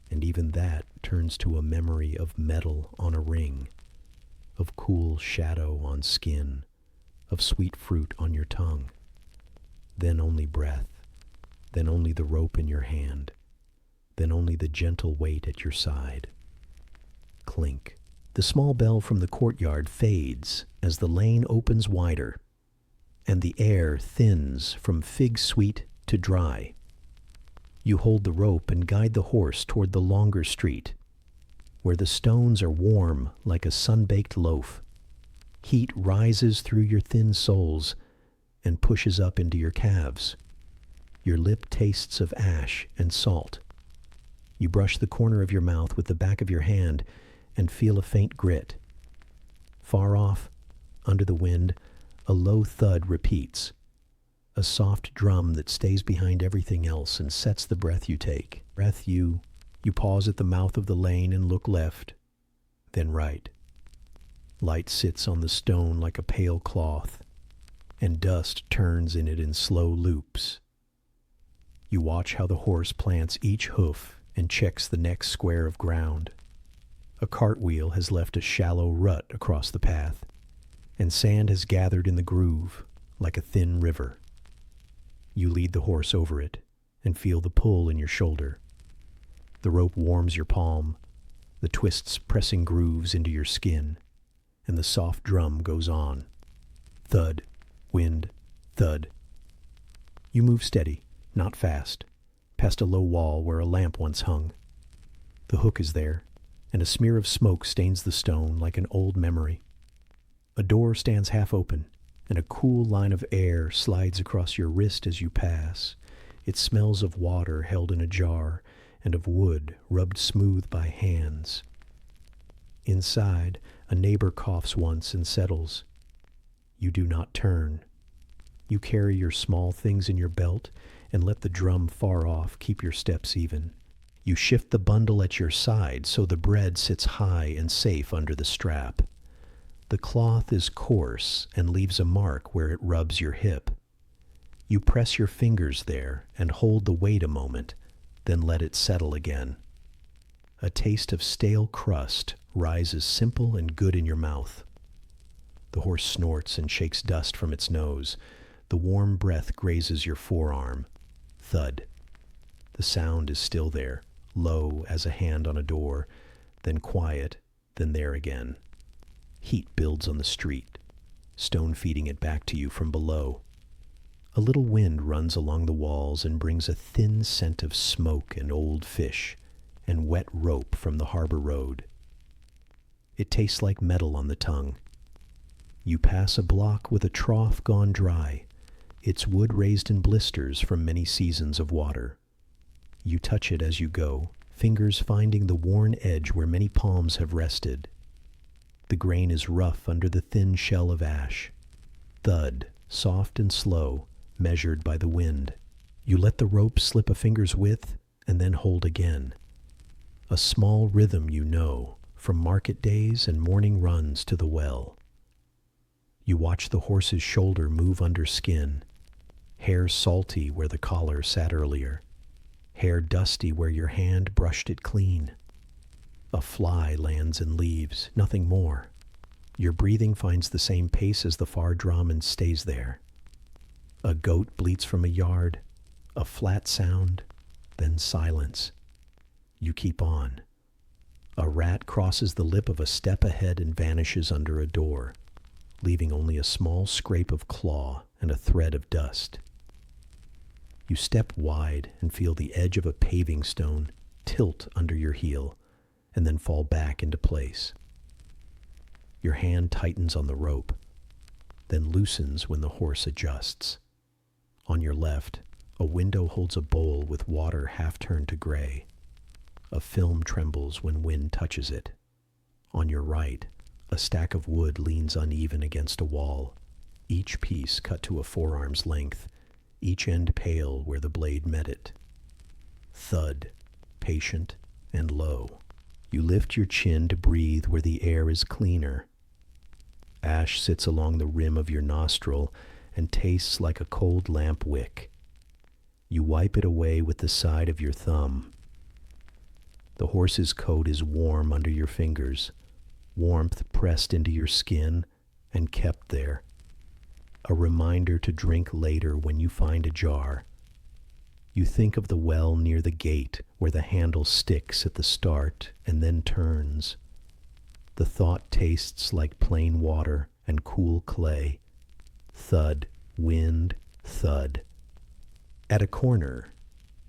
and even that turns to a memory of metal on a ring, of cool shadow on skin, of sweet fruit on your tongue. Then only breath, then only the rope in your hand, then only the gentle weight at your side. Clink. The small bell from the courtyard fades as the lane opens wider, and the air thins from fig sweet to dry. You hold the rope and guide the horse toward the longer street, where the stones are warm like a sun-baked loaf. Heat rises through your thin soles and pushes up into your calves. Your lip tastes of ash and salt. You brush the corner of your mouth with the back of your hand and feel a faint grit. Far off, under the wind, a low thud repeats, a soft drum that stays behind everything else and sets the breath you take. You pause at the mouth of the lane and look left, then right. Light sits on the stone like a pale cloth, and dust turns in it in slow loops. You watch how the horse plants each hoof and checks the next square of ground. A cartwheel has left a shallow rut across the path, and sand has gathered in the groove like a thin river. You lead the horse over it and feel the pull in your shoulder. The rope warms your palm, the twists pressing grooves into your skin, and the soft drum goes on. Thud, wind, thud. You move steady, not fast, past a low wall where a lamp once hung. The hook is there, and a smear of smoke stains the stone like an old memory. A door stands half open, and a cool line of air slides across your wrist as you pass. It smells of water held in a jar and of wood rubbed smooth by hands. Inside, a neighbor coughs once and settles. You do not turn. You carry your small things in your belt and let the drum far off keep your steps even. You shift the bundle at your side so the bread sits high and safe under the strap. The cloth is coarse and leaves a mark where it rubs your hip. You press your fingers there and hold the weight a moment, then let it settle again. A taste of stale crust rises simple and good in your mouth. The horse snorts and shakes dust from its nose. The warm breath grazes your forearm. Thud. The sound is still there, low as a hand on a door, then quiet, then there again. Heat builds on the street, stone feeding it back to you from below. A little wind runs along the walls and brings a thin scent of smoke and old fish and wet rope from the harbor road. It tastes like metal on the tongue. You pass a block with a trough gone dry, its wood raised in blisters from many seasons of water. You touch it as you go, fingers finding the worn edge where many palms have rested. The grain is rough under the thin shell of ash. Thud, soft and slow, measured by the wind. You let the rope slip a finger's width and then hold again. A small rhythm you know from market days and morning runs to the well. You watch the horse's shoulder move under skin, hair salty where the collar sat earlier, hair dusty where your hand brushed it clean. A fly lands and leaves, nothing more. Your breathing finds the same pace as the far drum and stays there. A goat bleats from a yard, a flat sound, then silence. You keep on. A rat crosses the lip of a step ahead and vanishes under a door, leaving only a small scrape of claw and a thread of dust. You step wide and feel the edge of a paving stone tilt under your heel and then fall back into place. Your hand tightens on the rope, then loosens when the horse adjusts. On your left, a window holds a bowl with water half turned to gray. A film trembles when wind touches it. On your right, a stack of wood leans uneven against a wall, each piece cut to a forearm's length, each end pale where the blade met it. Thud, patient and low. You lift your chin to breathe where the air is cleaner. Ash sits along the rim of your nostril and tastes like a cold lamp wick. You wipe it away with the side of your thumb. The horse's coat is warm under your fingers, warmth pressed into your skin and kept there. A reminder to drink later when you find a jar. You think of the well near the gate where the handle sticks at the start and then turns. The thought tastes like plain water and cool clay. Thud, wind, thud. At a corner,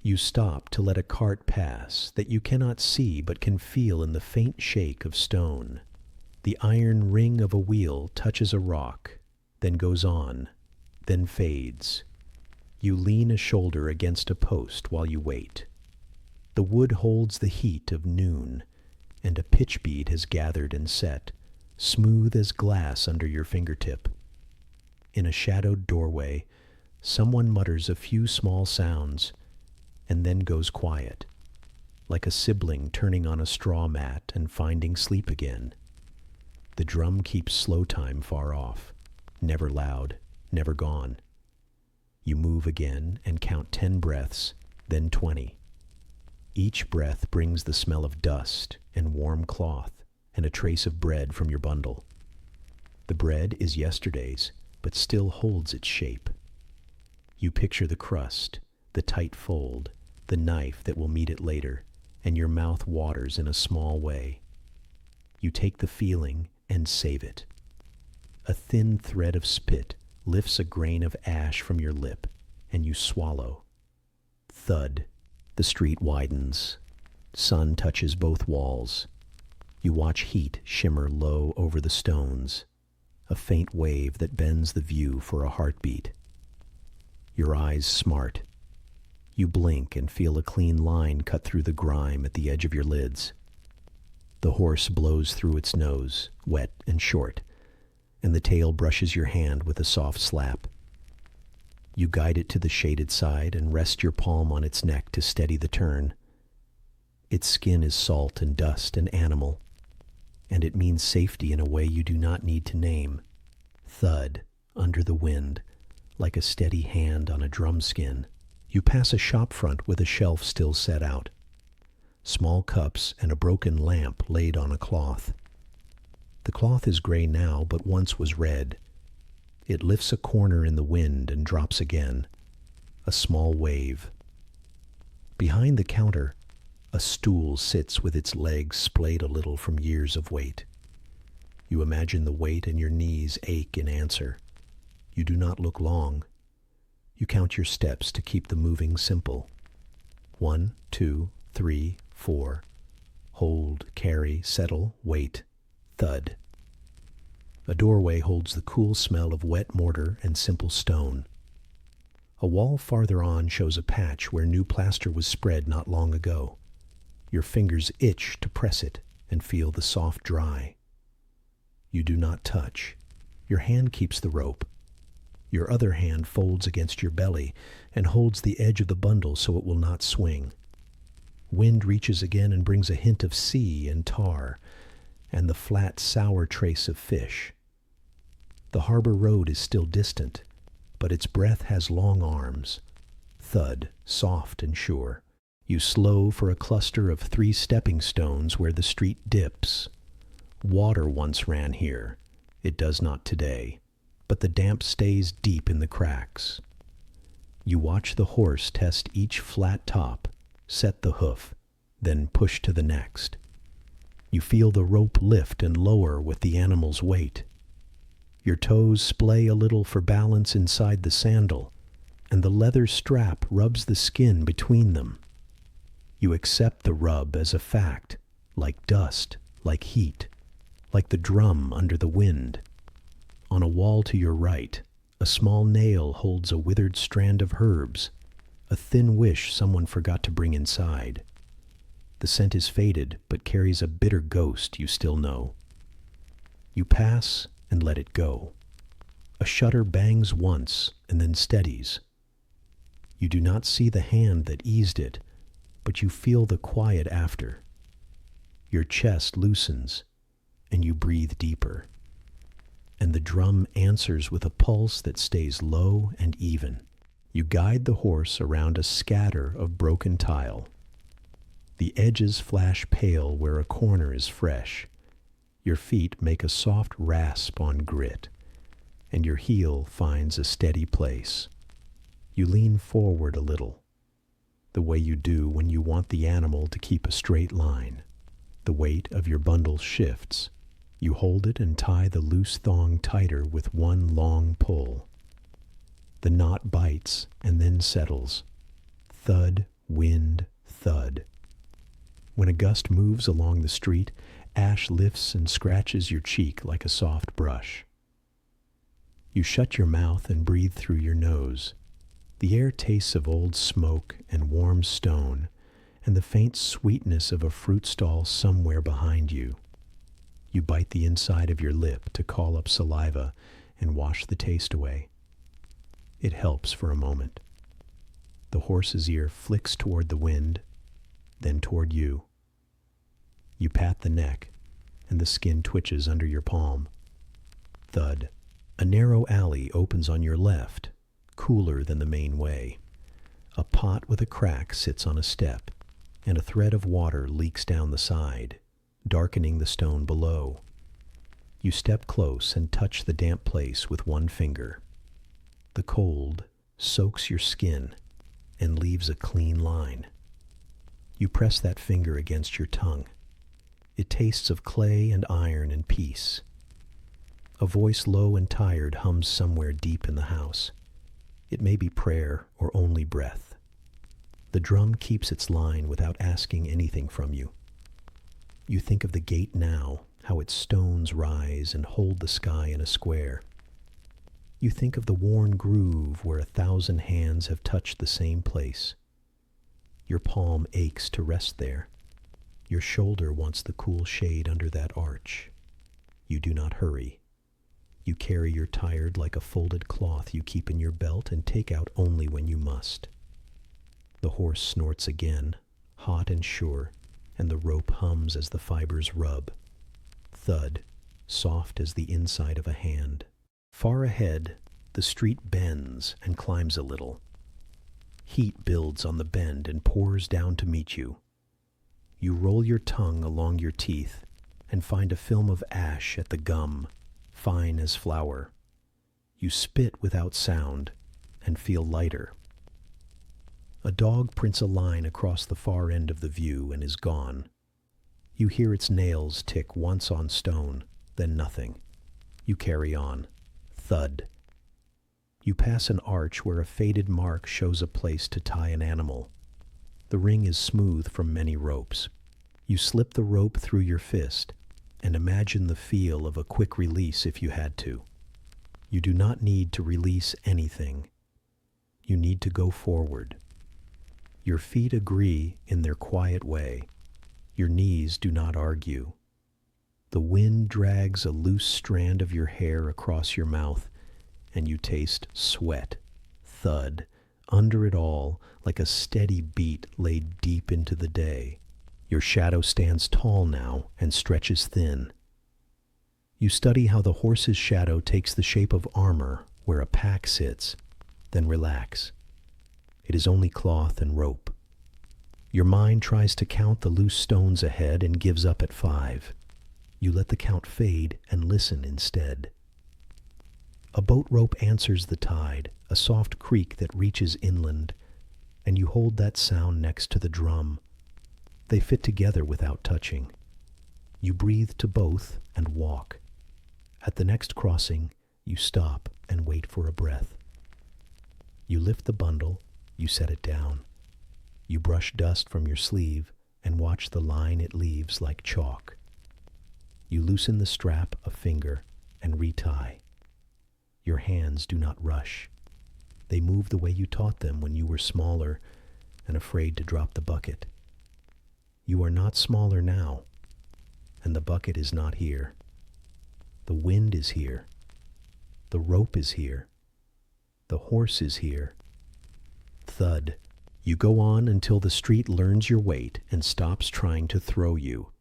You stop to let a cart pass that you cannot see but can feel in the faint shake of stone. The iron ring of a wheel touches a rock, then goes on, then fades. You lean a shoulder against a post while you wait. The wood holds the heat of noon, and a pitch bead has gathered and set, smooth as glass under your fingertip. In a shadowed doorway, someone mutters a few small sounds, and then goes quiet, like a sibling turning on a straw mat and finding sleep again. The drum keeps slow time far off, never loud, never gone. You move again and count 10 breaths, then 20. Each breath brings the smell of dust and warm cloth and a trace of bread from your bundle. The bread is yesterday's, but still holds its shape. You picture the crust, the tight fold, the knife that will meet it later, and your mouth waters in a small way. You take the feeling and save it. A thin thread of spit lifts a grain of ash from your lip, and you swallow. Thud. The street widens. Sun touches both walls. You watch heat shimmer low over the stones, a faint wave that bends the view for a heartbeat. Your eyes smart. You blink and feel a clean line cut through the grime at the edge of your lids. The horse blows through its nose, wet and short, and the tail brushes your hand with a soft slap. You guide it to the shaded side and rest your palm on its neck to steady the turn. Its skin is salt and dust and animal, and it means safety in a way you do not need to name. Thud, under the wind, like a steady hand on a drum skin. You pass a shop front with a shelf still set out. Small cups and a broken lamp laid on a cloth. The cloth is gray now, but once was red. It lifts a corner in the wind and drops again. A small wave. Behind the counter, a stool sits with its legs splayed a little from years of weight. You imagine the weight and your knees ache in answer. You do not look long. You count your steps to keep the moving simple. 1, 2, 3, 4. Hold, carry, settle, wait. Thud. A doorway holds the cool smell of wet mortar and simple stone. A wall farther on shows a patch where new plaster was spread not long ago. Your fingers itch to press it and feel the soft dry. You do not touch. Your hand keeps the rope. Your other hand folds against your belly and holds the edge of the bundle so it will not swing. Wind reaches again and brings a hint of sea and tar, and the flat, sour trace of fish. The harbor road is still distant, but its breath has long arms. Thud, soft and sure. You slow for a cluster of 3 stepping stones where the street dips. Water once ran here. It does not today, but the damp stays deep in the cracks. You watch the horse test each flat top, set the hoof, then push to the next. You feel the rope lift and lower with the animal's weight. Your toes splay a little for balance inside the sandal, and the leather strap rubs the skin between them. You accept the rub as a fact, like dust, like heat, like the drum under the wind. On a wall to your right, a small nail holds a withered strand of herbs, a thin wish someone forgot to bring inside. The scent is faded, but carries a bitter ghost you still know. You pass and let it go. A shutter bangs once and then steadies. You do not see the hand that eased it, but you feel the quiet after. Your chest loosens, and you breathe deeper. And the drum answers with a pulse that stays low and even. You guide the horse around a scatter of broken tile. The edges flash pale where a corner is fresh. Your feet make a soft rasp on grit, and your heel finds a steady place. You lean forward a little, the way you do when you want the animal to keep a straight line. The weight of your bundle shifts. You hold it and tie the loose thong tighter with one long pull. The knot bites and then settles. Thud, wind, thud. When a gust moves along the street, ash lifts and scratches your cheek like a soft brush. You shut your mouth and breathe through your nose. The air tastes of old smoke and warm stone, and the faint sweetness of a fruit stall somewhere behind you. You bite the inside of your lip to call up saliva and wash the taste away. It helps for a moment. The horse's ear flicks toward the wind, then toward you. You pat the neck, and the skin twitches under your palm. Thud. A narrow alley opens on your left, cooler than the main way. A pot with a crack sits on a step, and a thread of water leaks down the side, darkening the stone below. You step close and touch the damp place with one finger. The cold soaks your skin and leaves a clean line. You press that finger against your tongue. It tastes of clay and iron and peace. A voice low and tired hums somewhere deep in the house. It may be prayer or only breath. The drum keeps its line without asking anything from you. You think of the gate now, how its stones rise and hold the sky in a square. You think of the worn groove where 1,000 hands have touched the same place. Your palm aches to rest there. Your shoulder wants the cool shade under that arch. You do not hurry. You carry your tired like a folded cloth you keep in your belt and take out only when you must. The horse snorts again, hot and sure, and the rope hums as the fibers rub. Thud, soft as the inside of a hand. Far ahead, the street bends and climbs a little. Heat builds on the bend and pours down to meet you. You roll your tongue along your teeth and find a film of ash at the gum, fine as flour. You spit without sound and feel lighter. A dog prints a line across the far end of the view and is gone. You hear its nails tick once on stone, then nothing. You carry on. Thud. You pass an arch where a faded mark shows a place to tie an animal. The ring is smooth from many ropes. You slip the rope through your fist and imagine the feel of a quick release if you had to. You do not need to release anything. You need to go forward. Your feet agree in their quiet way. Your knees do not argue. The wind drags a loose strand of your hair across your mouth, and you taste sweat, thud, under it all, like a steady beat laid deep into the day. Your shadow stands tall now and stretches thin. You study how the horse's shadow takes the shape of armor where a pack sits, then relax. It is only cloth and rope. Your mind tries to count the loose stones ahead and gives up at 5. You let the count fade and listen instead. A boat rope answers the tide, a soft creak that reaches inland, and you hold that sound next to the drum. They fit together without touching. You breathe to both and walk. At the next crossing, you stop and wait for a breath. You lift the bundle, you set it down. You brush dust from your sleeve and watch the line it leaves like chalk. You loosen the strap a finger and retie. Your hands do not rush. They move the way you taught them when you were smaller and afraid to drop the bucket. You are not smaller now, and the bucket is not here. The wind is here. The rope is here. The horse is here. Thud. You go on until the street learns your weight and stops trying to throw you.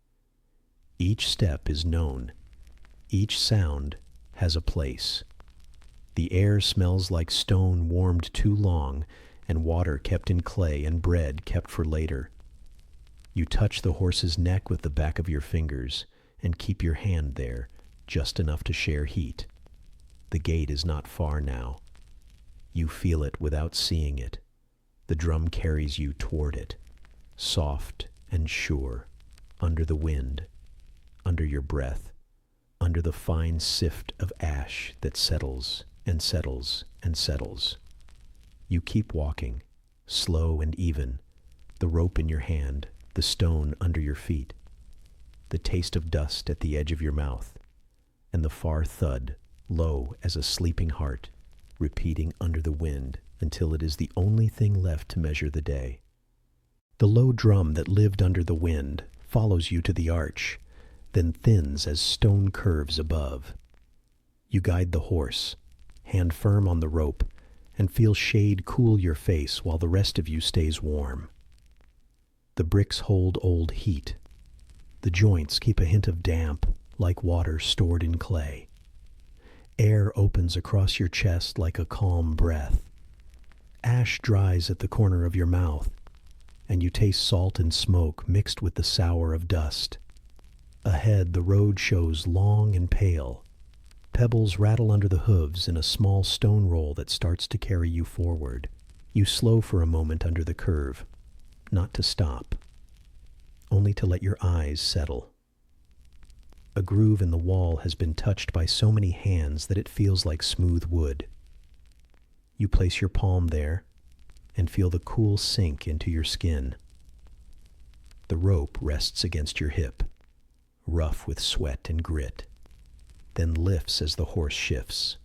Each step is known. Each sound has a place. The air smells like stone warmed too long, and water kept in clay and bread kept for later. You touch the horse's neck with the back of your fingers and keep your hand there, just enough to share heat. The gate is not far now. You feel it without seeing it. The drum carries you toward it, soft and sure, under the wind, under your breath, under the fine sift of ash that settles and settles and settles. You keep walking, slow and even, the rope in your hand, the stone under your feet, the taste of dust at the edge of your mouth, and the far thud, low as a sleeping heart, repeating under the wind until it is the only thing left to measure the day. The low drum that lived under the wind follows you to the arch, then thins as stone curves above. You guide the horse, hand firm on the rope, and feel shade cool your face while the rest of you stays warm. The bricks hold old heat. The joints keep a hint of damp, like water stored in clay. Air opens across your chest like a calm breath. Ash dries at the corner of your mouth, and you taste salt and smoke mixed with the sour of dust. Ahead, the road shows long and pale. Pebbles rattle under the hooves in a small stone roll that starts to carry you forward. You slow for a moment under the curve, not to stop, only to let your eyes settle. A groove in the wall has been touched by so many hands that it feels like smooth wood. You place your palm there and feel the cool sink into your skin. The rope rests against your hip, rough with sweat and grit, then lifts as the horse shifts.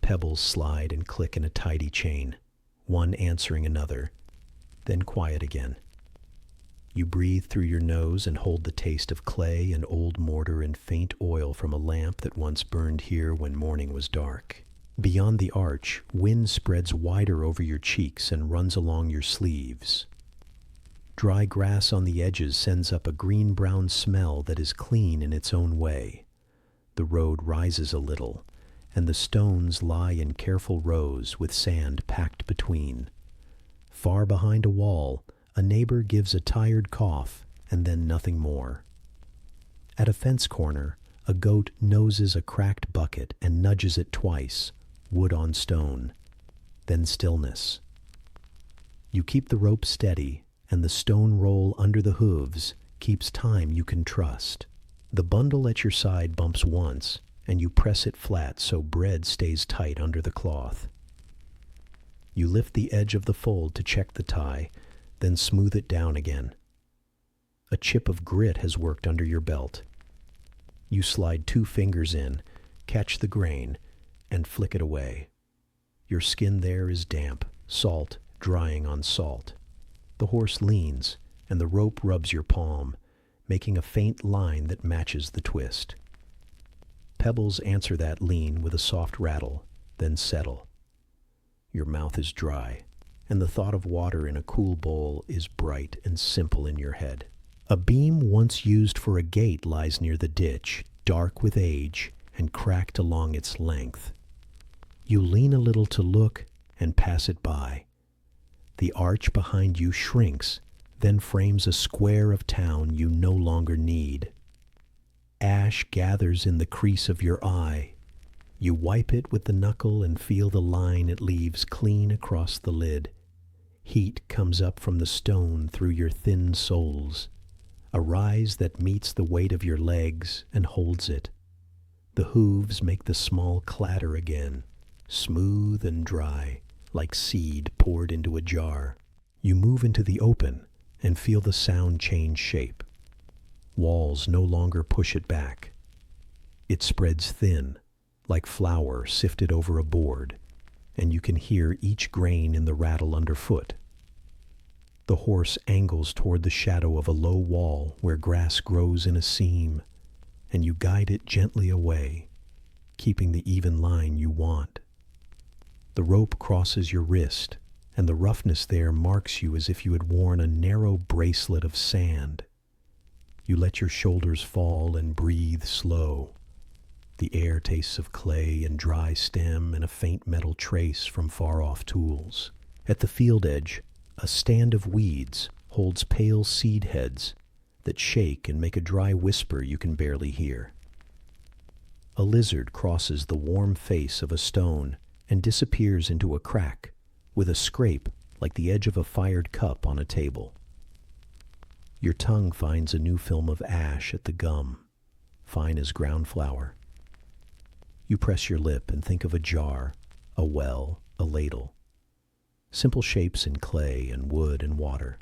Pebbles slide and click in a tidy chain, one answering another, then quiet again. You breathe through your nose and hold the taste of clay and old mortar and faint oil from a lamp that once burned here when morning was dark. Beyond the arch, wind spreads wider over your cheeks and runs along your sleeves. Dry grass on the edges sends up a green-brown smell that is clean in its own way. The road rises a little, and the stones lie in careful rows with sand packed between. Far behind a wall, a neighbor gives a tired cough, and then nothing more. At a fence corner, a goat noses a cracked bucket and nudges it twice, wood on stone. Then stillness. You keep the rope steady, and the stone roll under the hooves keeps time you can trust. The bundle at your side bumps once, and you press it flat so bread stays tight under the cloth. You lift the edge of the fold to check the tie, then smooth it down again. A chip of grit has worked under your belt. You slide 2 fingers in, catch the grain, and flick it away. Your skin there is damp, salt drying on salt. The horse leans, and the rope rubs your palm, making a faint line that matches the twist. Pebbles answer that lean with a soft rattle, then settle. Your mouth is dry, and the thought of water in a cool bowl is bright and simple in your head. A beam once used for a gate lies near the ditch, dark with age and cracked along its length. You lean a little to look and pass it by. The arch behind you shrinks, then frames a square of town you no longer need. Ash gathers in the crease of your eye. You wipe it with the knuckle and feel the line it leaves clean across the lid. Heat comes up from the stone through your thin soles, a rise that meets the weight of your legs and holds it. The hooves make the small clatter again, smooth and dry, like seed poured into a jar. You move into the open and feel the sound change shape. Walls no longer push it back. It spreads thin, like flour sifted over a board, and you can hear each grain in the rattle underfoot. The horse angles toward the shadow of a low wall where grass grows in a seam, and you guide it gently away, keeping the even line you want. The rope crosses your wrist, and the roughness there marks you as if you had worn a narrow bracelet of sand. You let your shoulders fall and breathe slow. The air tastes of clay and dry stem and a faint metal trace from far-off tools. At the field edge, a stand of weeds holds pale seed heads that shake and make a dry whisper you can barely hear. A lizard crosses the warm face of a stone and disappears into a crack with a scrape like the edge of a fired cup on a table. Your tongue finds a new film of ash at the gum, fine as ground flour. You press your lip and think of a jar, a well, a ladle. Simple shapes in clay and wood and water.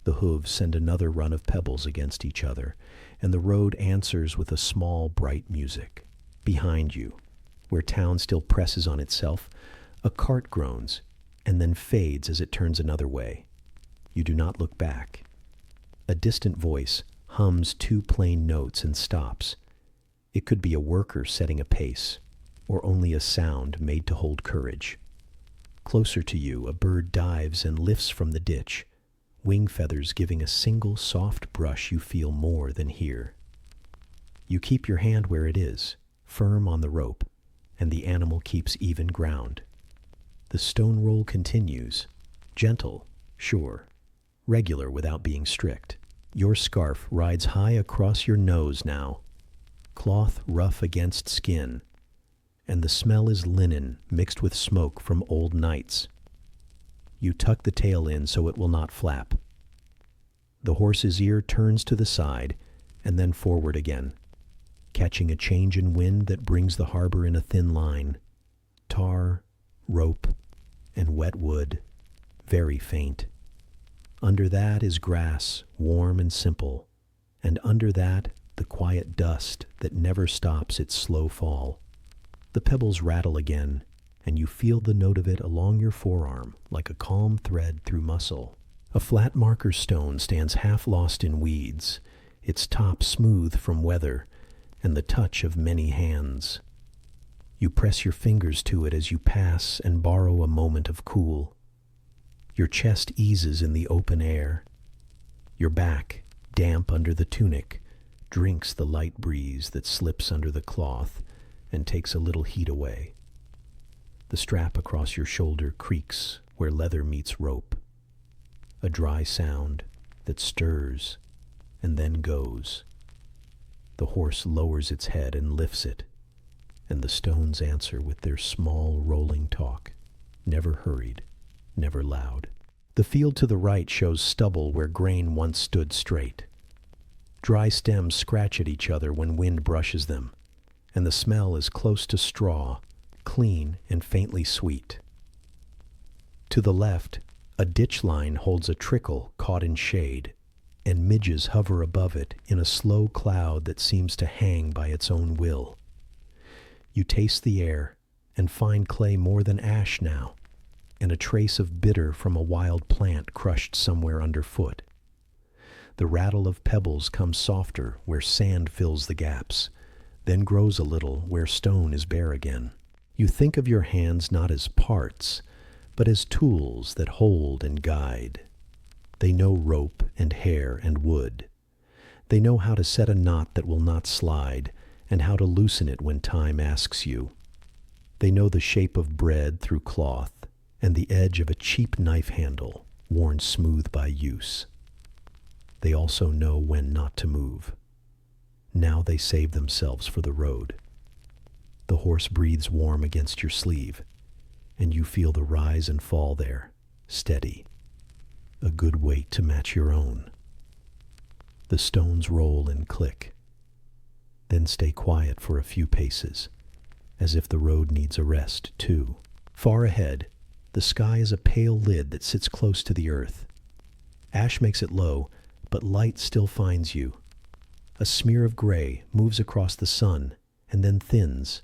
The hooves send another run of pebbles against each other, and the road answers with a small, bright music. Behind you, where town still presses on itself, a cart groans, and then fades as it turns another way. You do not look back. A distant voice hums two plain notes and stops. It could be a worker setting a pace, or only a sound made to hold courage. Closer to you, a bird dives and lifts from the ditch, wing feathers giving a single soft brush you feel more than hear. You keep your hand where it is, firm on the rope, and the animal keeps even ground. The stone roll continues, gentle, sure, regular without being strict. Your scarf rides high across your nose now, cloth rough against skin, and the smell is linen mixed with smoke from old nights. You tuck the tail in so it will not flap. The horse's ear turns to the side and then forward again, catching a change in wind that brings the harbor in a thin line. Tar, rope, and wet wood, very faint. Under that is grass, warm and simple, and under that the quiet dust that never stops its slow fall. The pebbles rattle again, and you feel the note of it along your forearm like a calm thread through muscle. A flat marker stone stands half lost in weeds, its top smooth from weather and the touch of many hands. You press your fingers to it as you pass and borrow a moment of cool. Your chest eases in the open air. Your back, damp under the tunic, drinks the light breeze that slips under the cloth and takes a little heat away. The strap across your shoulder creaks where leather meets rope. A dry sound that stirs and then goes. The horse lowers its head and lifts it, and the stones answer with their small rolling talk, never hurried, never loud. The field to the right shows stubble where grain once stood straight. Dry stems scratch at each other when wind brushes them, and the smell is close to straw, clean and faintly sweet. To the left, a ditch line holds a trickle caught in shade, and midges hover above it in a slow cloud that seems to hang by its own will. You taste the air and find clay more than ash now, and a trace of bitter from a wild plant crushed somewhere underfoot. The rattle of pebbles comes softer where sand fills the gaps, then grows a little where stone is bare again. You think of your hands not as parts, but as tools that hold and guide. They know rope and hair and wood. They know how to set a knot that will not slide, and how to loosen it when time asks you. They know the shape of bread through cloth, and the edge of a cheap knife handle, worn smooth by use. They also know when not to move. Now they save themselves for the road. The horse breathes warm against your sleeve, and you feel the rise and fall there, steady. A good weight to match your own. The stones roll and click, then stay quiet for a few paces, as if the road needs a rest too. Far ahead, the sky is a pale lid that sits close to the earth. Ash makes it low, but light still finds you. A smear of gray moves across the sun and then thins.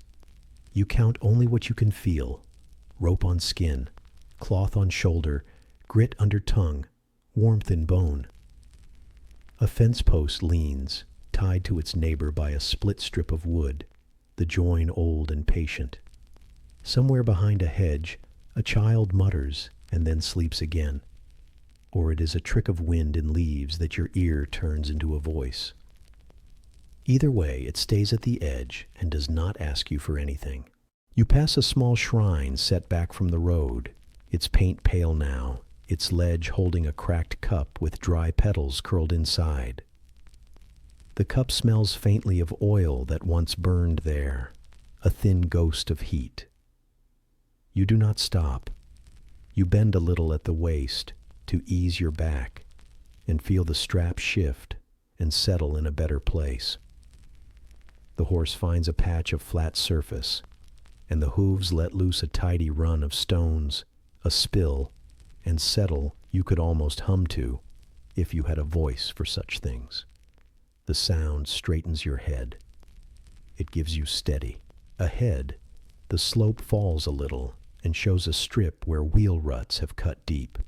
You count only what you can feel: rope on skin, cloth on shoulder, grit under tongue, warmth in bone. A fence post leans, tied to its neighbor by a split strip of wood, the join old and patient. Somewhere behind a hedge, a child mutters and then sleeps again. Or it is a trick of wind in leaves that your ear turns into a voice. Either way, it stays at the edge and does not ask you for anything. You pass a small shrine set back from the road, its paint pale now, its ledge holding a cracked cup with dry petals curled inside. The cup smells faintly of oil that once burned there, a thin ghost of heat. You do not stop. You bend a little at the waist to ease your back and feel the strap shift and settle in a better place. The horse finds a patch of flat surface, and the hooves let loose a tidy run of stones, a spill, and settle you could almost hum to. if you had a voice for such things. The sound straightens your head. It gives you steady. Ahead, the slope falls a little and shows a strip where wheel ruts have cut deep.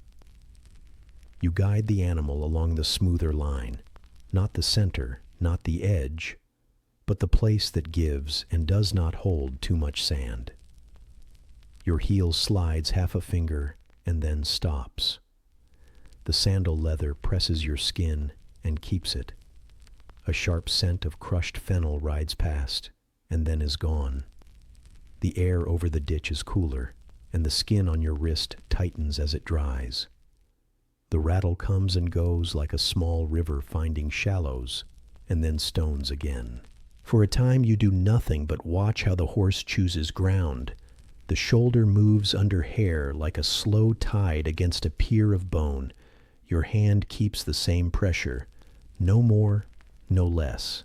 You guide the animal along the smoother line, not the center, not the edge, but the place that gives and does not hold too much sand. Your heel slides half a finger and then stops. The sandal leather presses your skin and keeps it. A sharp scent of crushed fennel rides past and then is gone. The air over the ditch is cooler, and the skin on your wrist tightens as it dries. The rattle comes and goes like a small river finding shallows and then stones again. For a time you do nothing but watch how the horse chooses ground. The shoulder moves under hair like a slow tide against a pier of bone. Your hand keeps the same pressure, no more, no less.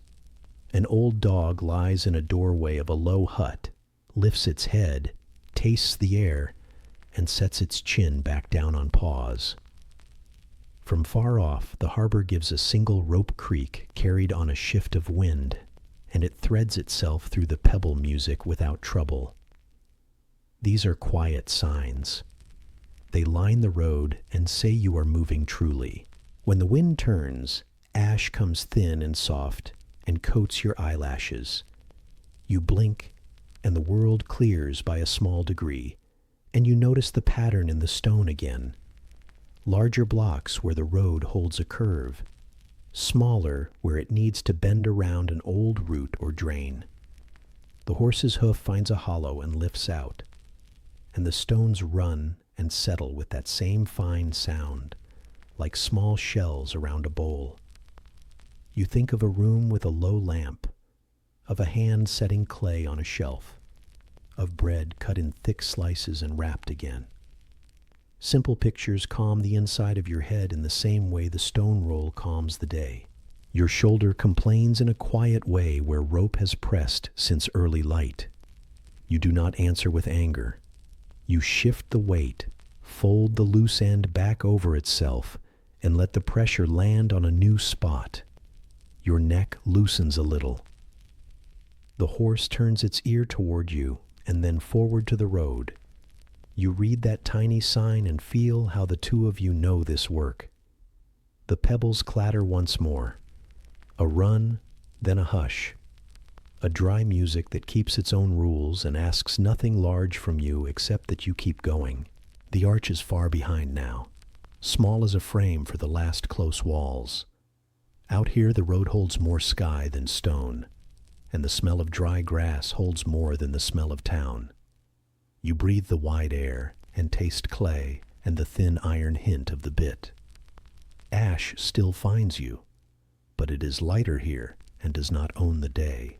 An old dog lies in a doorway of a low hut, lifts its head, tastes the air, and sets its chin back down on paws. From far off, the harbor gives a single rope creak carried on a shift of wind, and it threads itself through the pebble music without trouble. These are quiet signs. They line the road and say you are moving truly. When the wind turns, ash comes thin and soft and coats your eyelashes. You blink, and the world clears by a small degree, and you notice the pattern in the stone again. Larger blocks where the road holds a curve, smaller where it needs to bend around an old root or drain. The horse's hoof finds a hollow and lifts out, and the stones run and settle with that same fine sound, like small shells around a bowl. You think of a room with a low lamp, of a hand setting clay on a shelf, of bread cut in thick slices and wrapped again. Simple pictures calm the inside of your head in the same way the stone roll calms the day. Your shoulder complains in a quiet way where rope has pressed since early light. You do not answer with anger. You shift the weight, fold the loose end back over itself, and let the pressure land on a new spot. Your neck loosens a little. The horse turns its ear toward you and then forward to the road. You read that tiny sign and feel how the two of you know this work. The pebbles clatter once more. A run, then a hush. A dry music that keeps its own rules and asks nothing large from you except that you keep going. The arch is far behind now, small as a frame for the last close walls. Out here the road holds more sky than stone, and the smell of dry grass holds more than the smell of town. You breathe the wide air and taste clay and the thin iron hint of the bit. Ash still finds you, but it is lighter here and does not own the day.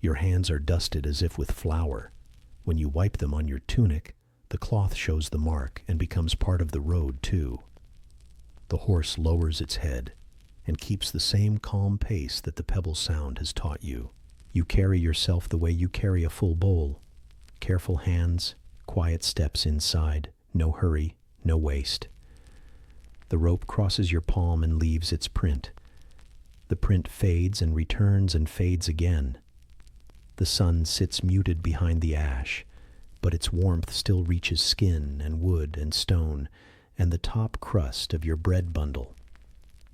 Your hands are dusted as if with flour. When you wipe them on your tunic, the cloth shows the mark and becomes part of the road too. The horse lowers its head and keeps the same calm pace that the pebble sound has taught you. You carry yourself the way you carry a full bowl. Careful hands, quiet steps inside, no hurry, no waste. The rope crosses your palm and leaves its print. The print fades and returns and fades again. The sun sits muted behind the ash, but its warmth still reaches skin and wood and stone and the top crust of your bread bundle.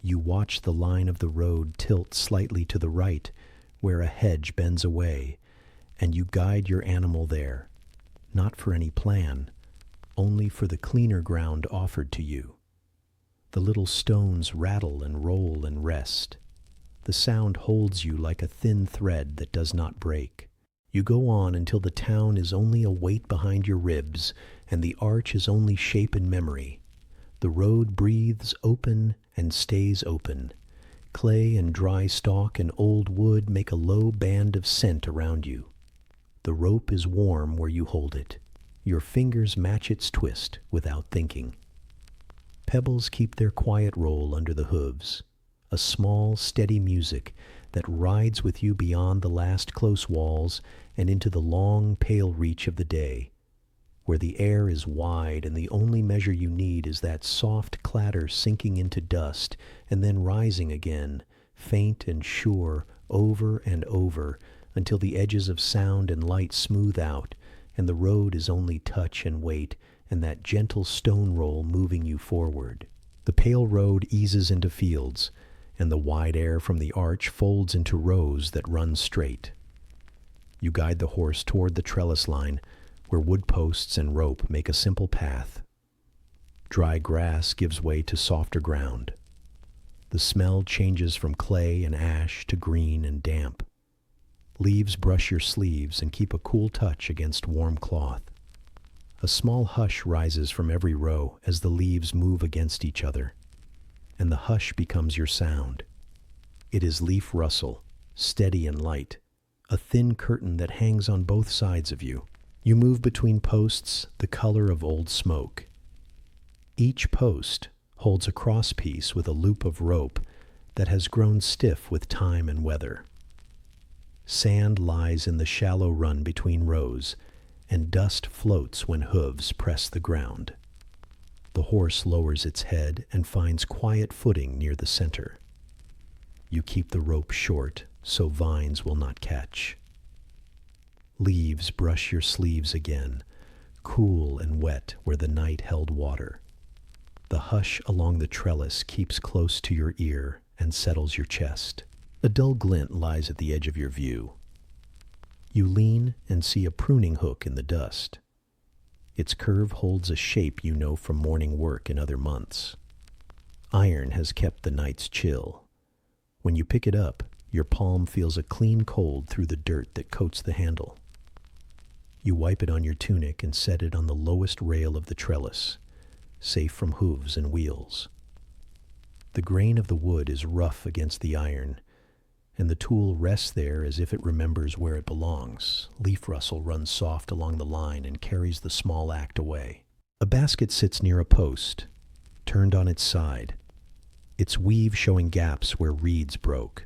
You watch the line of the road tilt slightly to the right where a hedge bends away, and you guide your animal there, not for any plan, only for the cleaner ground offered to you. The little stones rattle and roll and rest. The sound holds you like a thin thread that does not break. You go on until the town is only a weight behind your ribs, and the arch is only shape and memory. The road breathes open and stays open. Clay and dry stalk and old wood make a low band of scent around you. The rope is warm where you hold it. Your fingers match its twist without thinking. Pebbles keep their quiet roll under the hooves, a small, steady music that rides with you beyond the last close walls and into the long, pale reach of the day. where the air is wide and the only measure you need is that soft clatter sinking into dust and then rising again, faint and sure, over and over, until the edges of sound and light smooth out, and the road is only touch and weight, and that gentle stone roll moving you forward. The pale road eases into fields, and the wide air from the arch folds into rows that run straight. You guide the horse toward the trellis line, where wood posts and rope make a simple path. Dry grass gives way to softer ground. The smell changes from clay and ash to green and damp. Leaves brush your sleeves and keep a cool touch against warm cloth. A small hush rises from every row as the leaves move against each other, and the hush becomes your sound. It is leaf rustle, steady and light, a thin curtain that hangs on both sides of you. You move between posts the color of old smoke. Each post holds a crosspiece with a loop of rope that has grown stiff with time and weather. Sand lies in the shallow run between rows, and dust floats when hooves press the ground. The horse lowers its head and finds quiet footing near the center. You keep the rope short so vines will not catch. Leaves brush your sleeves again, cool and wet where the night held water. The hush along the trellis keeps close to your ear and settles your chest. A dull glint lies at the edge of your view. You lean and see a pruning hook in the dust. Its curve holds a shape you know from morning work in other months. Iron has kept the night's chill. When you pick it up, your palm feels a clean cold through the dirt that coats the handle. You wipe it on your tunic and set it on the lowest rail of the trellis, safe from hooves and wheels. The grain of the wood is rough against the iron, and the tool rests there as if it remembers where it belongs. Leaf rustle runs soft along the line and carries the small act away. A basket sits near a post, turned on its side, its weave showing gaps where reeds broke.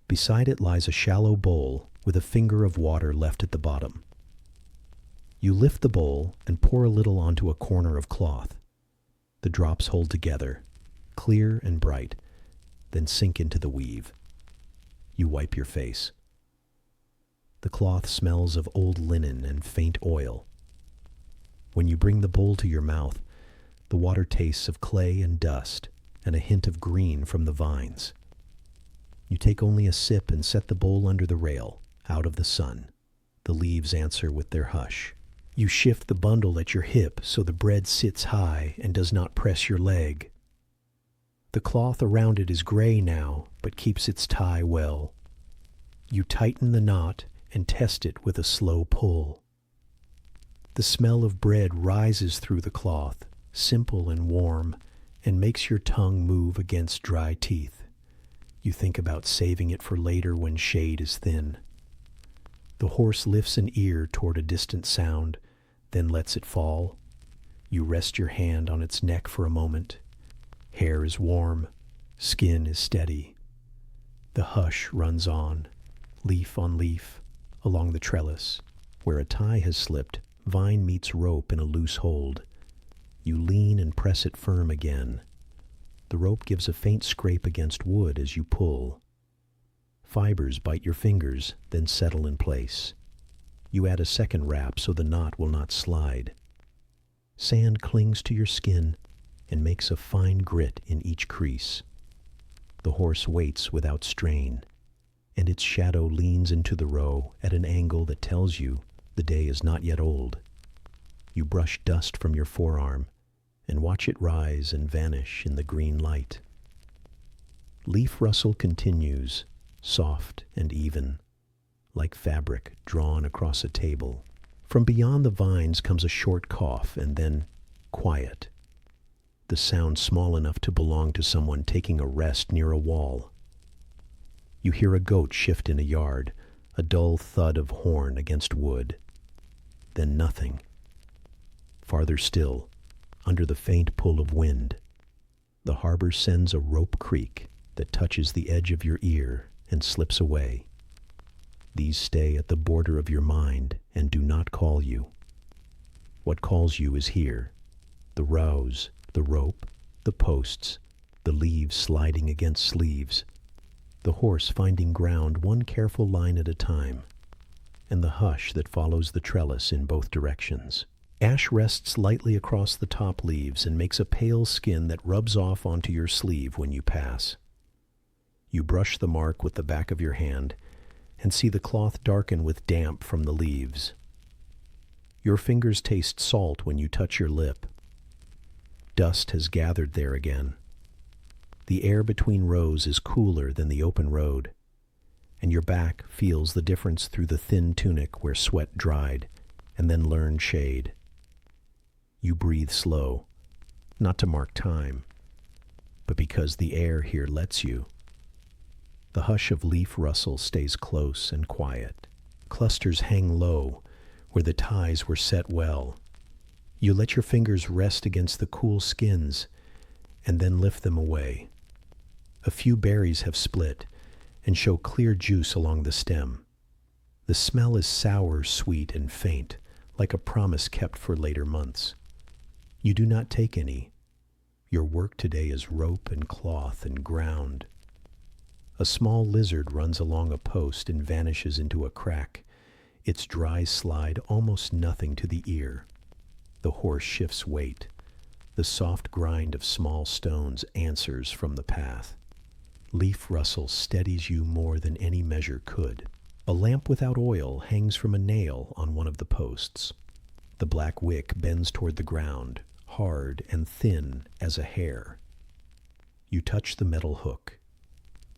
Beside it lies a shallow bowl with a finger of water left at the bottom. You lift the bowl and pour a little onto a corner of cloth. The drops hold together, clear and bright, then sink into the weave. You wipe your face. The cloth smells of old linen and faint oil. When you bring the bowl to your mouth, the water tastes of clay and dust and a hint of green from the vines. You take only a sip and set the bowl under the rail, out of the sun. The leaves answer with their hush. You shift the bundle at your hip so the bread sits high and does not press your leg. The cloth around it is gray now, but keeps its tie well. You tighten the knot and test it with a slow pull. The smell of bread rises through the cloth, simple and warm, and makes your tongue move against dry teeth. You think about saving it for later when shade is thin. The horse lifts an ear toward a distant sound, then lets it fall. You rest your hand on its neck for a moment. Hair is warm, skin is steady. The hush runs on, leaf on leaf, along the trellis. Where a tie has slipped, vine meets rope in a loose hold. You lean and press it firm again. The rope gives a faint scrape against wood as you pull. Fibers bite your fingers, then settle in place. You add a second wrap so the knot will not slide. Sand clings to your skin and makes a fine grit in each crease. The horse waits without strain, and its shadow leans into the row at an angle that tells you the day is not yet old. You brush dust from your forearm and watch it rise and vanish in the green light. Leaf rustle continues, soft and even, like fabric drawn across a table. From beyond the vines comes a short cough and then quiet. The sound small enough to belong to someone taking a rest near a wall. You hear a goat shift in a yard, a dull thud of horn against wood. Then nothing. Farther still, under the faint pull of wind, the harbor sends a rope creak that touches the edge of your ear and slips away. These stay at the border of your mind and do not call you. What calls you is here. The rows, the rope, the posts, the leaves sliding against sleeves, the horse finding ground one careful line at a time, and the hush that follows the trellis in both directions. Ash rests lightly across the top leaves and makes a pale skin that rubs off onto your sleeve when you pass. You brush the mark with the back of your hand and see the cloth darken with damp from the leaves. Your fingers taste salt when you touch your lip. Dust has gathered there again. The air between rows is cooler than the open road, and your back feels the difference through the thin tunic where sweat dried and then learned shade. You breathe slow, not to mark time, but because the air here lets you. The hush of leaf rustle stays close and quiet. Clusters hang low where the ties were set well. You let your fingers rest against the cool skins and then lift them away. A few berries have split and show clear juice along the stem. The smell is sour, sweet, and faint, like a promise kept for later months. You do not take any. Your work today is rope and cloth and ground. A small lizard runs along a post and vanishes into a crack, its dry slide almost nothing to the ear. The horse shifts weight. The soft grind of small stones answers from the path. Leaf rustle steadies you more than any measure could. A lamp without oil hangs from a nail on one of the posts. The black wick bends toward the ground, hard and thin as a hair. You touch the metal hook.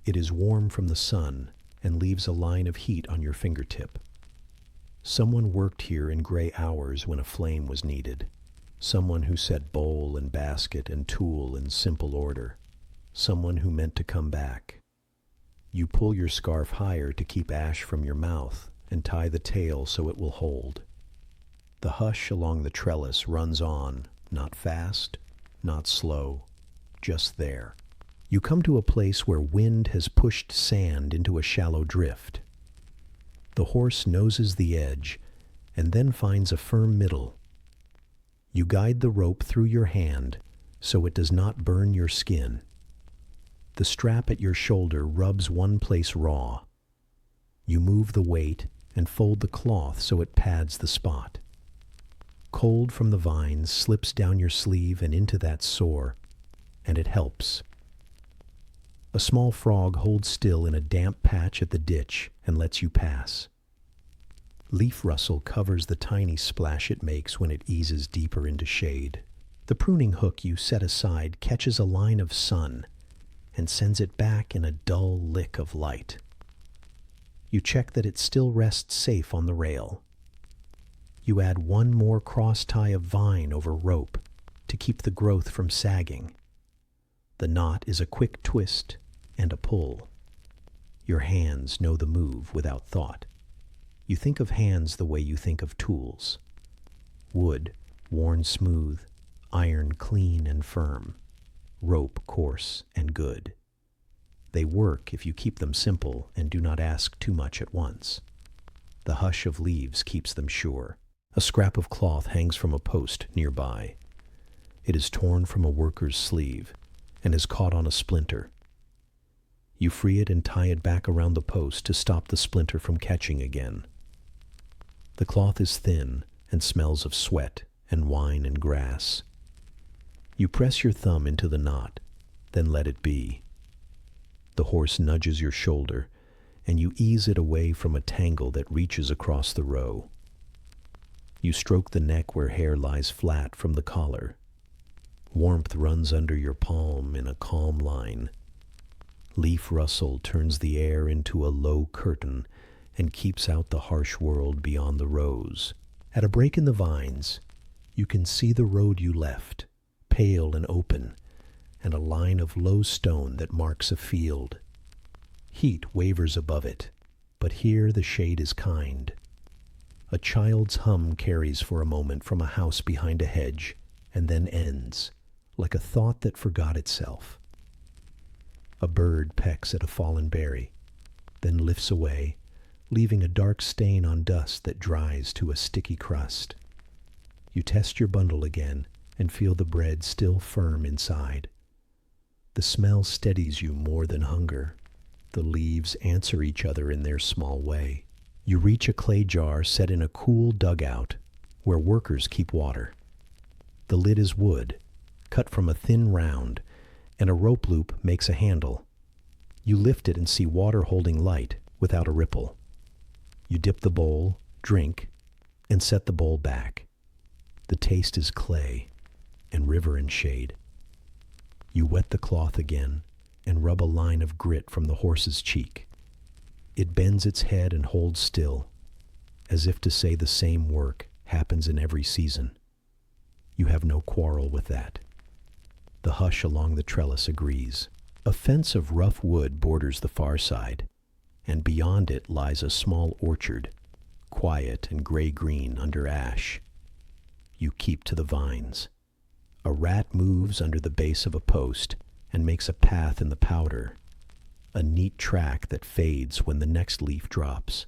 It is warm from the sun and leaves a line of heat on your fingertip. Someone worked here in gray hours when a flame was needed. Someone who set bowl and basket and tool in simple order. Someone who meant to come back. You pull your scarf higher to keep ash from your mouth and tie the tail so it will hold. The hush along the trellis runs on, not fast, not slow, just there. You come to a place where wind has pushed sand into a shallow drift. The horse noses the edge and then finds a firm middle. You guide the rope through your hand so it does not burn your skin. The strap at your shoulder rubs one place raw. You move the weight and fold the cloth so it pads the spot. Cold from the vines slips down your sleeve and into that sore, and it helps. A small frog holds still in a damp patch at the ditch and lets you pass. Leaf rustle covers the tiny splash it makes when it eases deeper into shade. The pruning hook you set aside catches a line of sun and sends it back in a dull lick of light. You check that it still rests safe on the rail. You add one more cross tie of vine over rope to keep the growth from sagging. The knot is a quick twist and a pull. Your hands know the move without thought. You think of hands the way you think of tools. Wood, worn smooth, iron clean and firm, rope coarse and good. They work if you keep them simple and do not ask too much at once. The hush of leaves keeps them sure. A scrap of cloth hangs from a post nearby. It is torn from a worker's sleeve and is caught on a splinter. You free it and tie it back around the post to stop the splinter from catching again. The cloth is thin and smells of sweat and wine and grass. You press your thumb into the knot, then let it be. The horse nudges your shoulder, and you ease it away from a tangle that reaches across the row. You stroke the neck where hair lies flat from the collar. Warmth runs under your palm in a calm line. Leaf rustle turns the air into a low curtain and keeps out the harsh world beyond the rows. At a break in the vines, you can see the road you left, pale and open, and a line of low stone that marks a field. Heat wavers above it, but here the shade is kind. A child's hum carries for a moment from a house behind a hedge, and then ends, like a thought that forgot itself. A bird pecks at a fallen berry, then lifts away, leaving a dark stain on dust that dries to a sticky crust. You test your bundle again and feel the bread still firm inside. The smell steadies you more than hunger. The leaves answer each other in their small way. You reach a clay jar set in a cool dugout where workers keep water. The lid is wood, cut from a thin round, and a rope loop makes a handle. You lift it and see water holding light without a ripple. You dip the bowl, drink, and set the bowl back. The taste is clay and river and shade. You wet the cloth again and rub a line of grit from the horse's cheek. It bends its head and holds still, as if to say the same work happens in every season. You have no quarrel with that. The hush along the trellis agrees. A fence of rough wood borders the far side, and beyond it lies a small orchard, quiet and gray-green under ash. You keep to the vines. A rat moves under the base of a post and makes a path in the powder, a neat track that fades when the next leaf drops.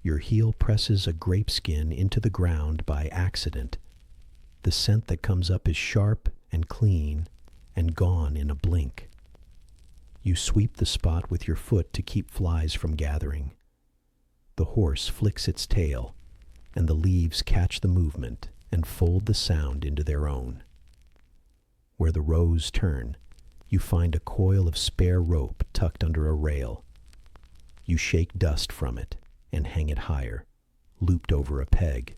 Your heel presses a grape skin into the ground by accident. The scent that comes up is sharp and clean and gone in a blink. You sweep the spot with your foot to keep flies from gathering. The horse flicks its tail, and the leaves catch the movement and fold the sound into their own. Where the rows turn, you find a coil of spare rope tucked under a rail. You shake dust from it and hang it higher, looped over a peg.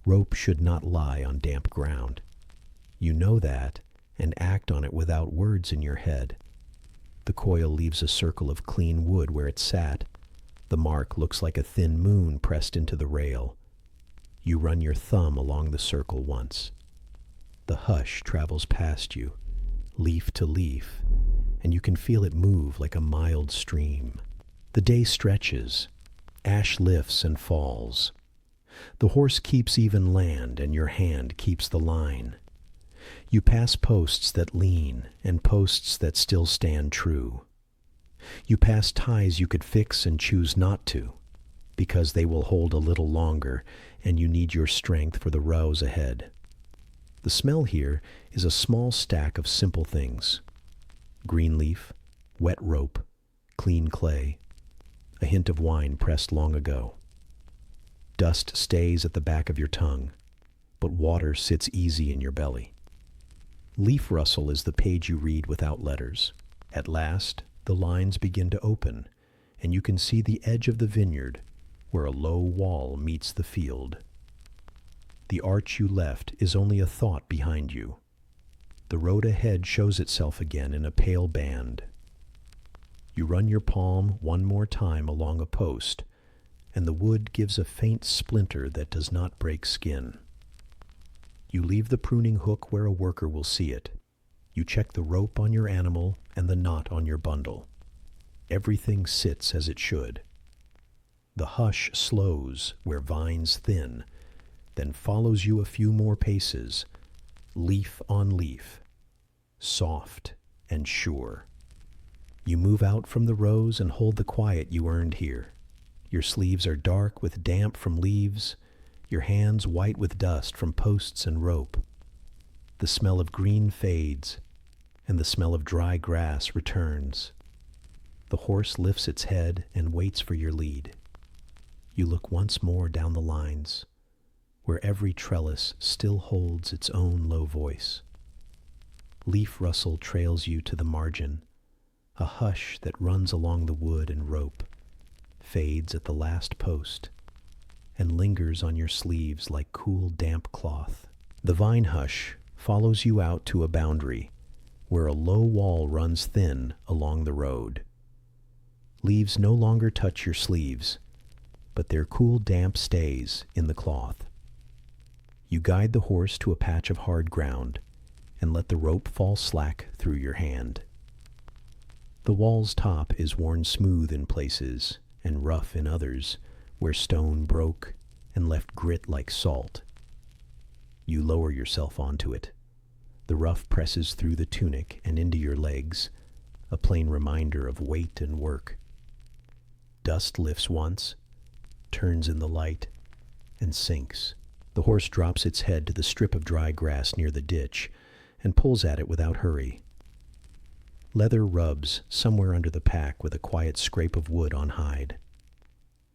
Rope should not lie on damp ground. You know that and act on it without words in your head. The coil leaves a circle of clean wood where it sat. The mark looks like a thin moon pressed into the rail. You run your thumb along the circle once. The hush travels past you, leaf to leaf, and you can feel it move like a mild stream. The day stretches. Ash lifts and falls. The horse keeps even land, and your hand keeps the line. You pass posts that lean and posts that still stand true. You pass ties you could fix and choose not to, because they will hold a little longer, and you need your strength for the rows ahead. The smell here is a small stack of simple things: green leaf, wet rope, clean clay, a hint of wine pressed long ago. Dust stays at the back of your tongue, but water sits easy in your belly. Leaf rustle is the page you read without letters. At last, the lines begin to open, and you can see the edge of the vineyard, where a low wall meets the field. The arch you left is only a thought behind you. The road ahead shows itself again in a pale band. You run your palm one more time along a post, and the wood gives a faint splinter that does not break skin. You leave the pruning hook where a worker will see it. You check the rope on your animal and the knot on your bundle. Everything sits as it should. The hush slows where vines thin, then follows you a few more paces, leaf on leaf, soft and sure. You move out from the rows and hold the quiet you earned here. Your sleeves are dark with damp from leaves, your hands white with dust from posts and rope. The smell of green fades, and the smell of dry grass returns. The horse lifts its head and waits for your lead. You look once more down the lines, where every trellis still holds its own low voice. Leaf rustle trails you to the margin, a hush that runs along the wood and rope, fades at the last post, and lingers on your sleeves like cool, damp cloth. The vine hush follows you out to a boundary, where a low wall runs thin along the road. Leaves no longer touch your sleeves, but their cool damp stays in the cloth. You guide the horse to a patch of hard ground and let the rope fall slack through your hand. The wall's top is worn smooth in places and rough in others, where stone broke and left grit like salt. You lower yourself onto it. The rough presses through the tunic and into your legs, a plain reminder of weight and work. Dust lifts once, turns in the light, and sinks. The horse drops its head to the strip of dry grass near the ditch and pulls at it without hurry. Leather rubs somewhere under the pack with a quiet scrape of wood on hide.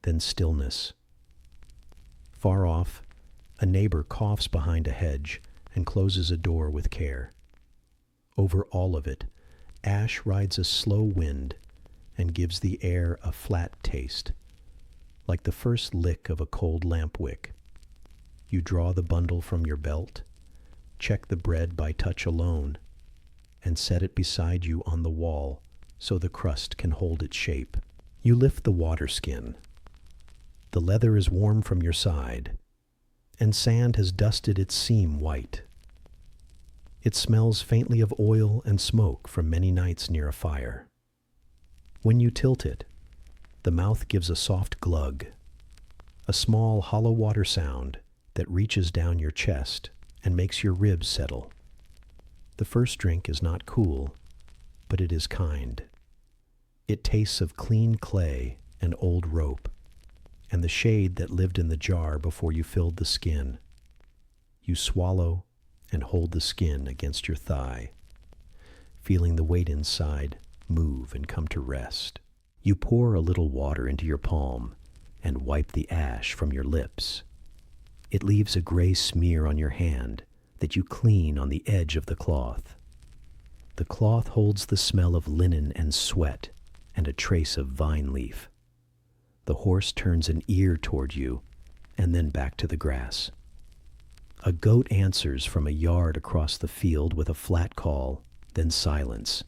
Then stillness. Far off, a neighbor coughs behind a hedge and closes a door with care. Over all of it, ash rides a slow wind and gives the air a flat taste, like the first lick of a cold lamp wick. You draw the bundle from your belt, check the bread by touch alone, and set it beside you on the wall so the crust can hold its shape. You lift the water skin. The leather is warm from your side, and sand has dusted its seam white. It smells faintly of oil and smoke from many nights near a fire. When you tilt it, the mouth gives a soft glug, a small hollow water sound that reaches down your chest and makes your ribs settle. The first drink is not cool, but it is kind. It tastes of clean clay and old rope, and the shade that lived in the jar before you filled the skin. You swallow and hold the skin against your thigh, feeling the weight inside move and come to rest. You pour a little water into your palm and wipe the ash from your lips. It leaves a gray smear on your hand that you clean on the edge of the cloth. The cloth holds the smell of linen and sweat and a trace of vine leaf. The horse turns an ear toward you and then back to the grass. A goat answers from a yard across the field with a flat call, then silence.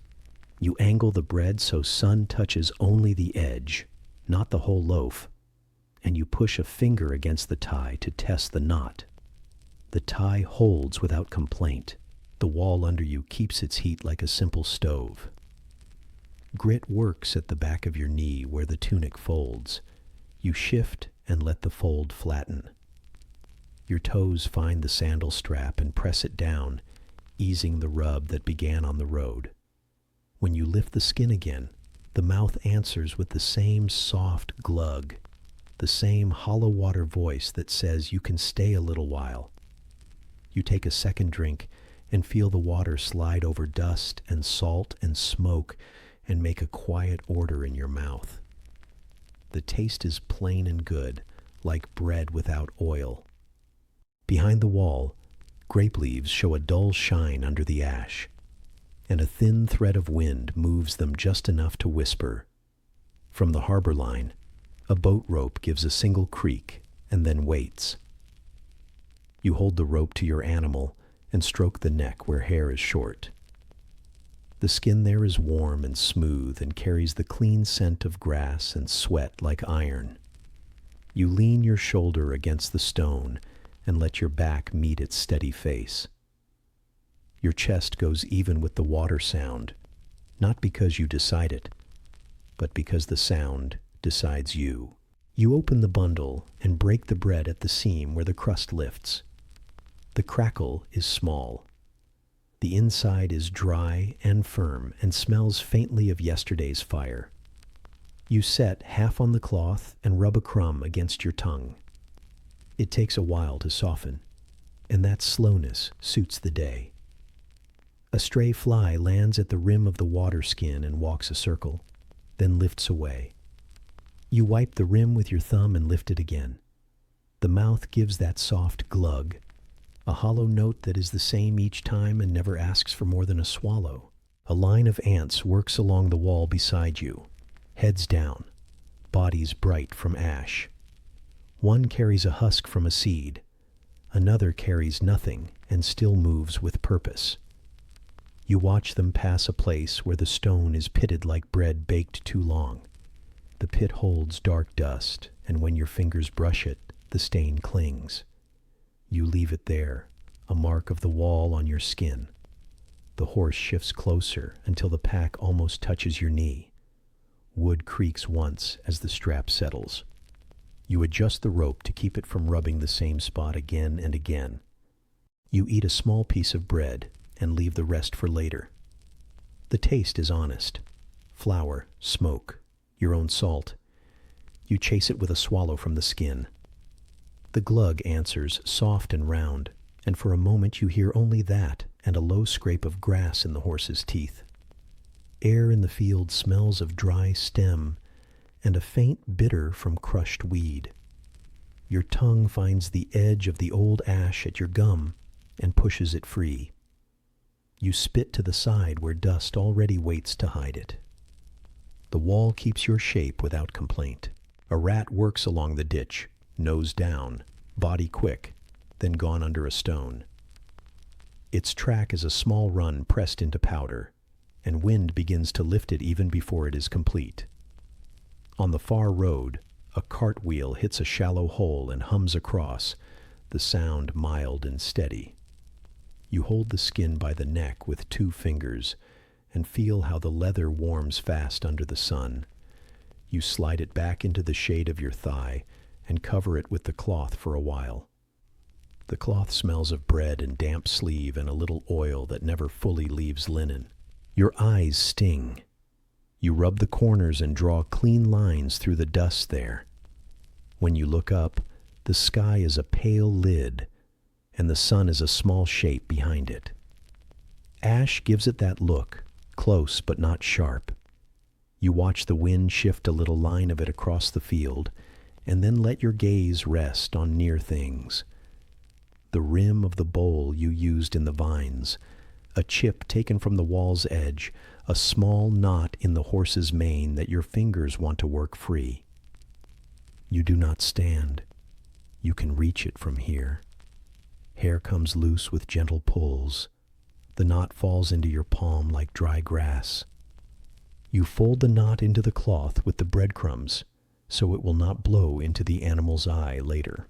You angle the bread so sun touches only the edge, not the whole loaf, and you push a finger against the tie to test the knot. The tie holds without complaint. The wall under you keeps its heat like a simple stove. Grit works at the back of your knee where the tunic folds. You shift and let the fold flatten. Your toes find the sandal strap and press it down, easing the rub that began on the road. When you lift the skin again, the mouth answers with the same soft glug, the same hollow water voice that says you can stay a little while. You take a second drink and feel the water slide over dust and salt and smoke and make a quiet order in your mouth. The taste is plain and good, like bread without oil. Behind the wall, grape leaves show a dull shine under the ash, and a thin thread of wind moves them just enough to whisper. From the harbor line, a boat rope gives a single creak and then waits. You hold the rope to your animal and stroke the neck where hair is short. The skin there is warm and smooth and carries the clean scent of grass and sweat like iron. You lean your shoulder against the stone and let your back meet its steady face. Your chest goes even with the water sound, not because you decide it, but because the sound decides you. You open the bundle and break the bread at the seam where the crust lifts. The crackle is small. The inside is dry and firm and smells faintly of yesterday's fire. You set half on the cloth and rub a crumb against your tongue. It takes a while to soften, and that slowness suits the day. A stray fly lands at the rim of the water skin and walks a circle, then lifts away. You wipe the rim with your thumb and lift it again. The mouth gives that soft glug, a hollow note that is the same each time and never asks for more than a swallow. A line of ants works along the wall beside you, heads down, bodies bright from ash. One carries a husk from a seed, another carries nothing and still moves with purpose. You watch them pass a place where the stone is pitted like bread baked too long. The pit holds dark dust, and when your fingers brush it, the stain clings. You leave it there, a mark of the wall on your skin. The horse shifts closer until the pack almost touches your knee. Wood creaks once as the strap settles. You adjust the rope to keep it from rubbing the same spot again and again. You eat a small piece of bread and leave the rest for later. The taste is honest. Flour, smoke, your own salt. You chase it with a swallow from the skin. The glug answers, soft and round, and for a moment you hear only that and a low scrape of grass in the horse's teeth. Air in the field smells of dry stem and a faint bitter from crushed weed. Your tongue finds the edge of the old ash at your gum and pushes it free. You spit to the side where dust already waits to hide it. The wall keeps your shape without complaint. A rat works along the ditch, nose down, body quick, then gone under a stone. Its track is a small run pressed into powder, and wind begins to lift it even before it is complete. On the far road, a cartwheel hits a shallow hole and hums across, the sound mild and steady. You hold the skin by the neck with 2 fingers and feel how the leather warms fast under the sun. You slide it back into the shade of your thigh and cover it with the cloth for a while. The cloth smells of bread and damp sleeve and a little oil that never fully leaves linen. Your eyes sting. You rub the corners and draw clean lines through the dust there. When you look up, the sky is a pale lid, and the sun is a small shape behind it. Ash gives it that look, close but not sharp. You watch the wind shift a little line of it across the field, and then let your gaze rest on near things. The rim of the bowl you used in the vines, a chip taken from the wall's edge, a small knot in the horse's mane that your fingers want to work free. You do not stand. You can reach it from here. Hair comes loose with gentle pulls. The knot falls into your palm like dry grass. You fold the knot into the cloth with the breadcrumbs so it will not blow into the animal's eye later.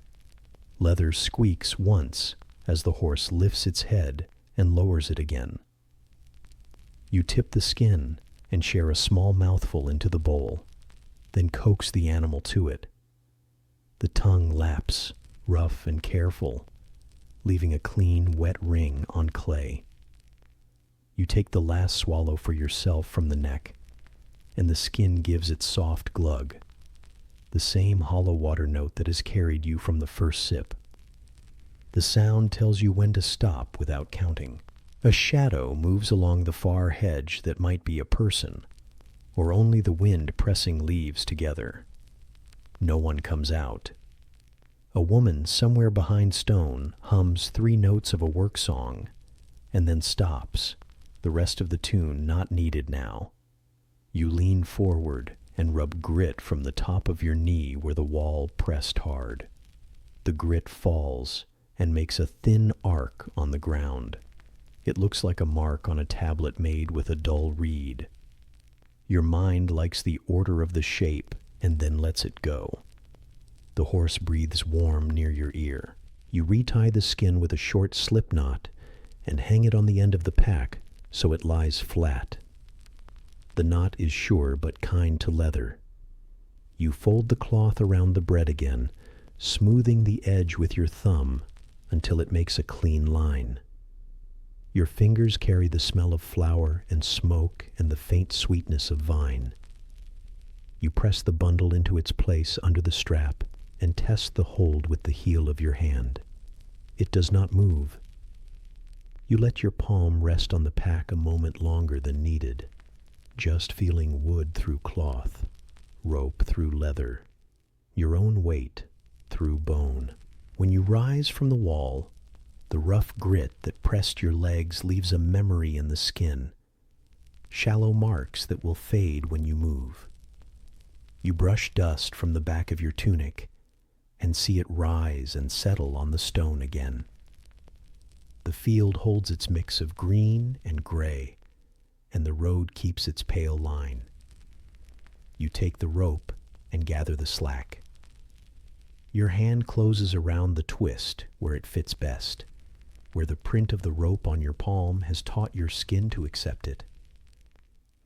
Leather squeaks once as the horse lifts its head and lowers it again. You tip the skin and share a small mouthful into the bowl, then coax the animal to it. The tongue laps, rough and careful, leaving a clean, wet ring on clay. You take the last swallow for yourself from the neck, and the skin gives its soft glug, the same hollow water note that has carried you from the first sip. The sound tells you when to stop without counting. A shadow moves along the far hedge that might be a person, or only the wind pressing leaves together. No one comes out. A woman somewhere behind stone hums 3 notes of a work song, and then stops, the rest of the tune not needed now. You lean forward and rub grit from the top of your knee where the wall pressed hard. The grit falls and makes a thin arc on the ground. It looks like a mark on a tablet made with a dull reed. Your mind likes the order of the shape and then lets it go. The horse breathes warm near your ear. You retie the skin with a short slip knot and hang it on the end of the pack so it lies flat. The knot is sure but kind to leather. You fold the cloth around the bread again, smoothing the edge with your thumb until it makes a clean line. Your fingers carry the smell of flour and smoke and the faint sweetness of vine. You press the bundle into its place under the strap and test the hold with the heel of your hand. It does not move. You let your palm rest on the pack a moment longer than needed, just feeling wood through cloth, rope through leather, your own weight through bone. When you rise from the wall, the rough grit that pressed your legs leaves a memory in the skin, shallow marks that will fade when you move. You brush dust from the back of your tunic and see it rise and settle on the stone again. The field holds its mix of green and gray, and the road keeps its pale line. You take the rope and gather the slack. Your hand closes around the twist where it fits best, where the print of the rope on your palm has taught your skin to accept it.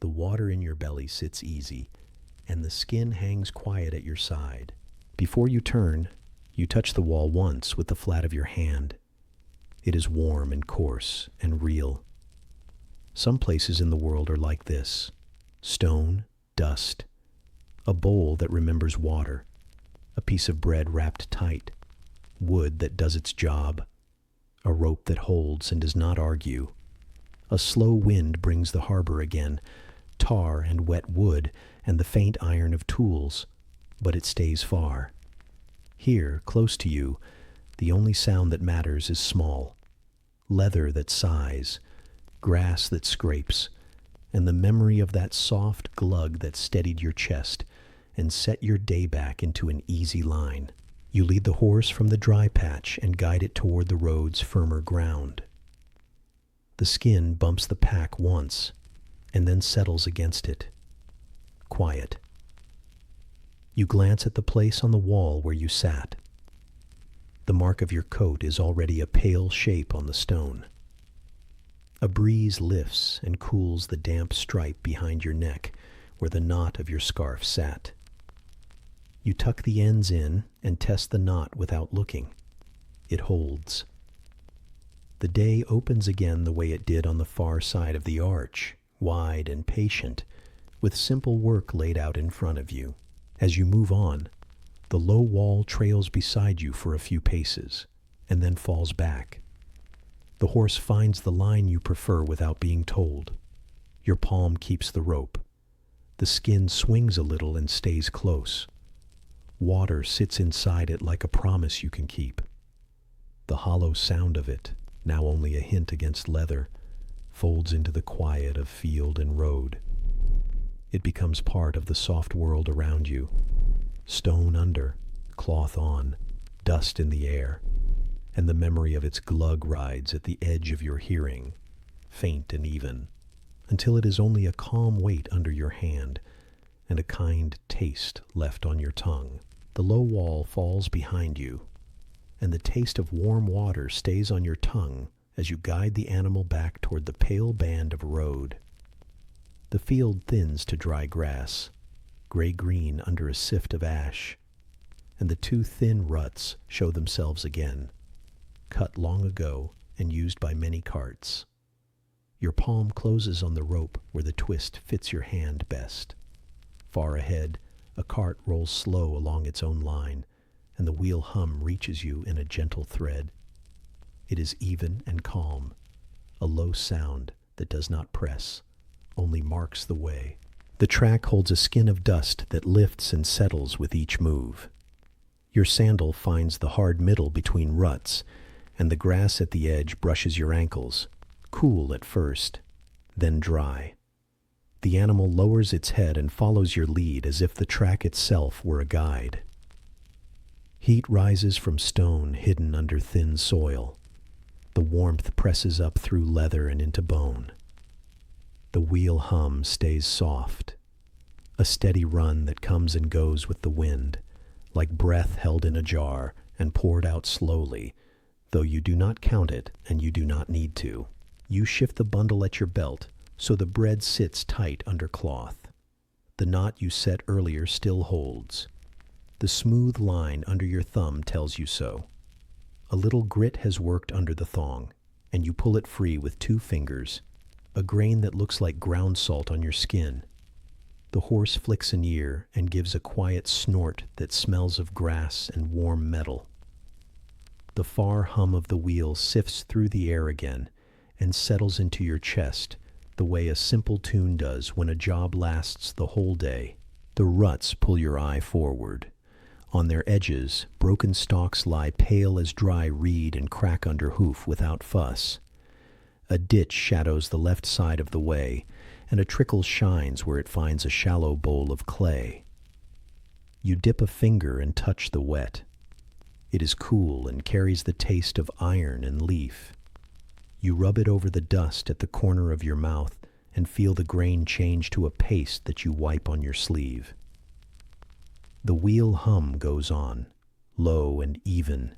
The water in your belly sits easy, and the skin hangs quiet at your side. Before you turn, you touch the wall once with the flat of your hand. It is warm and coarse and real. Some places in the world are like this: stone, dust, a bowl that remembers water, a piece of bread wrapped tight, wood that does its job, a rope that holds and does not argue. A slow wind brings the harbor again, tar and wet wood and the faint iron of tools, but it stays far. Here, close to you, the only sound that matters is small. Leather that sighs, grass that scrapes, and the memory of that soft glug that steadied your chest and set your day back into an easy line. You lead the horse from the dry patch and guide it toward the road's firmer ground. The skin bumps the pack once and then settles against it. Quiet. You glance at the place on the wall where you sat. The mark of your coat is already a pale shape on the stone. A breeze lifts and cools the damp stripe behind your neck where the knot of your scarf sat. You tuck the ends in and test the knot without looking. It holds. The day opens again the way it did on the far side of the arch, wide and patient, with simple work laid out in front of you. As you move on, the low wall trails beside you for a few paces, and then falls back. The horse finds the line you prefer without being told. Your palm keeps the rope. The skin swings a little and stays close. Water sits inside it like a promise you can keep. The hollow sound of it, now only a hint against leather, folds into the quiet of field and road. It becomes part of the soft world around you. Stone under, cloth on, dust in the air, and the memory of its glug rides at the edge of your hearing, faint and even, until it is only a calm weight under your hand and a kind taste left on your tongue. The low wall falls behind you, and the taste of warm water stays on your tongue as you guide the animal back toward the pale band of road. The field thins to dry grass, gray-green under a sift of ash, and the two thin ruts show themselves again, cut long ago and used by many carts. Your palm closes on the rope where the twist fits your hand best. Far ahead, a cart rolls slow along its own line, and the wheel hum reaches you in a gentle thread. It is even and calm, a low sound that does not press, only marks the way. The track holds a skin of dust that lifts and settles with each move. Your sandal finds the hard middle between ruts, and the grass at the edge brushes your ankles, cool at first, then dry. The animal lowers its head and follows your lead as if the track itself were a guide. Heat rises from stone hidden under thin soil. The warmth presses up through leather and into bone. The wheel hum stays soft, a steady run that comes and goes with the wind, like breath held in a jar and poured out slowly, though you do not count it and you do not need to. You shift the bundle at your belt so the bread sits tight under cloth. The knot you set earlier still holds. The smooth line under your thumb tells you so. A little grit has worked under the thong, and you pull it free with 2 fingers, a grain that looks like ground salt on your skin. The horse flicks an ear and gives a quiet snort that smells of grass and warm metal. The far hum of the wheel sifts through the air again and settles into your chest the way a simple tune does when a job lasts the whole day. The ruts pull your eye forward. On their edges, broken stalks lie pale as dry reed and crack under hoof without fuss. A ditch shadows the left side of the way, and a trickle shines where it finds a shallow bowl of clay. You dip a finger and touch the wet. It is cool and carries the taste of iron and leaf. You rub it over the dust at the corner of your mouth and feel the grain change to a paste that you wipe on your sleeve. The wheel hum goes on, low and even,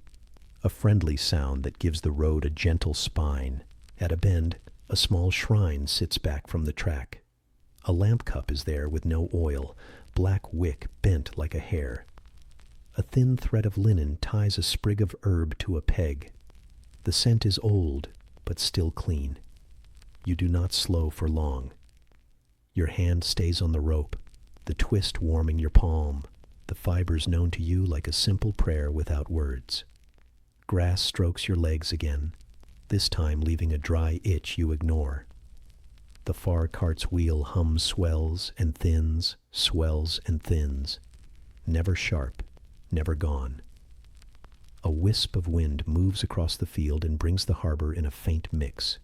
a friendly sound that gives the road a gentle spine. At a bend, a small shrine sits back from the track. A lamp cup is there with no oil, black wick bent like a hair. A thin thread of linen ties a sprig of herb to a peg. The scent is old, but still clean. You do not slow for long. Your hand stays on the rope, the twist warming your palm, the fibers known to you like a simple prayer without words. grass strokes your legs again, this time leaving a dry itch you ignore. The far cart's wheel hums, swells and thins, swells and thins. Never sharp, never gone. A wisp of wind moves across the field and brings the harbor in a faint mix.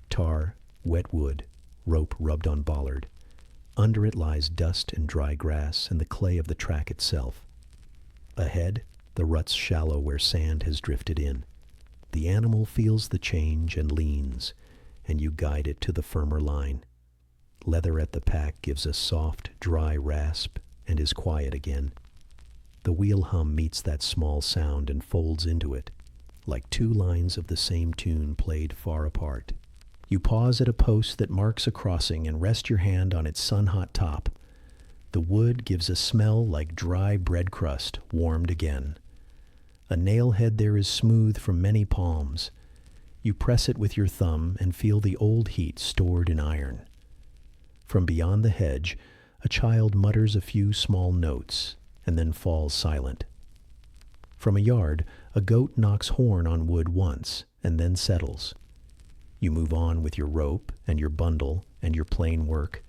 Tar, wet wood, rope rubbed on bollard. Under it lies dust and dry grass and the clay of the track itself. Ahead, the rut's shallow where sand has drifted in. The animal feels the change and leans, and you guide it to the firmer line. Leather at the pack gives a soft, dry rasp and is quiet again. The wheel hum meets that small sound and folds into it, like two lines of the same tune played far apart. You pause at a post that marks a crossing and rest your hand on its sun-hot top. The wood gives a smell like dry bread crust warmed again. A nail head there is smooth from many palms. You press it with your thumb and feel the old heat stored in iron. From beyond the hedge, a child mutters a few small notes and then falls silent. From a yard, a goat knocks horn on wood once and then settles. You move on with your rope and your bundle and your plain work,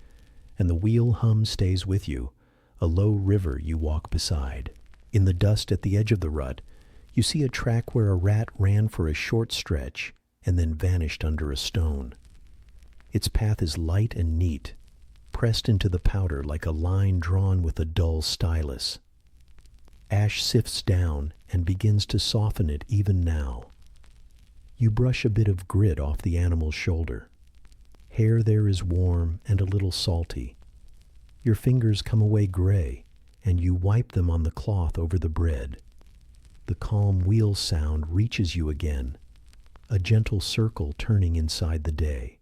and the wheel hum stays with you, a low river you walk beside. In the dust at the edge of the rut, you see a track where a rat ran for a short stretch and then vanished under a stone. Its path is light and neat, pressed into the powder like a line drawn with a dull stylus. Ash sifts down and begins to soften it even now. You brush a bit of grit off the animal's shoulder. Hair there is warm and a little salty. Your fingers come away gray, and you wipe them on the cloth over the bread. The calm wheel sound reaches you again, a gentle circle turning inside the day.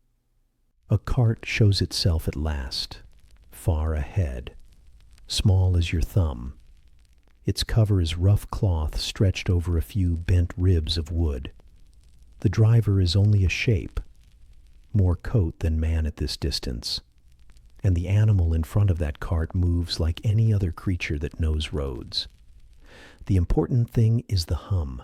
A cart shows itself at last, far ahead, small as your thumb. Its cover is rough cloth stretched over a few bent ribs of wood. The driver is only a shape, more coat than man at this distance, and the animal in front of that cart moves like any other creature that knows roads. The important thing is the hum,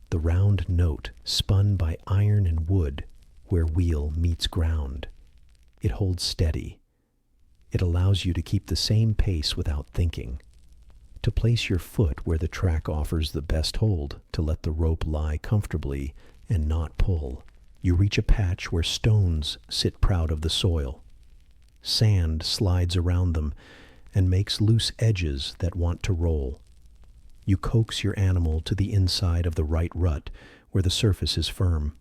the round note spun by iron and wood where wheel meets ground. It holds steady. It allows you to keep the same pace without thinking, to place your foot where the track offers the best hold, to let the rope lie comfortably and not pull. You reach a patch where stones sit proud of the soil. Sand slides around them and makes loose edges that want to roll. You coax your animal to the inside of the right rut where the surface is firm.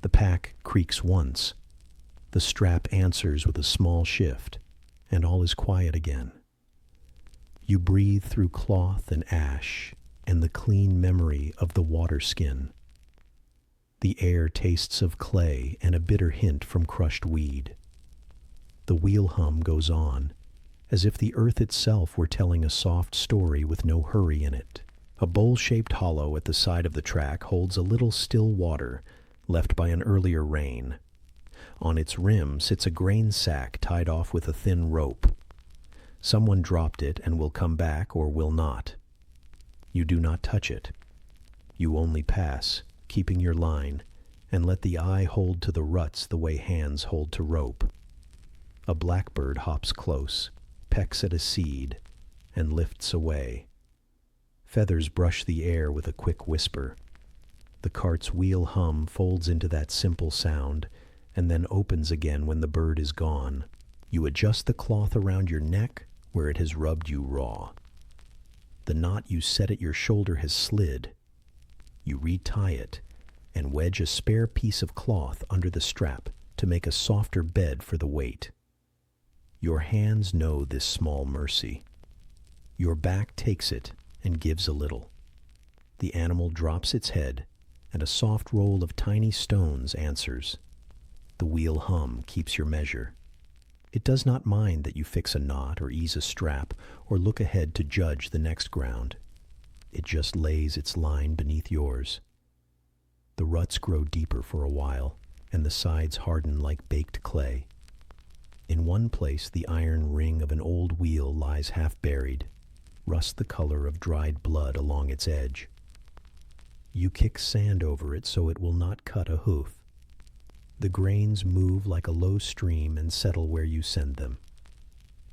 The pack creaks once. The strap answers with a small shift, and all is quiet again. You breathe through cloth and ash and the clean memory of the water skin. The air tastes of clay and a bitter hint from crushed weed. The wheel hum goes on, as if the earth itself were telling a soft story with no hurry in it. A bowl-shaped hollow at the side of the track holds a little still water left by an earlier rain. On its rim sits a grain sack tied off with a thin rope. Someone dropped it and will come back or will not. You do not touch it. You only pass, keeping your line, and let the eye hold to the ruts the way hands hold to rope. A blackbird hops close, pecks at a seed, and lifts away. Feathers brush the air with a quick whisper. The cart's wheel hum folds into that simple sound, and then opens again when the bird is gone. You adjust the cloth around your neck where it has rubbed you raw. The knot you set at your shoulder has slid. You retie it and wedge a spare piece of cloth under the strap to make a softer bed for the weight. Your hands know this small mercy. Your back takes it and gives a little. The animal drops its head, and a soft roll of tiny stones answers. The wheel hum keeps your measure. It does not mind that you fix a knot or ease a strap or look ahead to judge the next ground. It just lays its line beneath yours. The ruts grow deeper for a while, and the sides harden like baked clay. In one place, the iron ring of an old wheel lies half buried, rust the color of dried blood along its edge. You kick sand over it so it will not cut a hoof. The grains move like a low stream and settle where you send them.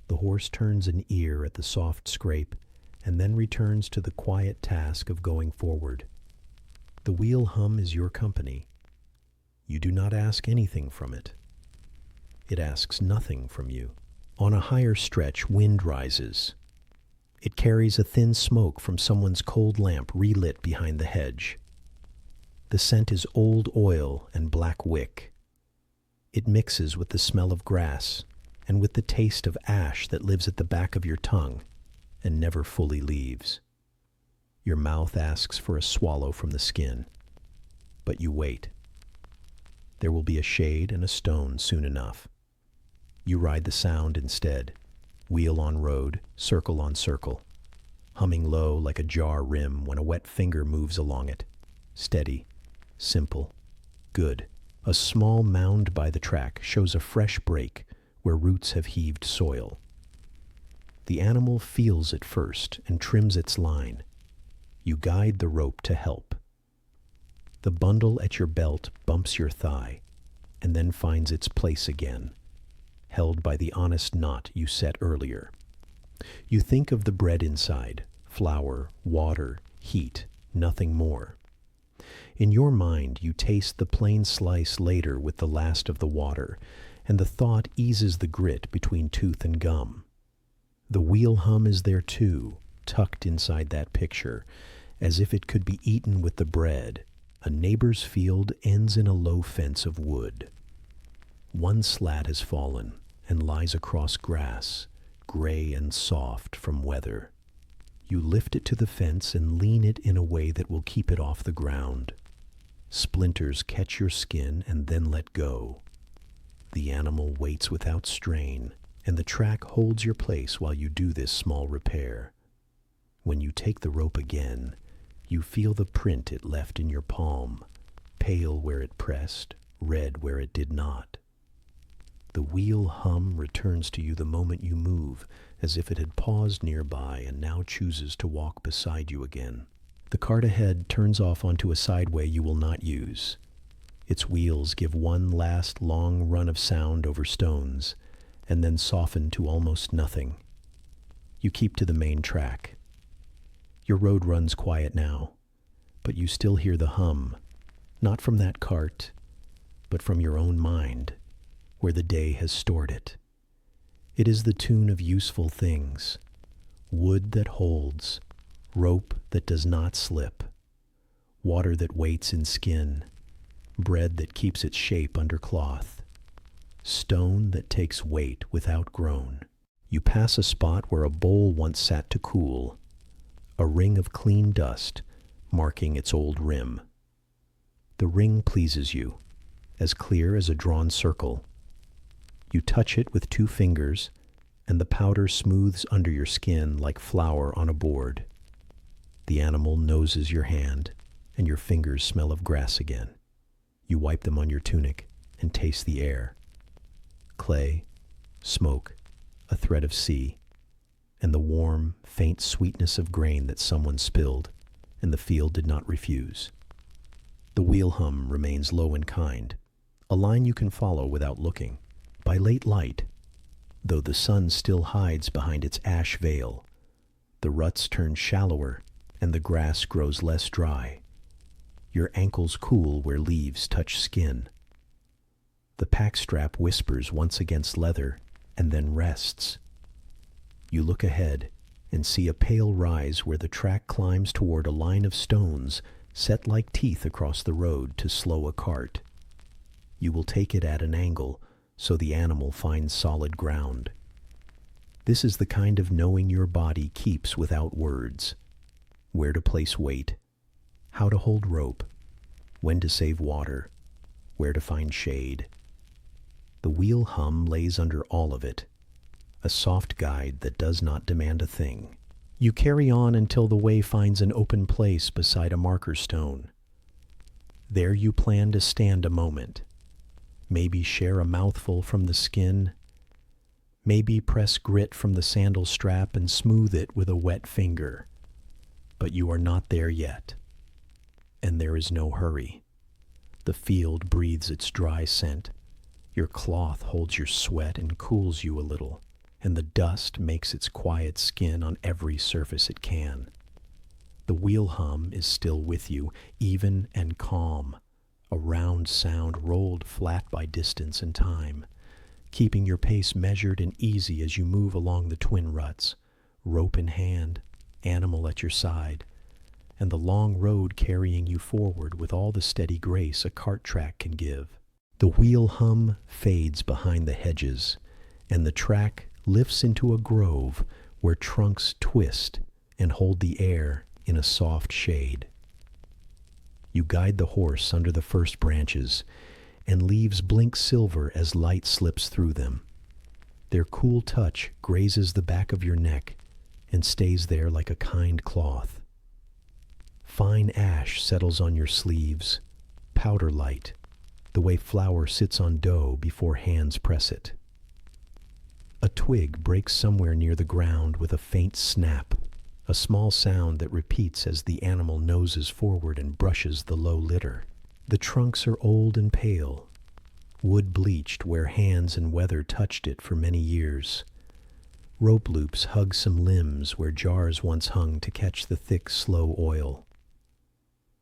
The horse turns an ear at the soft scrape and then returns to the quiet task of going forward. The wheel hum is your company. You do not ask anything from it. It asks nothing from you. On a higher stretch, wind rises. It carries a thin smoke from someone's cold lamp relit behind the hedge. The scent is old oil and black wick. It mixes with the smell of grass and with the taste of ash that lives at the back of your tongue and never fully leaves. Your mouth asks for a swallow from the skin, but you wait. There will be a shade and a stone soon enough. You ride the sound instead, wheel on road, circle on circle, humming low like a jar rim when a wet finger moves along it. Steady, simple, good. A small mound by the track shows a fresh break where roots have heaved soil. The animal feels it first and trims its line. You guide the rope to help. The bundle at your belt bumps your thigh and then finds its place again, held by the honest knot you set earlier. You think of the bread inside, flour, water, heat, nothing more. In your mind, you taste the plain slice later with the last of the water, and the thought eases the grit between tooth and gum. The wheel hum is there too, tucked inside that picture, as if it could be eaten with the bread. A neighbor's field ends in a low fence of wood. One slat has fallen and lies across grass, gray and soft from weather. You lift it to the fence and lean it in a way that will keep it off the ground. Splinters catch your skin and then let go. The animal waits without strain, and the track holds your place while you do this small repair. When you take the rope again, you feel the print it left in your palm, pale where it pressed, red where it did not. The wheel hum returns to you the moment you move, as if it had paused nearby and now chooses to walk beside you again. The cart ahead turns off onto a sideway you will not use. Its wheels give one last long run of sound over stones, and then soften to almost nothing. You keep to the main track. Your road runs quiet now, but you still hear the hum, not from that cart, but from your own mind, where the day has stored it. It is the tune of useful things, wood that holds, rope that does not slip, water that waits in skin, bread that keeps its shape under cloth, stone that takes weight without groan. You pass a spot where a bowl once sat to cool, a ring of clean dust marking its old rim. The ring pleases you, as clear as a drawn circle. You touch it with 2 fingers, and the powder smooths under your skin like flour on a board. The animal noses your hand, and your fingers smell of grass again. You wipe them on your tunic and taste the air. Clay, smoke, a thread of sea, and the warm, faint sweetness of grain that someone spilled, and the field did not refuse. The wheel hum remains low and kind, a line you can follow without looking. By late light, though the sun still hides behind its ash veil, the ruts turn shallower and the grass grows less dry. Your ankles cool where leaves touch skin. The pack strap whispers once against leather and then rests. You look ahead and see a pale rise where the track climbs toward a line of stones set like teeth across the road to slow a cart. You will take it at an angle so the animal finds solid ground. This is the kind of knowing your body keeps without words. Where to place weight, how to hold rope, when to save water, where to find shade. The wheel hum lays under all of it, a soft guide that does not demand a thing. You carry on until the way finds an open place beside a marker stone. There you plan to stand a moment, maybe share a mouthful from the skin, maybe press grit from the sandal strap and smooth it with a wet finger. But you are not there yet. And there is no hurry. The field breathes its dry scent. Your cloth holds your sweat and cools you a little, and the dust makes its quiet skin on every surface it can. The wheel hum is still with you, even and calm, a round sound rolled flat by distance and time, keeping your pace measured and easy as you move along the twin ruts, rope in hand, animal at your side, and the long road carrying you forward with all the steady grace a cart track can give. The wheel hum fades behind the hedges, and the track lifts into a grove where trunks twist and hold the air in a soft shade. You guide the horse under the first branches, and leaves blink silver as light slips through them. Their cool touch grazes the back of your neck and stays there like a kind cloth. Fine ash settles on your sleeves, powder light, the way flour sits on dough before hands press it. A twig breaks somewhere near the ground with a faint snap, a small sound that repeats as the animal noses forward and brushes the low litter. The trunks are old and pale, wood bleached where hands and weather touched it for many years. Rope loops hug some limbs where jars once hung to catch the thick, slow oil.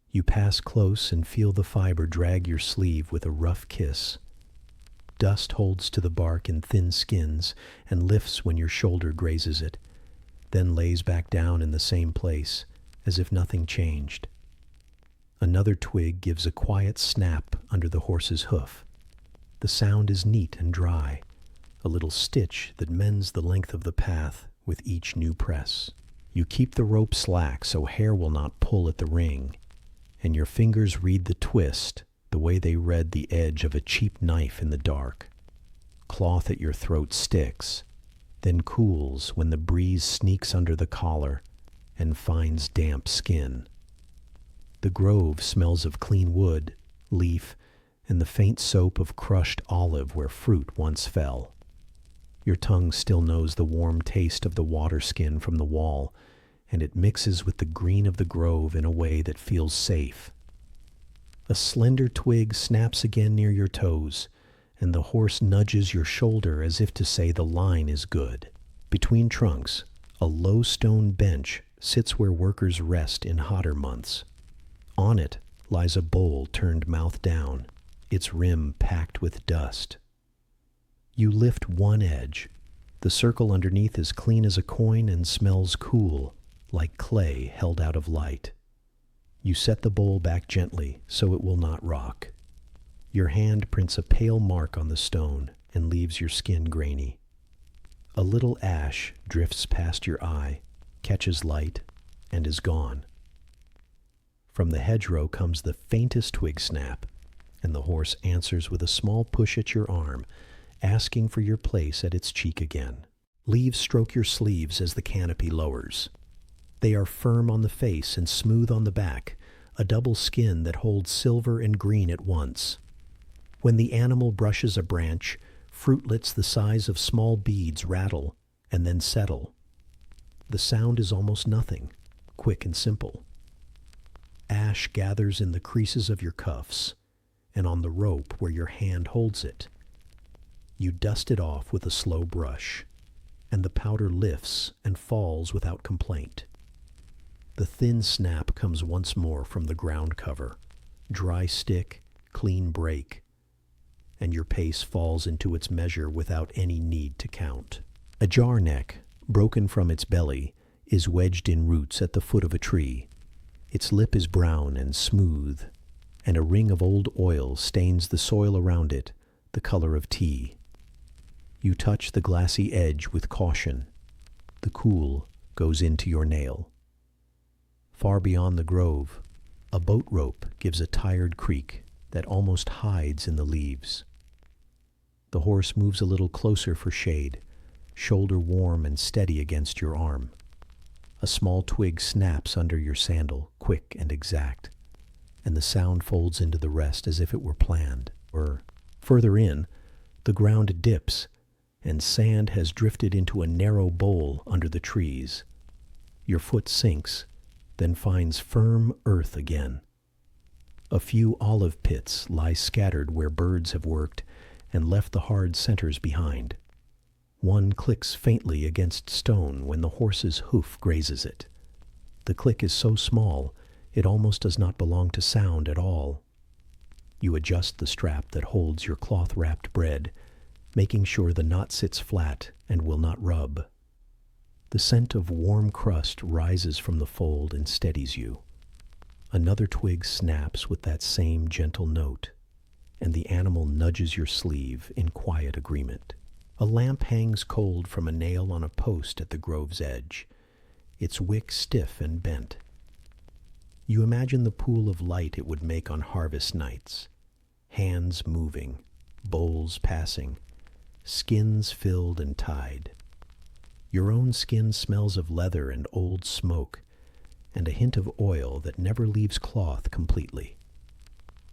You pass close and feel the fiber drag your sleeve with a rough kiss. Dust holds to the bark in thin skins and lifts when your shoulder grazes it, then lays back down in the same place, as if nothing changed. Another twig gives a quiet snap under the horse's hoof. The sound is neat and dry, a little stitch that mends the length of the path with each new press. You keep the rope slack so hair will not pull at the ring, and your fingers read the twist the way they read the edge of a cheap knife in the dark. Cloth at your throat sticks, then cools when the breeze sneaks under the collar and finds damp skin. The grove smells of clean wood, leaf, and the faint soap of crushed olive where fruit once fell. Your tongue still knows the warm taste of the water skin from the wall, and it mixes with the green of the grove in a way that feels safe. A slender twig snaps again near your toes, and the horse nudges your shoulder as if to say the line is good. Between trunks, a low stone bench sits where workers rest in hotter months. On it lies a bowl turned mouth down, its rim packed with dust. You lift one edge. The circle underneath is clean as a coin and smells cool, like clay held out of light. You set the bowl back gently so it will not rock. Your hand prints a pale mark on the stone and leaves your skin grainy. A little ash drifts past your eye, catches light, and is gone. From the hedgerow comes the faintest twig snap, and the horse answers with a small push at your arm, asking for your place at its cheek again. Leaves stroke your sleeves as the canopy lowers. They are firm on the face and smooth on the back, a double skin that holds silver and green at once. When the animal brushes a branch, fruitlets the size of small beads rattle and then settle. The sound is almost nothing, quick and simple. Ash gathers in the creases of your cuffs and on the rope where your hand holds it. You dust it off with a slow brush, and the powder lifts and falls without complaint. The thin snap comes once more from the ground cover, dry stick, clean break, and your pace falls into its measure without any need to count. A jar neck, broken from its belly, is wedged in roots at the foot of a tree. Its lip is brown and smooth, and a ring of old oil stains the soil around it, the color of tea. You touch the glassy edge with caution. The cool goes into your nail. Far beyond the grove, a boat rope gives a tired creak that almost hides in the leaves. The horse moves a little closer for shade, shoulder warm and steady against your arm. A small twig snaps under your sandal, quick and exact, and the sound folds into the rest as if it were planned. Or, further in, the ground dips, and sand has drifted into a narrow bowl under the trees. Your foot sinks, then finds firm earth again, A few olive pits lie scattered where birds have worked and left the hard centers behind. One clicks faintly against stone when the horse's hoof grazes it. The click is so small, it almost does not belong to sound at all. You adjust the strap that holds your cloth-wrapped bread, making sure the knot sits flat and will not rub. The scent of warm crust rises from the fold and steadies you. Another twig snaps with that same gentle note, and the animal nudges your sleeve in quiet agreement. A lamp hangs cold from a nail on a post at the grove's edge, its wick stiff and bent. You imagine the pool of light it would make on harvest nights, hands moving, bowls passing, skins filled and tied. Your own skin smells of leather and old smoke, and a hint of oil that never leaves cloth completely.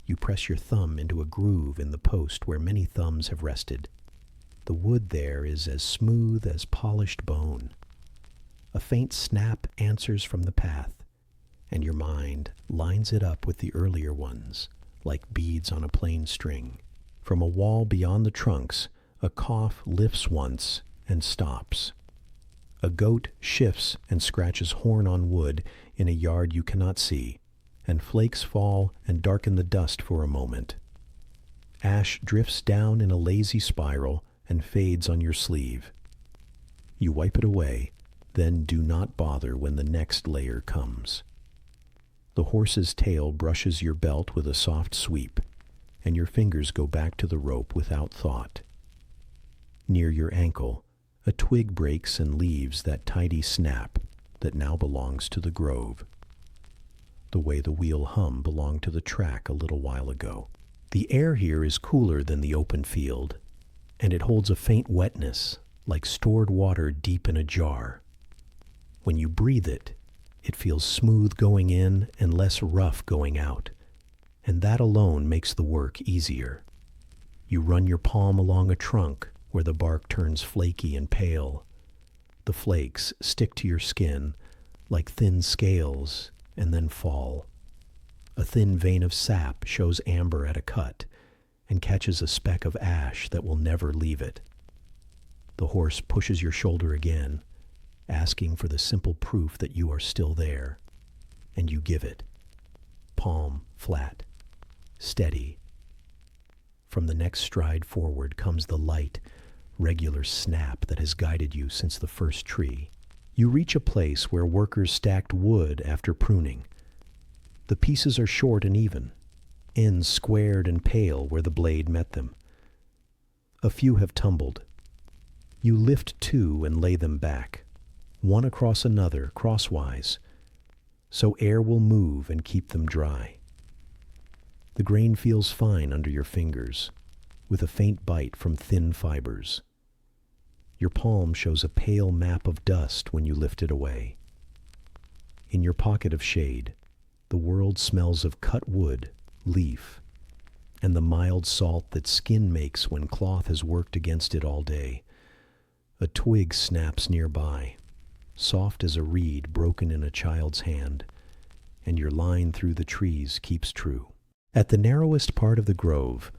You press your thumb into a groove in the post where many thumbs have rested. The wood there is as smooth as polished bone. A faint snap answers from the path, and your mind lines it up with the earlier ones, like beads on a plain string. From a wall beyond the trunks, a cough lifts once and stops. A goat shifts and scratches horn on wood in a yard you cannot see, and flakes fall and darken the dust for a moment. Ash drifts down in a lazy spiral and fades on your sleeve. You wipe it away, then do not bother when the next layer comes. The horse's tail brushes your belt with a soft sweep, and your fingers go back to the rope without thought. Near your ankle, a twig breaks and leaves that tidy snap that now belongs to the grove, the way the wheel hum belonged to the track a little while ago. The air here is cooler than the open field, and it holds a faint wetness, like stored water deep in a jar. When you breathe it, it feels smooth going in and less rough going out, and that alone makes the work easier. You run your palm along a trunk where the bark turns flaky and pale. The flakes stick to your skin like thin scales and then fall. A thin vein of sap shows amber at a cut and catches a speck of ash that will never leave it. The horse pushes your shoulder again, asking for the simple proof that you are still there, and you give it. Palm flat, steady. From the next stride forward comes the light, regular snap that has guided you since the first tree. You reach a place where workers stacked wood after pruning. The pieces are short and even, ends squared and pale where the blade met them. A few have tumbled. You lift two and lay them back, one across another crosswise, so air will move and keep them dry. The grain feels fine under your fingers, with a faint bite from thin fibers. Your palm shows a pale map of dust when you lift it away. In your pocket of shade, the world smells of cut wood, leaf, and the mild salt that skin makes when cloth has worked against it all day. A twig snaps nearby, soft as a reed broken in a child's hand, and your line through the trees keeps true. At the narrowest part of the grove,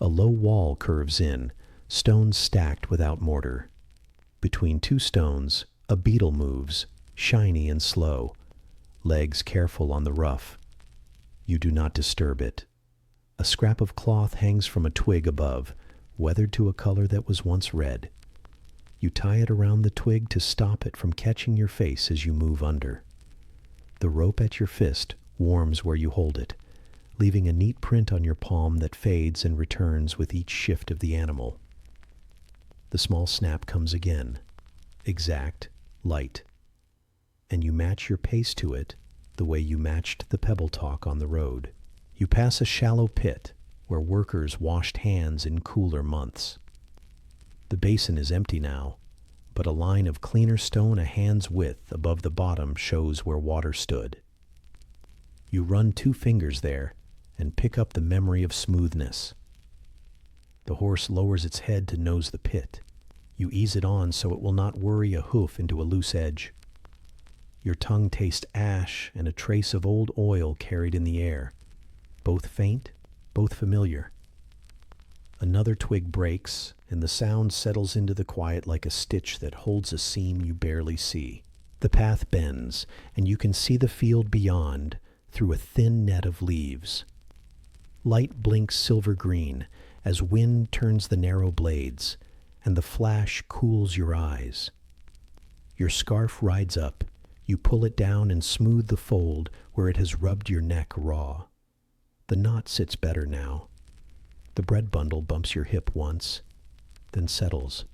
a low wall curves in, stones stacked without mortar. Between two stones, a beetle moves, shiny and slow, legs careful on the rough. You do not disturb it. A scrap of cloth hangs from a twig above, weathered to a color that was once red. You tie it around the twig to stop it from catching your face as you move under. The rope at your fist warms where you hold it, leaving a neat print on your palm that fades and returns with each shift of the animal. The small snap comes again, exact, light, and you match your pace to it the way you matched the pebble talk on the road. You pass a shallow pit where workers washed hands in cooler months. The basin is empty now, but a line of cleaner stone a hand's width above the bottom shows where water stood. You run 2 fingers there and pick up the memory of smoothness. The horse lowers its head to nose the pit. You ease it on so it will not worry a hoof into a loose edge. Your tongue tastes ash and a trace of old oil carried in the air. both faint, both familiar. Another twig breaks, and the sound settles into the quiet like a stitch that holds a seam you barely see. The path bends, and you can see the field beyond through a thin net of leaves. Light blinks silver green as wind turns the narrow blades, and the flash cools your eyes. Your scarf rides up. You pull it down and smooth the fold where it has rubbed your neck raw. The knot sits better now. The bread bundle bumps your hip once, then settles.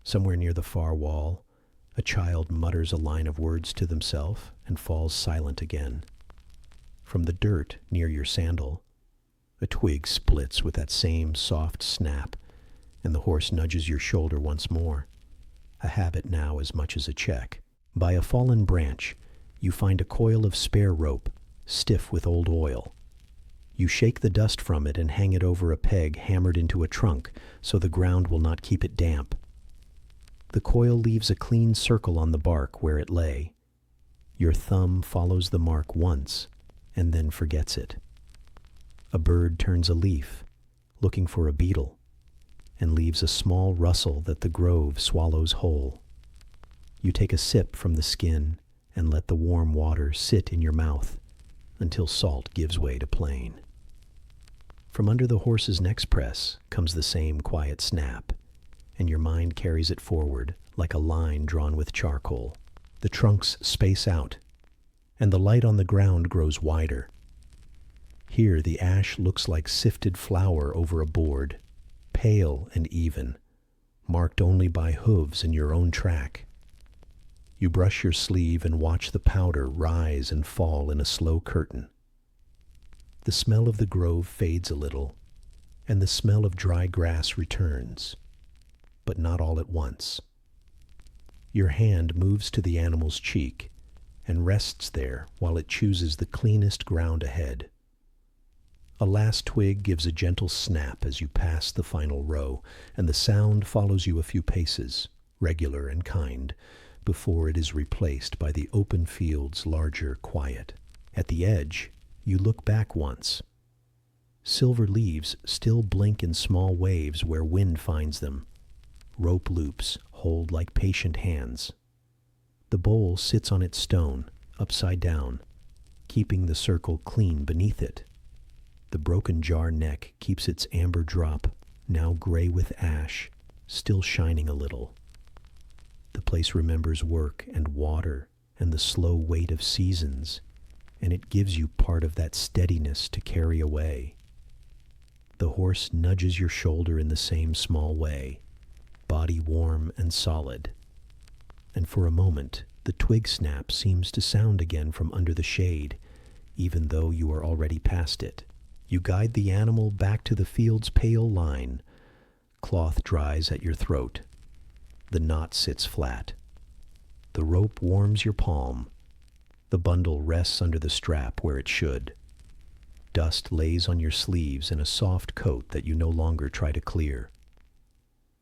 Somewhere near the far wall, a child mutters a line of words to themselves and falls silent again. From the dirt near your sandal, a twig splits with that same soft snap, and the horse nudges your shoulder once more, a habit now as much as a check. By a fallen branch, you find a coil of spare rope, stiff with old oil. You shake the dust from it and hang it over a peg hammered into a trunk so the ground will not keep it damp. The coil leaves a clean circle on the bark where it lay. Your thumb follows the mark once and then forgets it. A bird turns a leaf, looking for a beetle, and leaves a small rustle that the grove swallows whole. You take a sip from the skin and let the warm water sit in your mouth until salt gives way to plain. From under the horse's next press comes the same quiet snap, and your mind carries it forward like a line drawn with charcoal. The trunks space out, and the light on the ground grows wider. Here the ash looks like sifted flour over a board, pale and even, marked only by hooves in your own track. You brush your sleeve and watch the powder rise and fall in a slow curtain. The smell of the grove fades a little, and the smell of dry grass returns, but not all at once. Your hand moves to the animal's cheek and rests there while it chooses the cleanest ground ahead. A last twig gives a gentle snap as you pass the final row, and the sound follows you a few paces, regular and kind, before it is replaced by the open field's larger quiet. At the edge, you look back once. Silver leaves still blink in small waves where wind finds them. Rope loops hold like patient hands. The bowl sits on its stone, upside down, keeping the circle clean beneath it. The broken jar neck keeps its amber drop, now gray with ash, still shining a little. The place remembers work and water and the slow weight of seasons, and it gives you part of that steadiness to carry away. The horse nudges your shoulder in the same small way, body warm and solid. And for a moment, the twig snap seems to sound again from under the shade, even though you are already past it. You guide the animal back to the field's pale line. Cloth dries at your throat. The knot sits flat. The rope warms your palm. The bundle rests under the strap where it should. Dust lays on your sleeves in a soft coat that you no longer try to clear.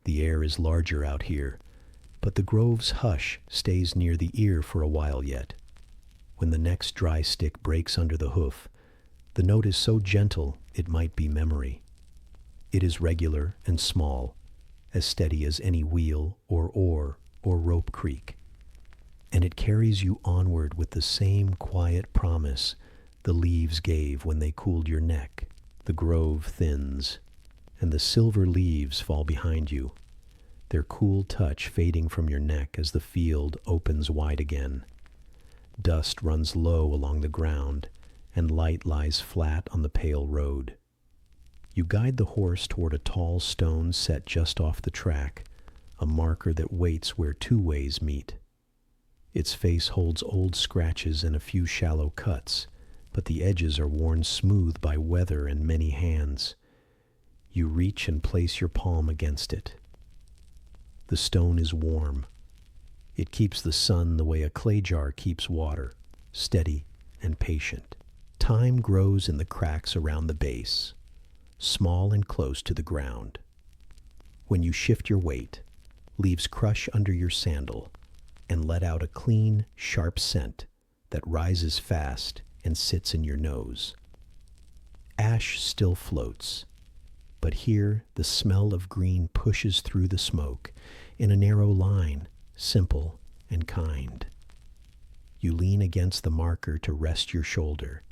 The air is larger out here, but the grove's hush stays near the ear for a while yet. When the next dry stick breaks under the hoof, the note is so gentle it might be memory. It is regular and small, as steady as any wheel or oar or rope creak. And it carries you onward with the same quiet promise the leaves gave when they cooled your neck. The grove thins, and the silver leaves fall behind you, their cool touch fading from your neck as the field opens wide again. Dust runs low along the ground, and light lies flat on the pale road. You guide the horse toward a tall stone set just off the track, a marker that waits where two ways meet. Its face holds old scratches and a few shallow cuts, but the edges are worn smooth by weather and many hands. You reach and place your palm against it. The stone is warm. It keeps the sun the way a clay jar keeps water, steady and patient. Time grows in the cracks around the base, small and close to the ground. When you shift your weight, leaves crush under your sandal and let out a clean, sharp scent that rises fast and sits in your nose. Ash still floats, but here the smell of green pushes through the smoke in a narrow line, simple and kind. You lean against the marker to rest your shoulder.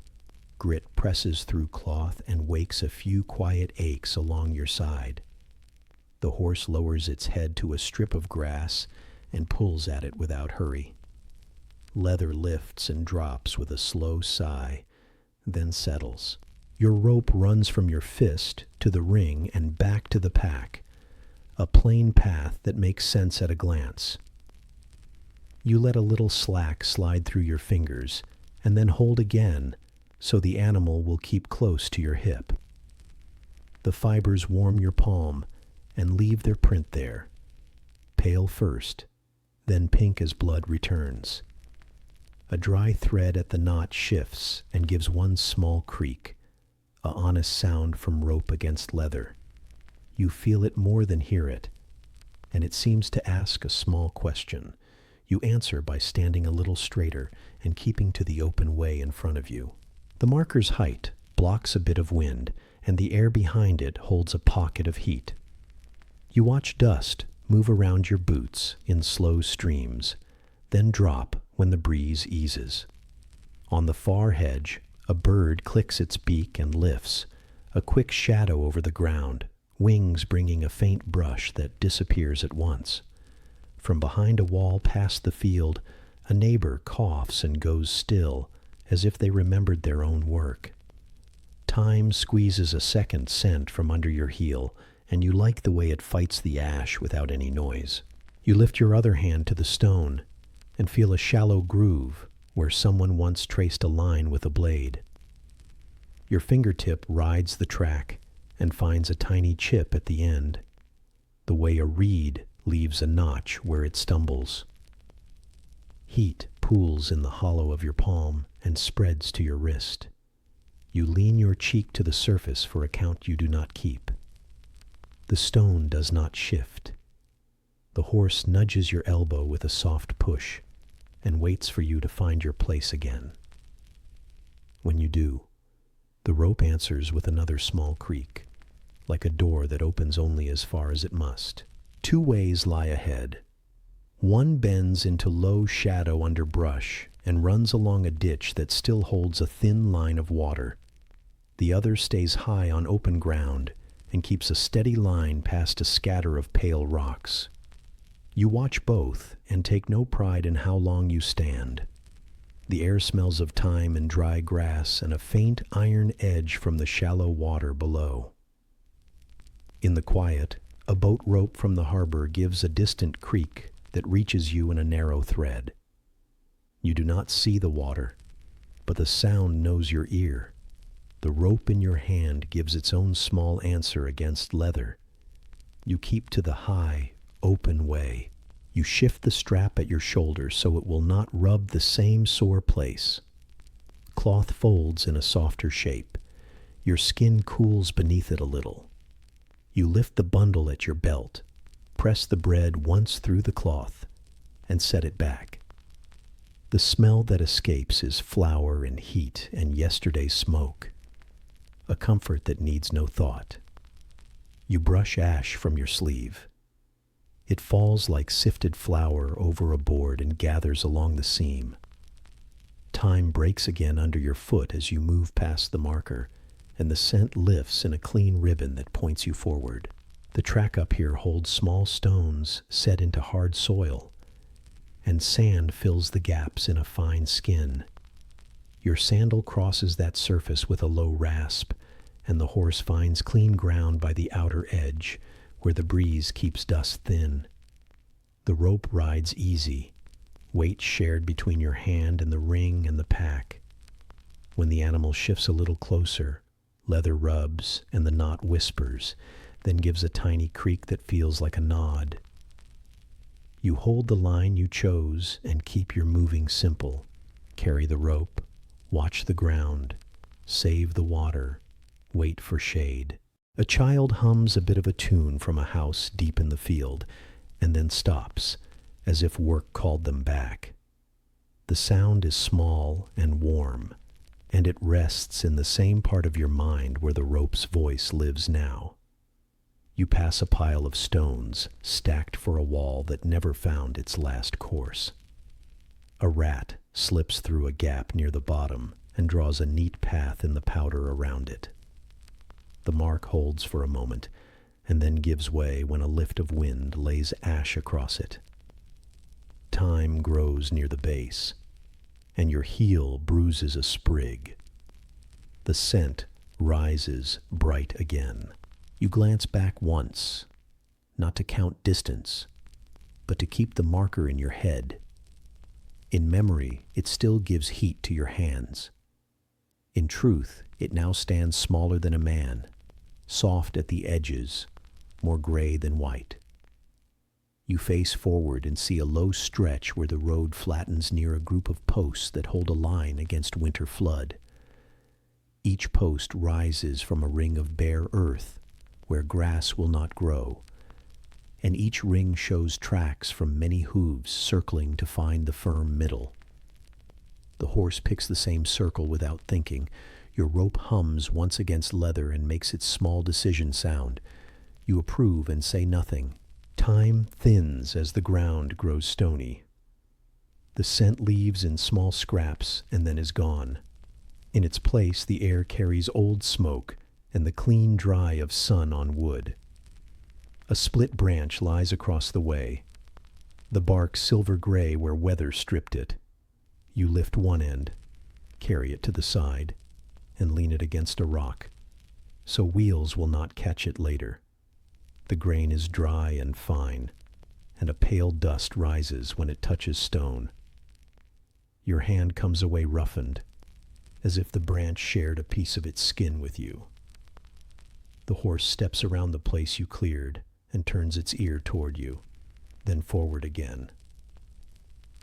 Grit presses through cloth and wakes a few quiet aches along your side. The horse lowers its head to a strip of grass and pulls at it without hurry. Leather lifts and drops with a slow sigh, then settles. Your rope runs from your fist to the ring and back to the pack, a plain path that makes sense at a glance. You let a little slack slide through your fingers and then hold again so the animal will keep close to your hip. The fibers warm your palm and leave their print there, pale first, then pink as blood returns. A dry thread at the knot shifts and gives one small creak, a honest sound from rope against leather. You feel it more than hear it, and it seems to ask a small question. You answer by standing a little straighter and keeping to the open way in front of you. The marker's height blocks a bit of wind, and the air behind it holds a pocket of heat. You watch dust move around your boots in slow streams, then drop when the breeze eases. On the far hedge, a bird clicks its beak and lifts, a quick shadow over the ground, wings bringing a faint brush that disappears at once. From behind a wall past the field, a neighbor coughs and goes still, as if they remembered their own work. Time squeezes a second scent from under your heel, and you like the way it fights the ash without any noise. You lift your other hand to the stone and feel a shallow groove where someone once traced a line with a blade. Your fingertip rides the track and finds a tiny chip at the end, the way a reed leaves a notch where it stumbles. Heat pools in the hollow of your palm and spreads to your wrist. You lean your cheek to the surface for a count you do not keep. The stone does not shift. The horse nudges your elbow with a soft push and waits for you to find your place again. When you do, the rope answers with another small creak, like a door that opens only as far as it must. Two ways lie ahead. One bends into low shadow under brush and runs along a ditch that still holds a thin line of water. The other stays high on open ground and keeps a steady line past a scatter of pale rocks. You watch both and take no pride in how long you stand. The air smells of thyme and dry grass and a faint iron edge from the shallow water below. In the quiet, a boat rope from the harbor gives a distant creak that reaches you in a narrow thread. You do not see the water, but the sound knows your ear. The rope in your hand gives its own small answer against leather. You keep to the high, open way. You shift the strap at your shoulder so it will not rub the same sore place. Cloth folds in a softer shape. Your skin cools beneath it a little. You lift the bundle at your belt, press the bread once through the cloth, and set it back. The smell that escapes is flour and heat and yesterday's smoke, a comfort that needs no thought. You brush ash from your sleeve. It falls like sifted flour over a board and gathers along the seam. Time breaks again under your foot as you move past the marker, and the scent lifts in a clean ribbon that points you forward. The track up here holds small stones set into hard soil, and sand fills the gaps in a fine skin. Your sandal crosses that surface with a low rasp, and the horse finds clean ground by the outer edge, where the breeze keeps dust thin. The rope rides easy, weight shared between your hand and the ring and the pack. When the animal shifts a little closer, leather rubs and the knot whispers, then gives a tiny creak that feels like a nod. You hold the line you chose and keep your moving simple. Carry the rope, watch the ground, save the water, wait for shade. A child hums a bit of a tune from a house deep in the field, and then stops, as if work called them back. The sound is small and warm, and it rests in the same part of your mind where the rope's voice lives now. You pass a pile of stones stacked for a wall that never found its last course. A rat slips through a gap near the bottom and draws a neat path in the powder around it. The mark holds for a moment and then gives way when a lift of wind lays ash across it. Time grows near the base, and your heel bruises a sprig. The scent rises bright again. You glance back once, not to count distance, but to keep the marker in your head. In memory, it still gives heat to your hands. In truth, it now stands smaller than a man, soft at the edges, more gray than white. You face forward and see a low stretch where the road flattens near a group of posts that hold a line against winter flood. Each post rises from a ring of bare earth where grass will not grow, and each ring shows tracks from many hooves circling to find the firm middle. The horse picks the same circle without thinking. Your rope hums once against leather and makes its small decision sound. You approve and say nothing. Time thins as the ground grows stony. The scent leaves in small scraps and then is gone. In its place, the air carries old smoke and the clean dry of sun on wood. A split branch lies across the way, the bark silver gray where weather stripped it. You lift one end, carry it to the side, and lean it against a rock, so wheels will not catch it later. The grain is dry and fine, and a pale dust rises when it touches stone. Your hand comes away roughened, as if the branch shared a piece of its skin with you. The horse steps around the place you cleared and turns its ear toward you, then forward again.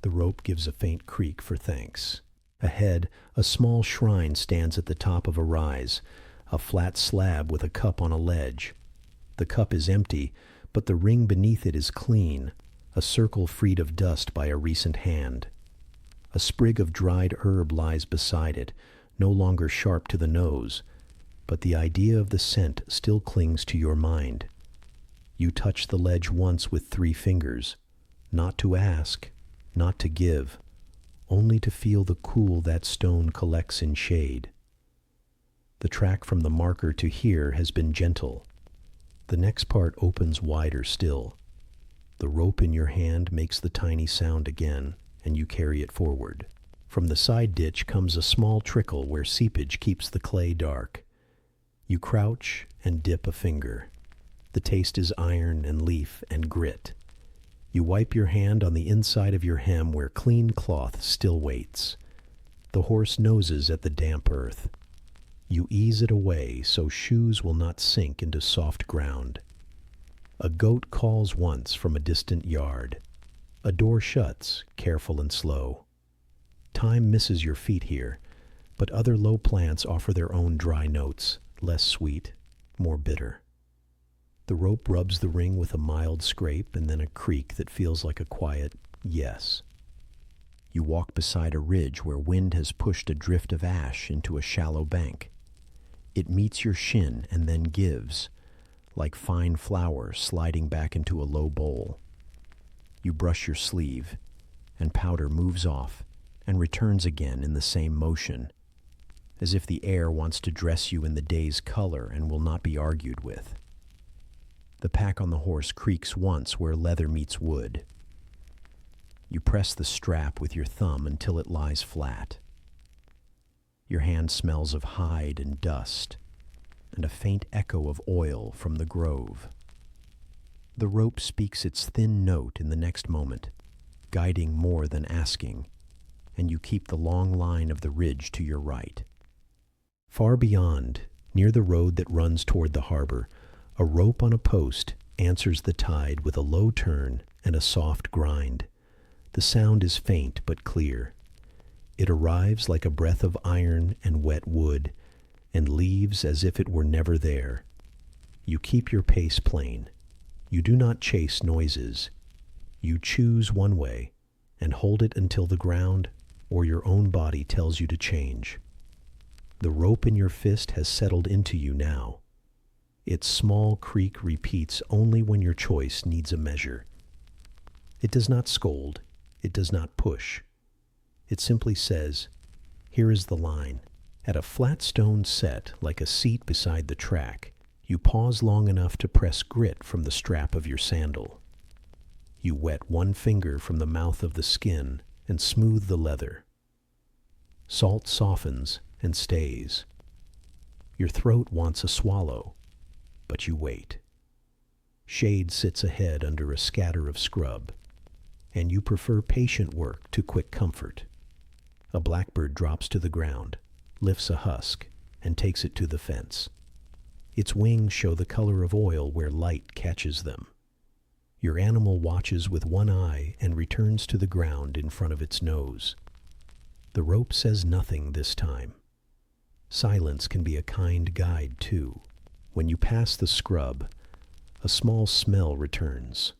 The rope gives a faint creak for thanks. Ahead, a small shrine stands at the top of a rise, a flat slab with a cup on a ledge. The cup is empty, but the ring beneath it is clean, a circle freed of dust by a recent hand. A sprig of dried herb lies beside it, no longer sharp to the nose, but the idea of the scent still clings to your mind. You touch the ledge once with 3 fingers, not to ask, not to give, only to feel the cool that stone collects in shade. The track from the marker to here has been gentle. The next part opens wider still. The rope in your hand makes the tiny sound again, and you carry it forward. From the side ditch comes a small trickle where seepage keeps the clay dark. You crouch and dip a finger. The taste is iron and leaf and grit. You wipe your hand on the inside of your hem where clean cloth still waits. The horse noses at the damp earth. You ease it away so shoes will not sink into soft ground. A goat calls once from a distant yard. A door shuts, careful and slow. Time misses your feet here, but other low plants offer their own dry notes, less sweet, more bitter. The rope rubs the ring with a mild scrape and then a creak that feels like a quiet yes. You walk beside a ridge where wind has pushed a drift of ash into a shallow bank. It meets your shin and then gives, like fine flour sliding back into a low bowl. You brush your sleeve, and powder moves off and returns again in the same motion, as if the air wants to dress you in the day's color and will not be argued with. The pack on the horse creaks once where leather meets wood. You press the strap with your thumb until it lies flat. Your hand smells of hide and dust, and a faint echo of oil from the grove. The rope speaks its thin note in the next moment, guiding more than asking, and you keep the long line of the ridge to your right. Far beyond, near the road that runs toward the harbor, a rope on a post answers the tide with a low turn and a soft grind. The sound is faint but clear. It arrives like a breath of iron and wet wood, and leaves as if it were never there. You keep your pace plain. You do not chase noises. You choose one way, and hold it until the ground or your own body tells you to change. The rope in your fist has settled into you now. Its small creak repeats only when your choice needs a measure. It does not scold. It does not push. It simply says, "Here is the line." At a flat stone set, like a seat beside the track, you pause long enough to press grit from the strap of your sandal. You wet one finger from the mouth of the skin and smooth the leather. Salt softens and stays. Your throat wants a swallow, but you wait. Shade sits ahead under a scatter of scrub, and you prefer patient work to quick comfort. A blackbird drops to the ground, lifts a husk, and takes it to the fence. Its wings show the color of oil where light catches them. Your animal watches with one eye and returns to the ground in front of its nose. The rope says nothing this time. Silence can be a kind guide, too. When you pass the scrub, a small smell returns.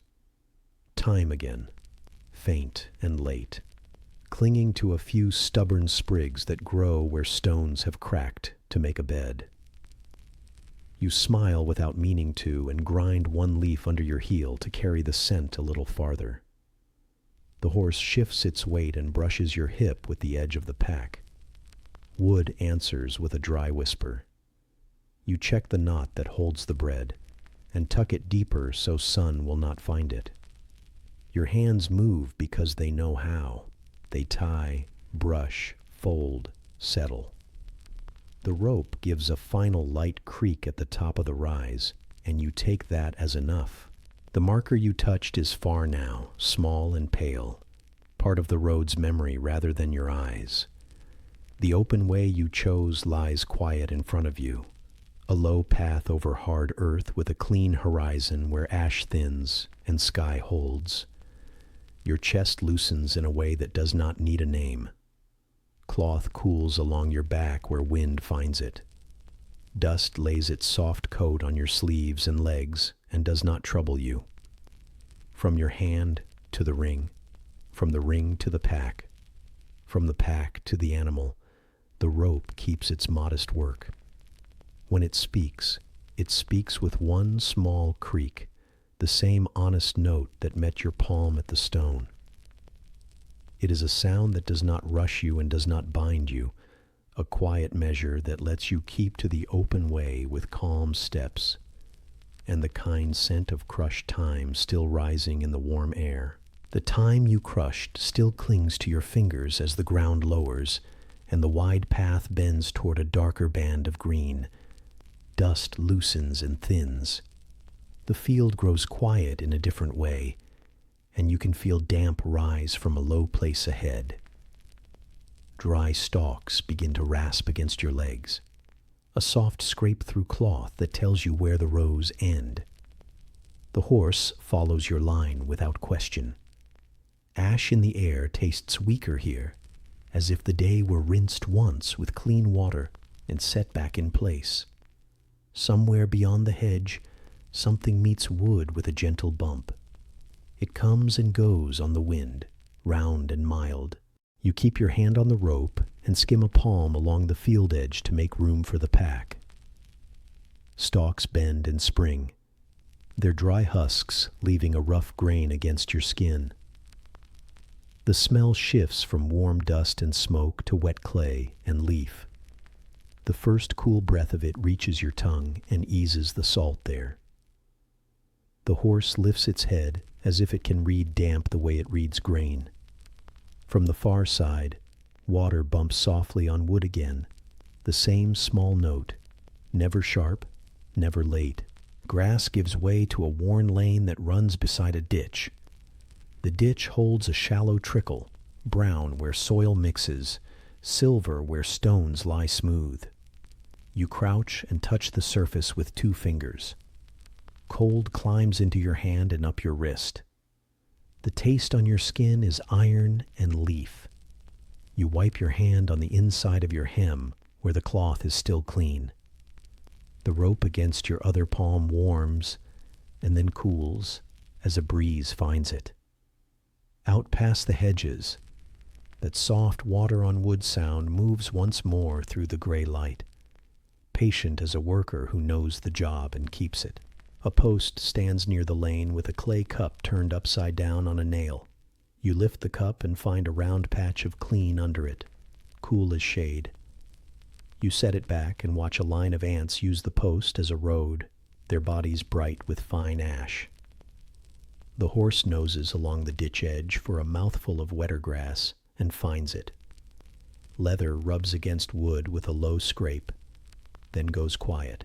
Time again, faint and late, clinging to a few stubborn sprigs that grow where stones have cracked to make a bed. You smile without meaning to and grind one leaf under your heel to carry the scent a little farther. The horse shifts its weight and brushes your hip with the edge of the pack. Wood answers with a dry whisper. You check the knot that holds the bread and tuck it deeper so sun will not find it. Your hands move because they know how. They tie, brush, fold, settle. The rope gives a final light creak at the top of the rise, and you take that as enough. The marker you touched is far now, small and pale, part of the road's memory rather than your eyes. The open way you chose lies quiet in front of you, a low path over hard earth with a clean horizon where ash thins and sky holds. Your chest loosens in a way that does not need a name. Cloth cools along your back where wind finds it. Dust lays its soft coat on your sleeves and legs and does not trouble you. From your hand to the ring, from the ring to the pack, from the pack to the animal, the rope keeps its modest work. When it speaks with one small creak, the same honest note that met your palm at the stone. It is a sound that does not rush you and does not bind you, a quiet measure that lets you keep to the open way with calm steps, and the kind scent of crushed thyme still rising in the warm air. The thyme you crushed still clings to your fingers as the ground lowers, and the wide path bends toward a darker band of green. Dust loosens and thins. The field grows quiet in a different way, and you can feel damp rise from a low place ahead. Dry stalks begin to rasp against your legs, a soft scrape through cloth that tells you where the rows end. The horse follows your line without question. Ash in the air tastes weaker here, as if the day were rinsed once with clean water and set back in place. Somewhere beyond the hedge, something meets wood with a gentle bump. It comes and goes on the wind, round and mild. You keep your hand on the rope and skim a palm along the field edge to make room for the pack. Stalks bend and spring, their dry husks leaving a rough grain against your skin. The smell shifts from warm dust and smoke to wet clay and leaf. The first cool breath of it reaches your tongue and eases the salt there. The horse lifts its head as if it can read damp the way it reads grain. From the far side, water bumps softly on wood again, the same small note, never sharp, never late. Grass gives way to a worn lane that runs beside a ditch. The ditch holds a shallow trickle, brown where soil mixes, silver where stones lie smooth. You crouch and touch the surface with 2 fingers. Cold climbs into your hand and up your wrist. The taste on your skin is iron and leaf. You wipe your hand on the inside of your hem where the cloth is still clean. The rope against your other palm warms and then cools as a breeze finds it. Out past the hedges, That soft water-on-wood sound moves once more through the gray light, patient as a worker who knows the job and keeps it. A post stands near the lane with a clay cup turned upside down on a nail. You lift the cup and find a round patch of clean under it, cool as shade. You set it back and watch a line of ants use the post as a road, their bodies bright with fine ash. The horse noses along the ditch edge for a mouthful of wetter grass and finds it. Leather rubs against wood with a low scrape, then goes quiet.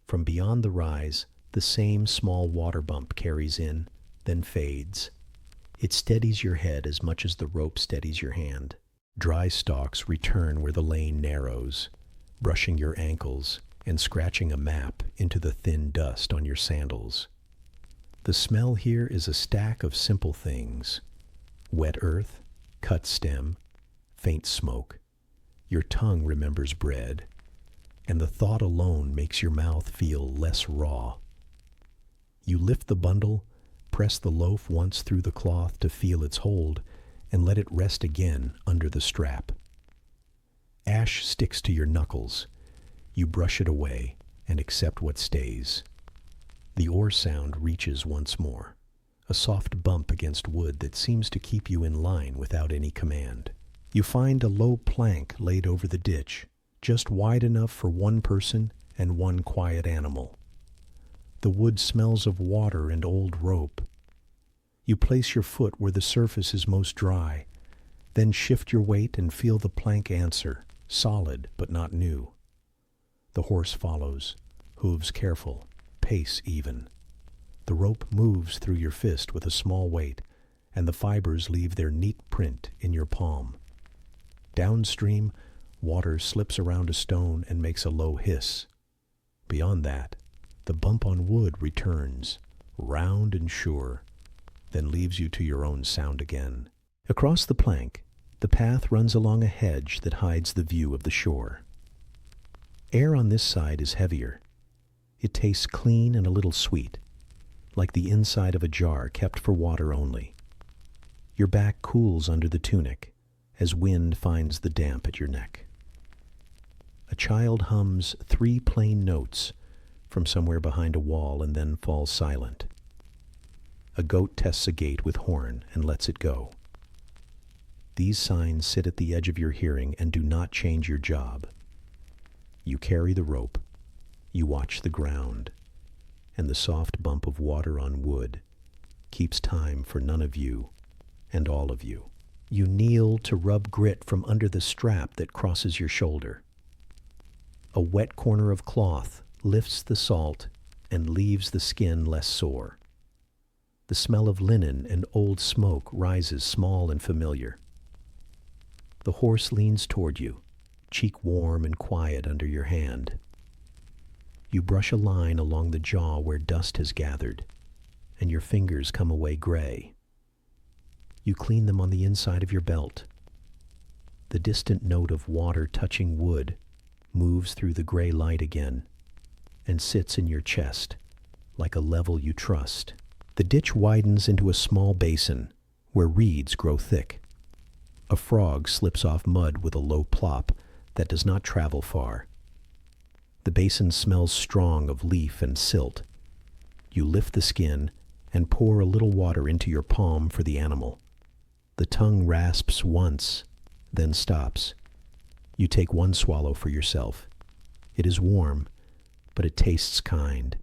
From beyond the rise, the same small water bump carries in, then fades. It steadies your head as much as the rope steadies your hand. Dry stalks return where the lane narrows, brushing your ankles and scratching a map into the thin dust on your sandals. The smell here is a stack of simple things: wet earth, cut stem, faint smoke. Your tongue remembers bread, and the thought alone makes your mouth feel less raw. You lift the bundle, press the loaf once through the cloth to feel its hold, and let it rest again under the strap. Ash sticks to your knuckles. You brush it away and accept what stays. The oar sound reaches once more, a soft bump against wood that seems to keep you in line without any command. You find a low plank laid over the ditch, just wide enough for one person and one quiet animal. The wood smells of water and old rope. You place your foot where the surface is most dry, then shift your weight and feel the plank answer, solid but not new. The horse follows, hooves careful, pace even. The rope moves through your fist with a small weight, and the fibers leave their neat print in your palm. Downstream, water slips around a stone and makes a low hiss. Beyond that, the bump on wood returns, round and sure, then leaves you to your own sound again. Across the plank, the path runs along a hedge that hides the view of the shore. Air on this side is heavier. It tastes clean and a little sweet, like the inside of a jar kept for water only. Your back cools under the tunic as wind finds the damp at your neck. A child hums 3 plain notes from somewhere behind a wall and then falls silent. A goat tests a gate with horn and lets it go. These signs sit at the edge of your hearing and do not change your job. You carry the rope, you watch the ground, and the soft bump of water on wood keeps time for none of you and all of you. You kneel to rub grit from under the strap that crosses your shoulder. A wet corner of cloth lifts the salt and leaves the skin less sore. The smell of linen and old smoke rises small and familiar. The horse leans toward you, cheek warm and quiet under your hand. You brush a line along the jaw where dust has gathered, and your fingers come away gray. You clean them on the inside of your belt. The distant note of water touching wood moves through the gray light again and sits in your chest like a level you trust. The ditch widens into a small basin where reeds grow thick. A frog slips off mud with a low plop that does not travel far. The basin smells strong of leaf and silt. You lift the skin and pour a little water into your palm for the animal. The tongue rasps once, then stops. You take one swallow for yourself. It is warm, but it tastes kind.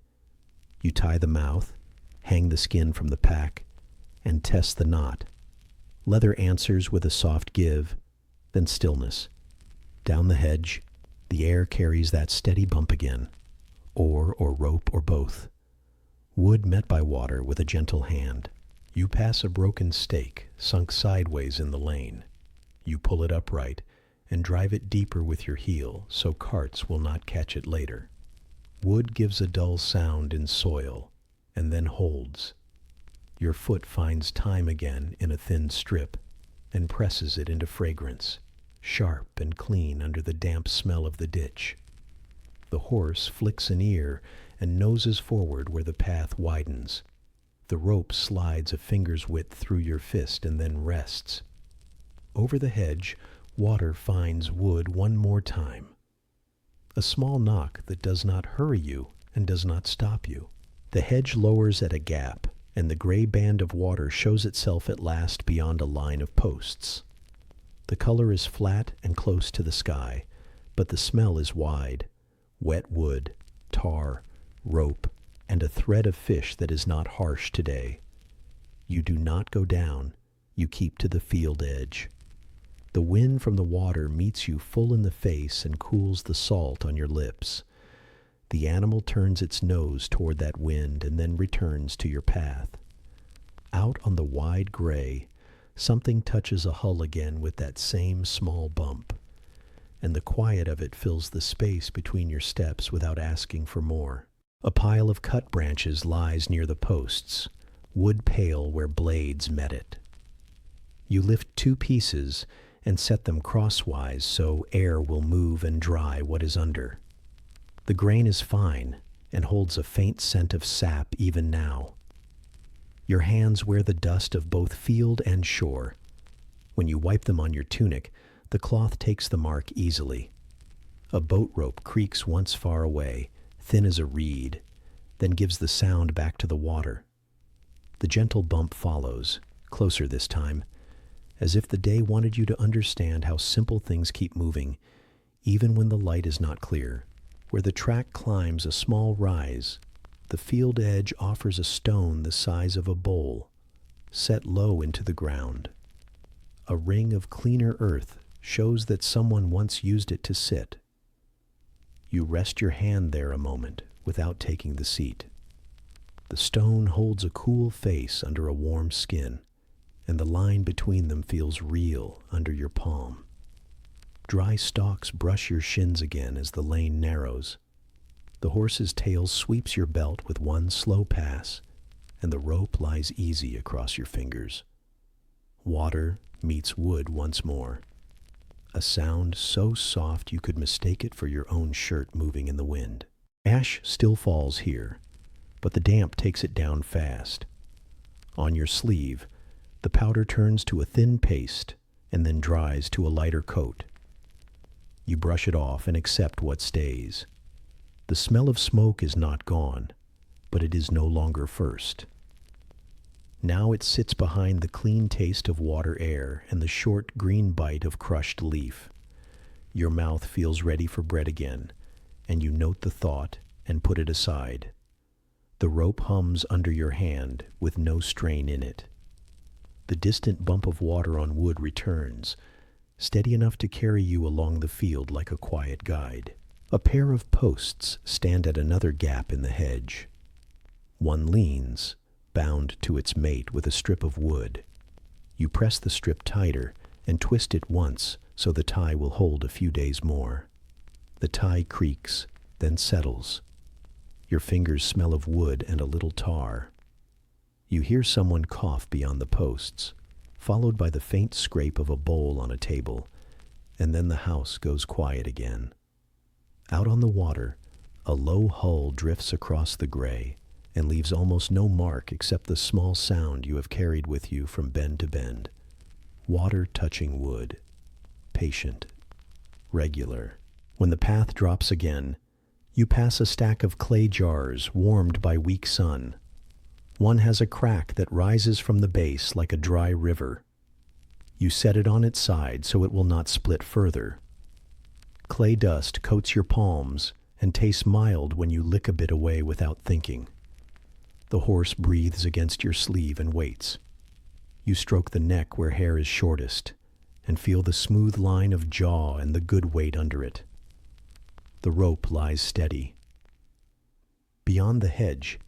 You tie the mouth, hang the skin from the pack, and test the knot. Leather answers with a soft give, then stillness. Down the hedge, the air carries that steady bump again, oar or rope or both. Wood met by water with a gentle hand. You pass a broken stake sunk sideways in the lane. You pull it upright and drive it deeper with your heel so carts will not catch it later. Wood gives a dull sound in soil and then holds. Your foot finds time again in a thin strip and presses it into fragrance, sharp and clean under the damp smell of the ditch. The horse flicks an ear and noses forward where the path widens. The rope slides a finger's width through your fist and then rests. Over the hedge, water finds wood one more time. A small knock that does not hurry you and does not stop you. The hedge lowers at a gap, and the gray band of water shows itself at last beyond a line of posts. The color is flat and close to the sky, but the smell is wide. Wet wood, tar, rope, and a thread of fish that is not harsh today. You do not go down, you keep to the field edge. The wind from the water meets you full in the face and cools the salt on your lips. The animal turns its nose toward that wind and then returns to your path. Out on the wide gray, something touches a hull again with that same small bump, and the quiet of it fills the space between your steps without asking for more. A pile of cut branches lies near the posts, wood pale where blades met it. You lift two pieces and set them crosswise so air will move and dry what is under. The grain is fine and holds a faint scent of sap even now. Your hands wear the dust of both field and shore. When you wipe them on your tunic, the cloth takes the mark easily. A boat rope creaks once far away, thin as a reed, then gives the sound back to the water. The gentle bump follows, closer this time, as if the day wanted you to understand how simple things keep moving, even when the light is not clear. Where the track climbs a small rise, the field edge offers a stone the size of a bowl, set low into the ground. A ring of cleaner earth shows that someone once used it to sit. You rest your hand there a moment without taking the seat. The stone holds a cool face under a warm skin, and the line between them feels real under your palm. Dry stalks brush your shins again as the lane narrows. The horse's tail sweeps your belt with one slow pass, and the rope lies easy across your fingers. Water meets wood once more. A sound so soft you could mistake it for your own shirt moving in the wind. Ash still falls here, but the damp takes it down fast. On your sleeve, the powder turns to a thin paste and then dries to a lighter coat. You brush it off and accept what stays. The smell of smoke is not gone, but it is no longer first. Now it sits behind the clean taste of water air and the short green bite of crushed leaf. Your mouth feels ready for bread again, and you note the thought and put it aside. The rope hums under your hand with no strain in it. The distant bump of water on wood returns, steady enough to carry you along the field like a quiet guide. A pair of posts stand at another gap in the hedge. One leans, bound to its mate with a strip of wood. You press the strip tighter and twist it once so the tie will hold a few days more. The tie creaks, then settles. Your fingers smell of wood and a little tar. You hear someone cough beyond the posts, followed by the faint scrape of a bowl on a table, and then the house goes quiet again. Out on the water, a low hull drifts across the gray and leaves almost no mark except the small sound you have carried with you from bend to bend. Water touching wood. Patient. Regular. When the path drops again, you pass a stack of clay jars warmed by weak sun. One has a crack that rises from the base like a dry river. You set it on its side so it will not split further. Clay dust coats your palms and tastes mild when you lick a bit away without thinking. The horse breathes against your sleeve and waits. You stroke the neck where hair is shortest and feel the smooth line of jaw and the good weight under it. The rope lies steady. Beyond the hedge,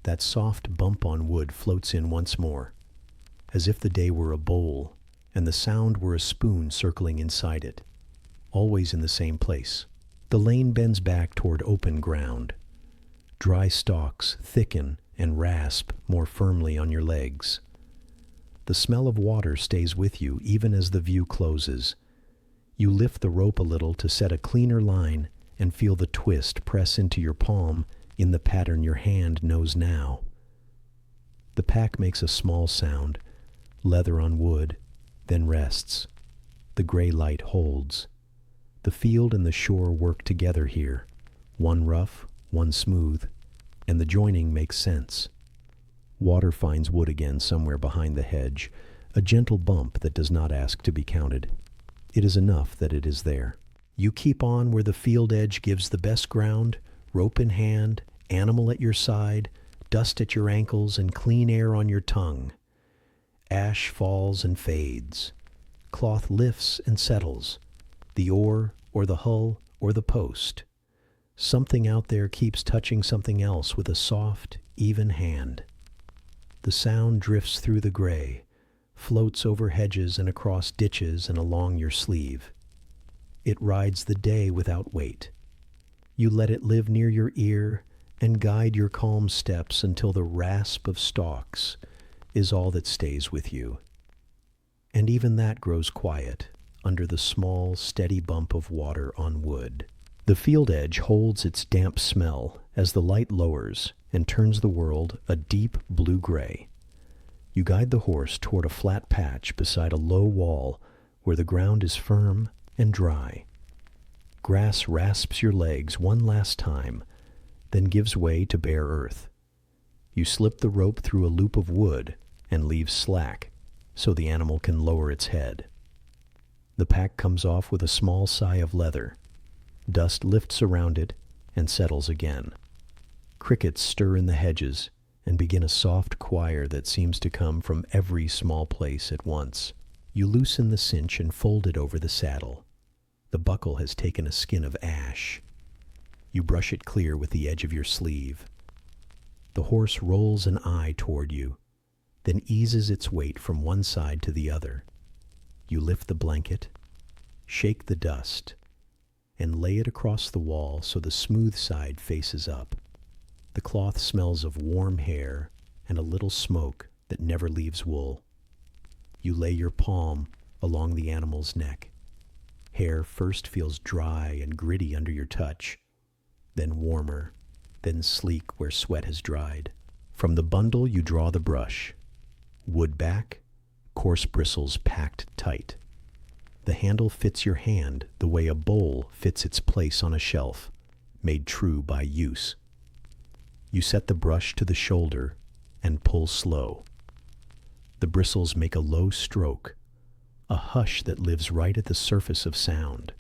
that soft bump on wood floats in once more, as if the day were a bowl and the sound were a spoon circling inside it, always in the same place. The lane bends back toward open ground. Dry stalks thicken and rasp more firmly on your legs. The smell of water stays with you even as the view closes. You lift the rope a little to set a cleaner line and feel the twist press into your palm in the pattern your hand knows now. The pack makes a small sound, leather on wood, then rests. The gray light holds. The field and the shore work together here, one rough, one smooth, and the joining makes sense. Water finds wood again somewhere behind the hedge, a gentle bump that does not ask to be counted. It is enough that it is there. You keep on where the field edge gives the best ground, rope in hand, animal at your side, dust at your ankles, and clean air on your tongue. Ash falls and fades. Cloth lifts and settles, the oar or the hull or the post. Something out there keeps touching something else with a soft, even hand. The sound drifts through the gray, floats over hedges and across ditches and along your sleeve. It rides the day without weight. You let it live near your ear and guide your calm steps until the rasp of stalks is all that stays with you. And even that grows quiet under the small, steady bump of water on wood. The field edge holds its damp smell as the light lowers and turns the world a deep blue-gray. You guide the horse toward a flat patch beside a low wall where the ground is firm and dry. Grass rasps your legs one last time, then gives way to bare earth. You slip the rope through a loop of wood and leave slack so the animal can lower its head. The pack comes off with a small sigh of leather. Dust lifts around it and settles again. Crickets stir in the hedges and begin a soft choir that seems to come from every small place at once. You loosen the cinch and fold it over the saddle. The buckle has taken a skin of ash. You brush it clear with the edge of your sleeve. The horse rolls an eye toward you, then eases its weight from one side to the other. You lift the blanket, shake the dust, and lay it across the wall so the smooth side faces up. The cloth smells of warm hair and a little smoke that never leaves wool. You lay your palm along the animal's neck. Hair first feels dry and gritty under your touch, then warmer, then sleek where sweat has dried. From the bundle you draw the brush. Wood back, coarse bristles packed tight. The handle fits your hand the way a bowl fits its place on a shelf, made true by use. You set the brush to the shoulder and pull slow. The bristles make a low stroke, a hush that lives right at the surface of sound.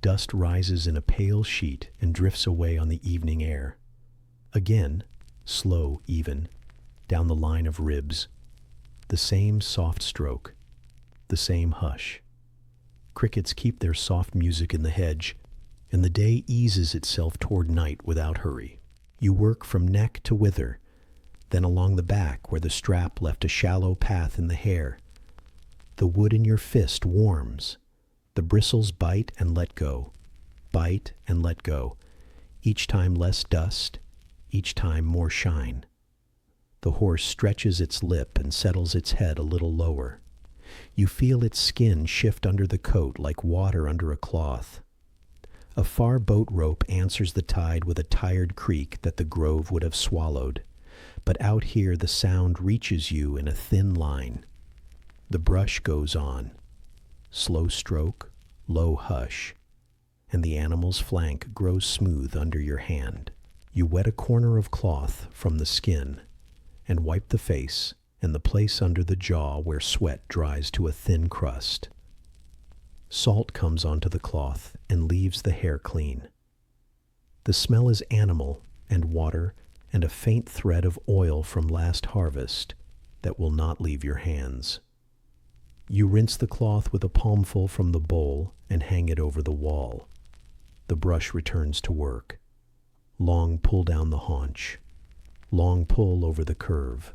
Dust rises in a pale sheet and drifts away on the evening air. Again, slow even, down the line of ribs. The same soft stroke, the same hush. Crickets keep their soft music in the hedge, and the day eases itself toward night without hurry. You work from neck to wither, then along the back where the strap left a shallow path in the hair. The wood in your fist warms. The bristles bite and let go, bite and let go, each time less dust, each time more shine. The horse stretches its lip and settles its head a little lower. You feel its skin shift under the coat like water under a cloth. A far boat rope answers the tide with a tired creak that the grove would have swallowed, but out here the sound reaches you in a thin line. The brush goes on. Slow stroke, low hush, and the animal's flank grows smooth under your hand. You wet a corner of cloth from the skin and wipe the face and the place under the jaw where sweat dries to a thin crust. Salt comes onto the cloth and leaves the hair clean. The smell is animal and water and a faint thread of oil from last harvest that will not leave your hands. You rinse the cloth with a palmful from the bowl and hang it over the wall. The brush returns to work. Long pull down the haunch. Long pull over the curve.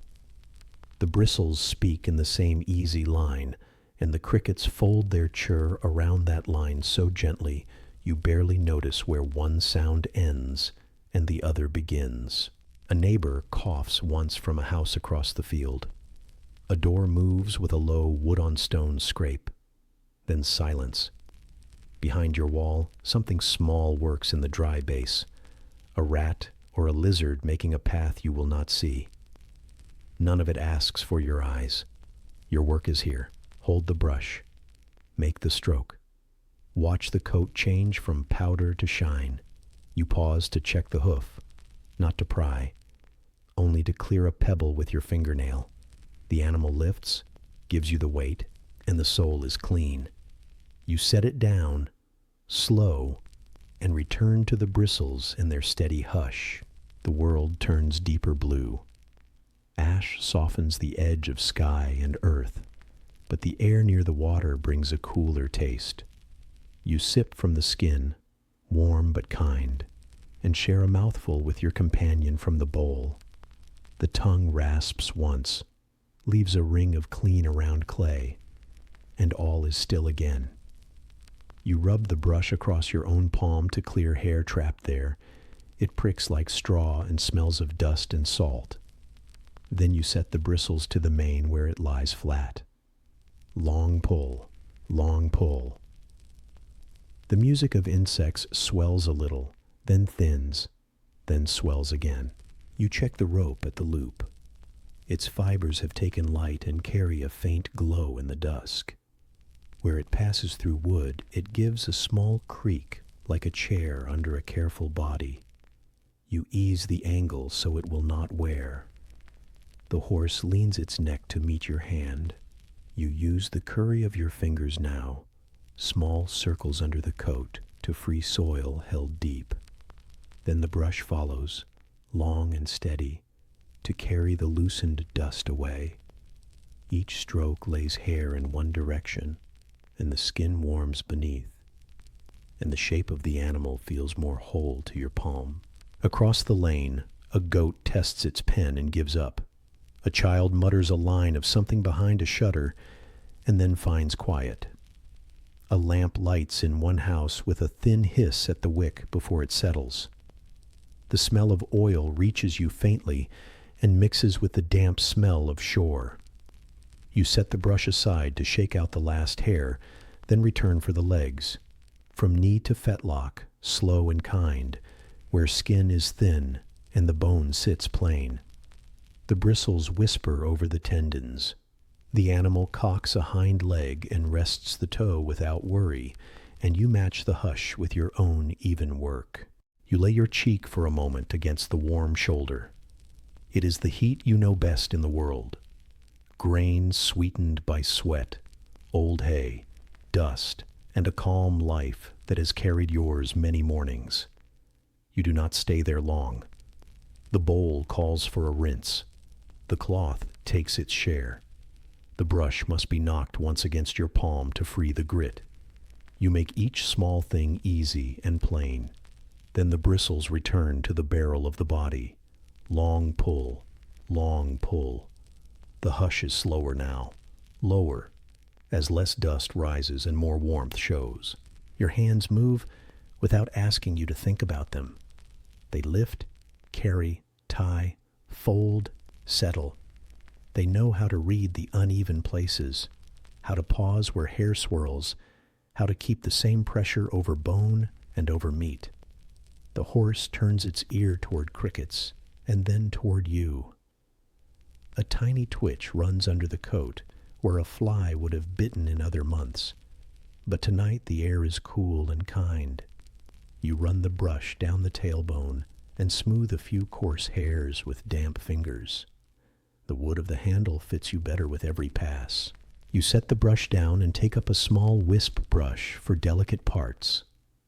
The bristles speak in the same easy line, and the crickets fold their chirr around that line so gently you barely notice where one sound ends and the other begins. A neighbor coughs once from a house across the field. A door moves with a low wood-on-stone scrape. Then silence. Behind your wall, something small works in the dry base. A rat or a lizard making a path you will not see. None of it asks for your eyes. Your work is here. Hold the brush. Make the stroke. Watch the coat change from powder to shine. You pause to check the hoof, not to pry, only to clear a pebble with your fingernail. The animal lifts, gives you the weight, and the sole is clean. You set it down, slow, and return to the bristles in their steady hush. The world turns deeper blue. Ash softens the edge of sky and earth, but the air near the water brings a cooler taste. You sip from the skin, warm but kind, and share a mouthful with your companion from the bowl. The tongue rasps once, leaves a ring of clean around clay, and all is still again. You rub the brush across your own palm to clear hair trapped there. It pricks like straw and smells of dust and salt. Then you set the bristles to the mane where it lies flat. Long pull, long pull. The music of insects swells a little, then thins, then swells again. You check the rope at the loop. Its fibers have taken light and carry a faint glow in the dusk. Where it passes through wood, it gives a small creak like a chair under a careful body. You ease the angle so it will not wear. The horse leans its neck to meet your hand. You use the curry of your fingers now, small circles under the coat to free soil held deep. Then the brush follows, long and steady, to carry the loosened dust away. Each stroke lays hair in one direction, and the skin warms beneath, and the shape of the animal feels more whole to your palm. Across the lane, a goat tests its pen and gives up. A child mutters a line of something behind a shutter, and then finds quiet. A lamp lights in one house with a thin hiss at the wick before it settles. The smell of oil reaches you faintly and mixes with the damp smell of shore. You set the brush aside to shake out the last hair, then return for the legs. From knee to fetlock, slow and kind, where skin is thin and the bone sits plain. The bristles whisper over the tendons. The animal cocks a hind leg and rests the toe without worry, and you match the hush with your own even work. You lay your cheek for a moment against the warm shoulder. It is the heat you know best in the world. Grain sweetened by sweat, old hay, dust, and a calm life that has carried yours many mornings. You do not stay there long. The bowl calls for a rinse. The cloth takes its share. The brush must be knocked once against your palm to free the grit. You make each small thing easy and plain. Then the bristles return to the barrel of the body. Long pull, long pull. The hush is slower now, lower, as less dust rises and more warmth shows. Your hands move without asking you to think about them. They lift, carry, tie, fold, settle. They know how to read the uneven places, how to pause where hair swirls, how to keep the same pressure over bone and over meat. The horse turns its ear toward crickets and then toward you. A tiny twitch runs under the coat where a fly would have bitten in other months, but tonight the air is cool and kind. You run the brush down the tailbone and smooth a few coarse hairs with damp fingers. The wood of the handle fits you better with every pass. You set the brush down and take up a small wisp brush for delicate parts,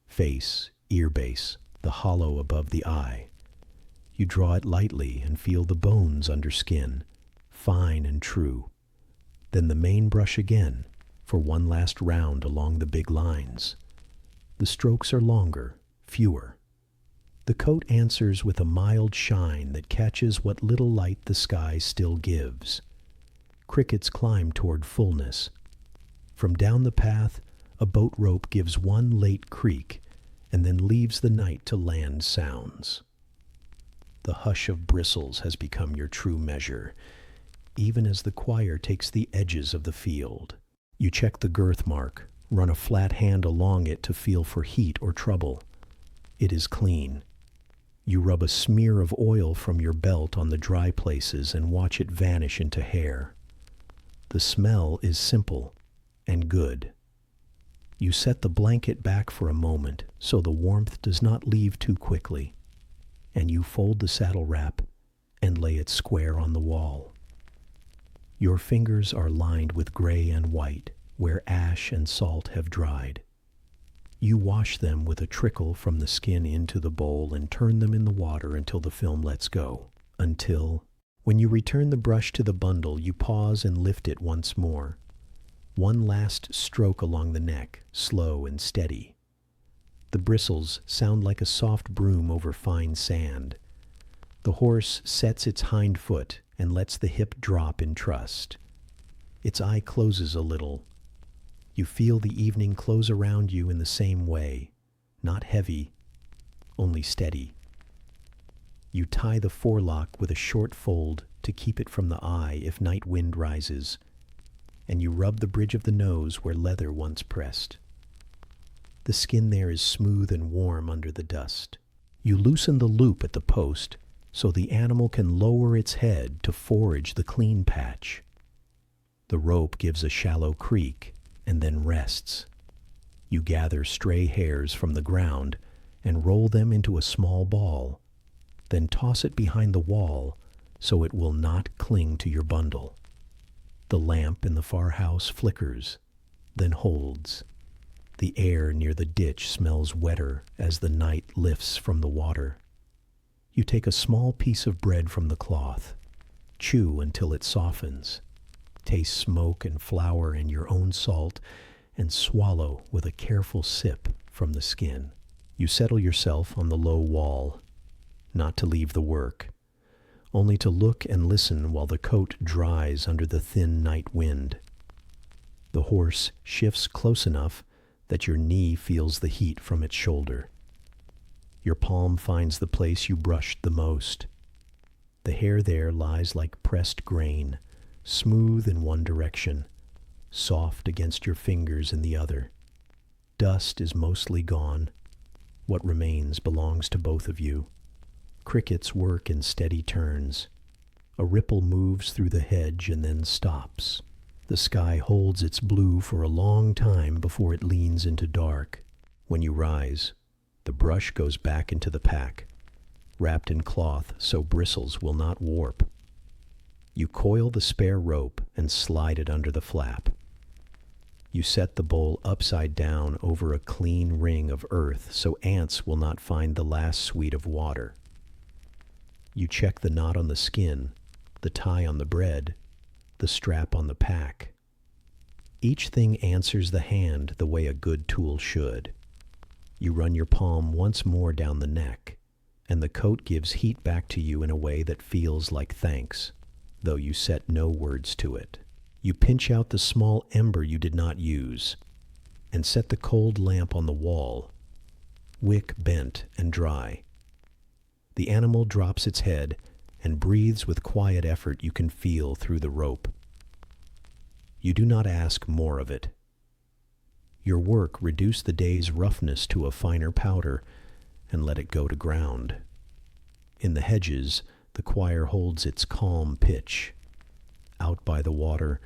face, ear base, the hollow above the eye. You draw it lightly and feel the bones under skin, fine and true. Then the main brush again for one last round along the big lines. The strokes are longer, fewer. The coat answers with a mild shine that catches what little light the sky still gives. Crickets climb toward fullness. From down the path, a boat rope gives one late creak and then leaves the night to land sounds. The hush of bristles has become your true measure, even as the choir takes the edges of the field. You check the girth mark, run a flat hand along it to feel for heat or trouble. It is clean. You rub a smear of oil from your belt on the dry places and watch it vanish into hair. The smell is simple and good. You set the blanket back for a moment so the warmth does not leave too quickly, and you fold the saddle wrap and lay it square on the wall. Your fingers are lined with gray and white where ash and salt have dried. You wash them with a trickle from the skin into the bowl and turn them in the water until the film lets go. When you return the brush to the bundle, you pause and lift it once more. One last stroke along the neck, slow and steady. The bristles sound like a soft broom over fine sand. The horse sets its hind foot and lets the hip drop in trust. Its eye closes a little. You feel the evening close around you in the same way, not heavy, only steady. You tie the forelock with a short fold to keep it from the eye if night wind rises, and you rub the bridge of the nose where leather once pressed. The skin there is smooth and warm under the dust. You loosen the loop at the post so the animal can lower its head to forage the clean patch. The rope gives a shallow creak and then rests. You gather stray hairs from the ground and roll them into a small ball, then toss it behind the wall so it will not cling to your bundle. The lamp in the far house flickers, then holds. The air near the ditch smells wetter as the night lifts from the water. You take a small piece of bread from the cloth, chew until it softens, taste smoke and flour and your own salt, and swallow with a careful sip from the skin. You settle yourself on the low wall, not to leave the work, only to look and listen while the coat dries under the thin night wind. The horse shifts close enough that your knee feels the heat from its shoulder. Your palm finds the place you brushed the most. The hair there lies like pressed grain, smooth in one direction, soft against your fingers in the other. Dust is mostly gone. What remains belongs to both of you. Crickets work in steady turns. A ripple moves through the hedge and then stops. The sky holds its blue for a long time before it leans into dark. When you rise, the brush goes back into the pack, wrapped in cloth so bristles will not warp. You coil the spare rope and slide it under the flap. You set the bowl upside down over a clean ring of earth so ants will not find the last sweet of water. You check the knot on the skin, the tie on the bread, the strap on the pack. Each thing answers the hand the way a good tool should. You run your palm once more down the neck, and the coat gives heat back to you in a way that feels like thanks, though you set no words to it. You pinch out the small ember you did not use, and set the cold lamp on the wall, wick bent and dry. The animal drops its head and breathes with quiet effort you can feel through the rope. You do not ask more of it. Your work reduced the day's roughness to a finer powder and let it go to ground. In the hedges, the choir holds its calm pitch. Out by the water,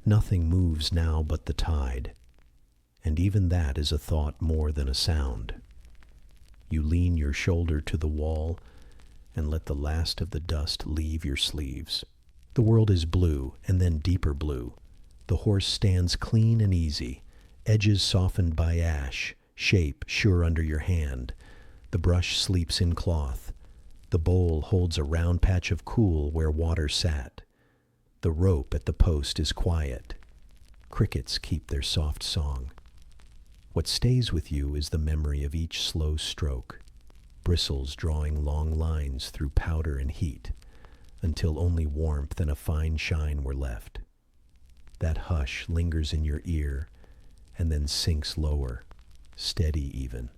nothing moves now but the tide, and even that is a thought more than a sound. You lean your shoulder to the wall and let the last of the dust leave your sleeves. The world is blue, and then deeper blue. The horse stands clean and easy, edges softened by ash, shape sure under your hand. The brush sleeps in cloth. The bowl holds a round patch of cool where water sat. The rope at the post is quiet. Crickets keep their soft song. What stays with you is the memory of each slow stroke, bristles drawing long lines through powder and heat, until only warmth and a fine shine were left. That hush lingers in your ear and then sinks lower, steady even,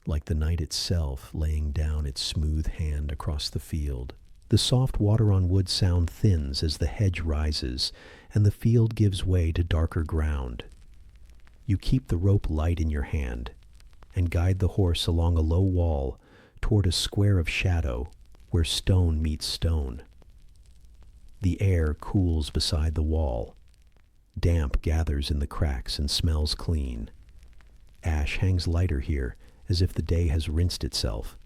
like the night itself laying down its smooth hand across the field. The soft water on wood sound thins as the hedge rises and the field gives way to darker ground. You keep the rope light in your hand and guide the horse along a low wall toward a square of shadow where stone meets stone. The air cools beside the wall. Damp gathers in the cracks and smells clean. Ash hangs lighter here, as if the day has rinsed itself.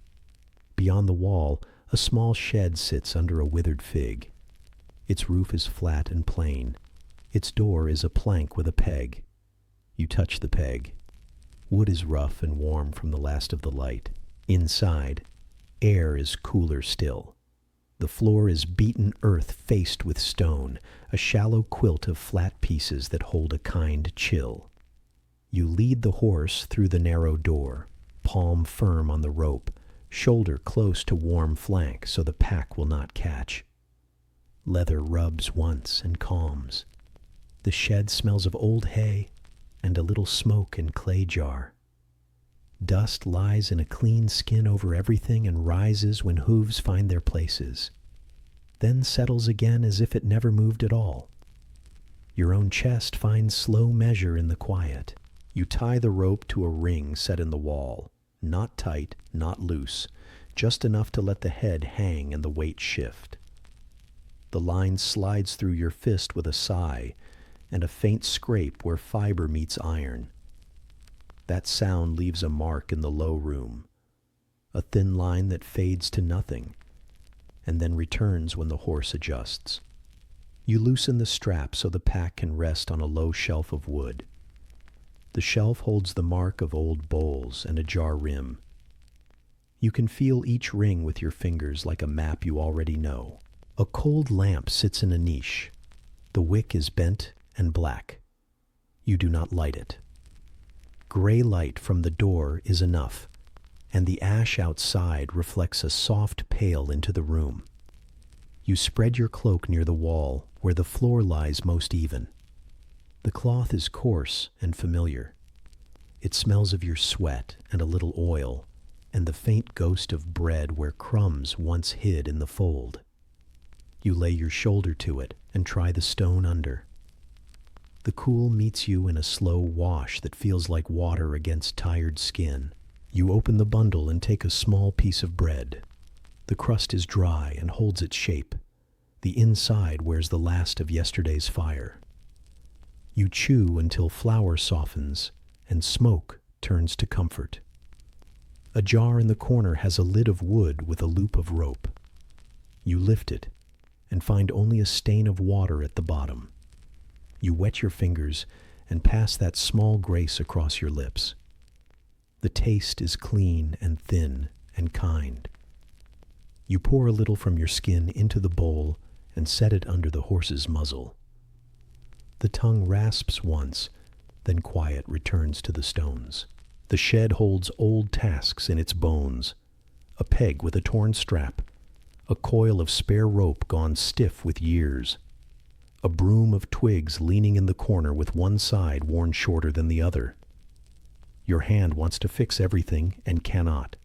Beyond the wall, a small shed sits under a withered fig. Its roof is flat and plain. Its door is a plank with a peg. You touch the peg. Wood is rough and warm from the last of the light. Inside, air is cooler still. The floor is beaten earth faced with stone, a shallow quilt of flat pieces that hold a kind chill. You lead the horse through the narrow door, palm firm on the rope, shoulder close to warm flank so the pack will not catch. Leather rubs once and calms. The shed smells of old hay and a little smoke in clay jar. Dust lies in a clean skin over everything and rises when hooves find their places, then settles again as if it never moved at all. Your own chest finds slow measure in the quiet. You tie the rope to a ring set in the wall, not tight, not loose, just enough to let the head hang and the weight shift. The line slides through your fist with a sigh and a faint scrape where fiber meets iron. That sound leaves a mark in the low room, a thin line that fades to nothing, and then returns when the horse adjusts. You loosen the strap so the pack can rest on a low shelf of wood. The shelf holds the mark of old bowls and a jar rim. You can feel each ring with your fingers like a map you already know. A cold lamp sits in a niche. The wick is bent and black. You do not light it. Gray light from the door is enough, and the ash outside reflects a soft pale into the room. You spread your cloak near the wall, where the floor lies most even. The cloth is coarse and familiar. It smells of your sweat and a little oil, and the faint ghost of bread where crumbs once hid in the fold. You lay your shoulder to it and try the stone under. The cool meets you in a slow wash that feels like water against tired skin. You open the bundle and take a small piece of bread. The crust is dry and holds its shape. The inside wears the last of yesterday's fire. You chew until flour softens and smoke turns to comfort. A jar in the corner has a lid of wood with a loop of rope. You lift it and find only a stain of water at the bottom. You wet your fingers and pass that small grace across your lips. The taste is clean and thin and kind. You pour a little from your skin into the bowl and set it under the horse's muzzle. The tongue rasps once, then quiet returns to the stones. The shed holds old tasks in its bones, a peg with a torn strap, a coil of spare rope gone stiff with years, a broom of twigs leaning in the corner with one side worn shorter than the other. Your hand wants to fix everything and cannot.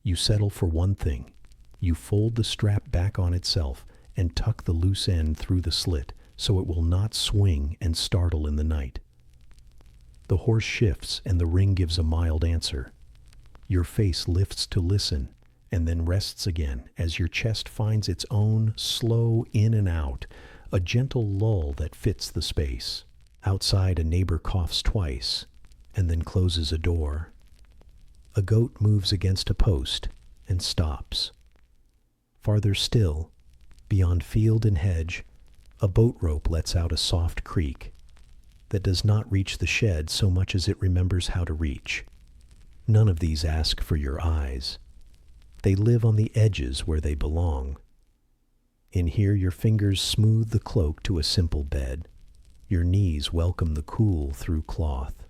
You settle for one thing. You fold the strap back on itself and tuck the loose end through the slit so it will not swing and startle in the night. The horse shifts and the ring gives a mild answer. Your face lifts to listen and then rests again as your chest finds its own slow in and out, a gentle lull that fits the space. Outside, a neighbor coughs twice and then closes a door. A goat moves against a post and stops. Farther still, beyond field and hedge, a boat rope lets out a soft creak that does not reach the shed so much as it remembers how to reach. None of these ask for your eyes. They live on the edges where they belong. In here, your fingers smooth the cloak to a simple bed. Your knees welcome the cool through cloth.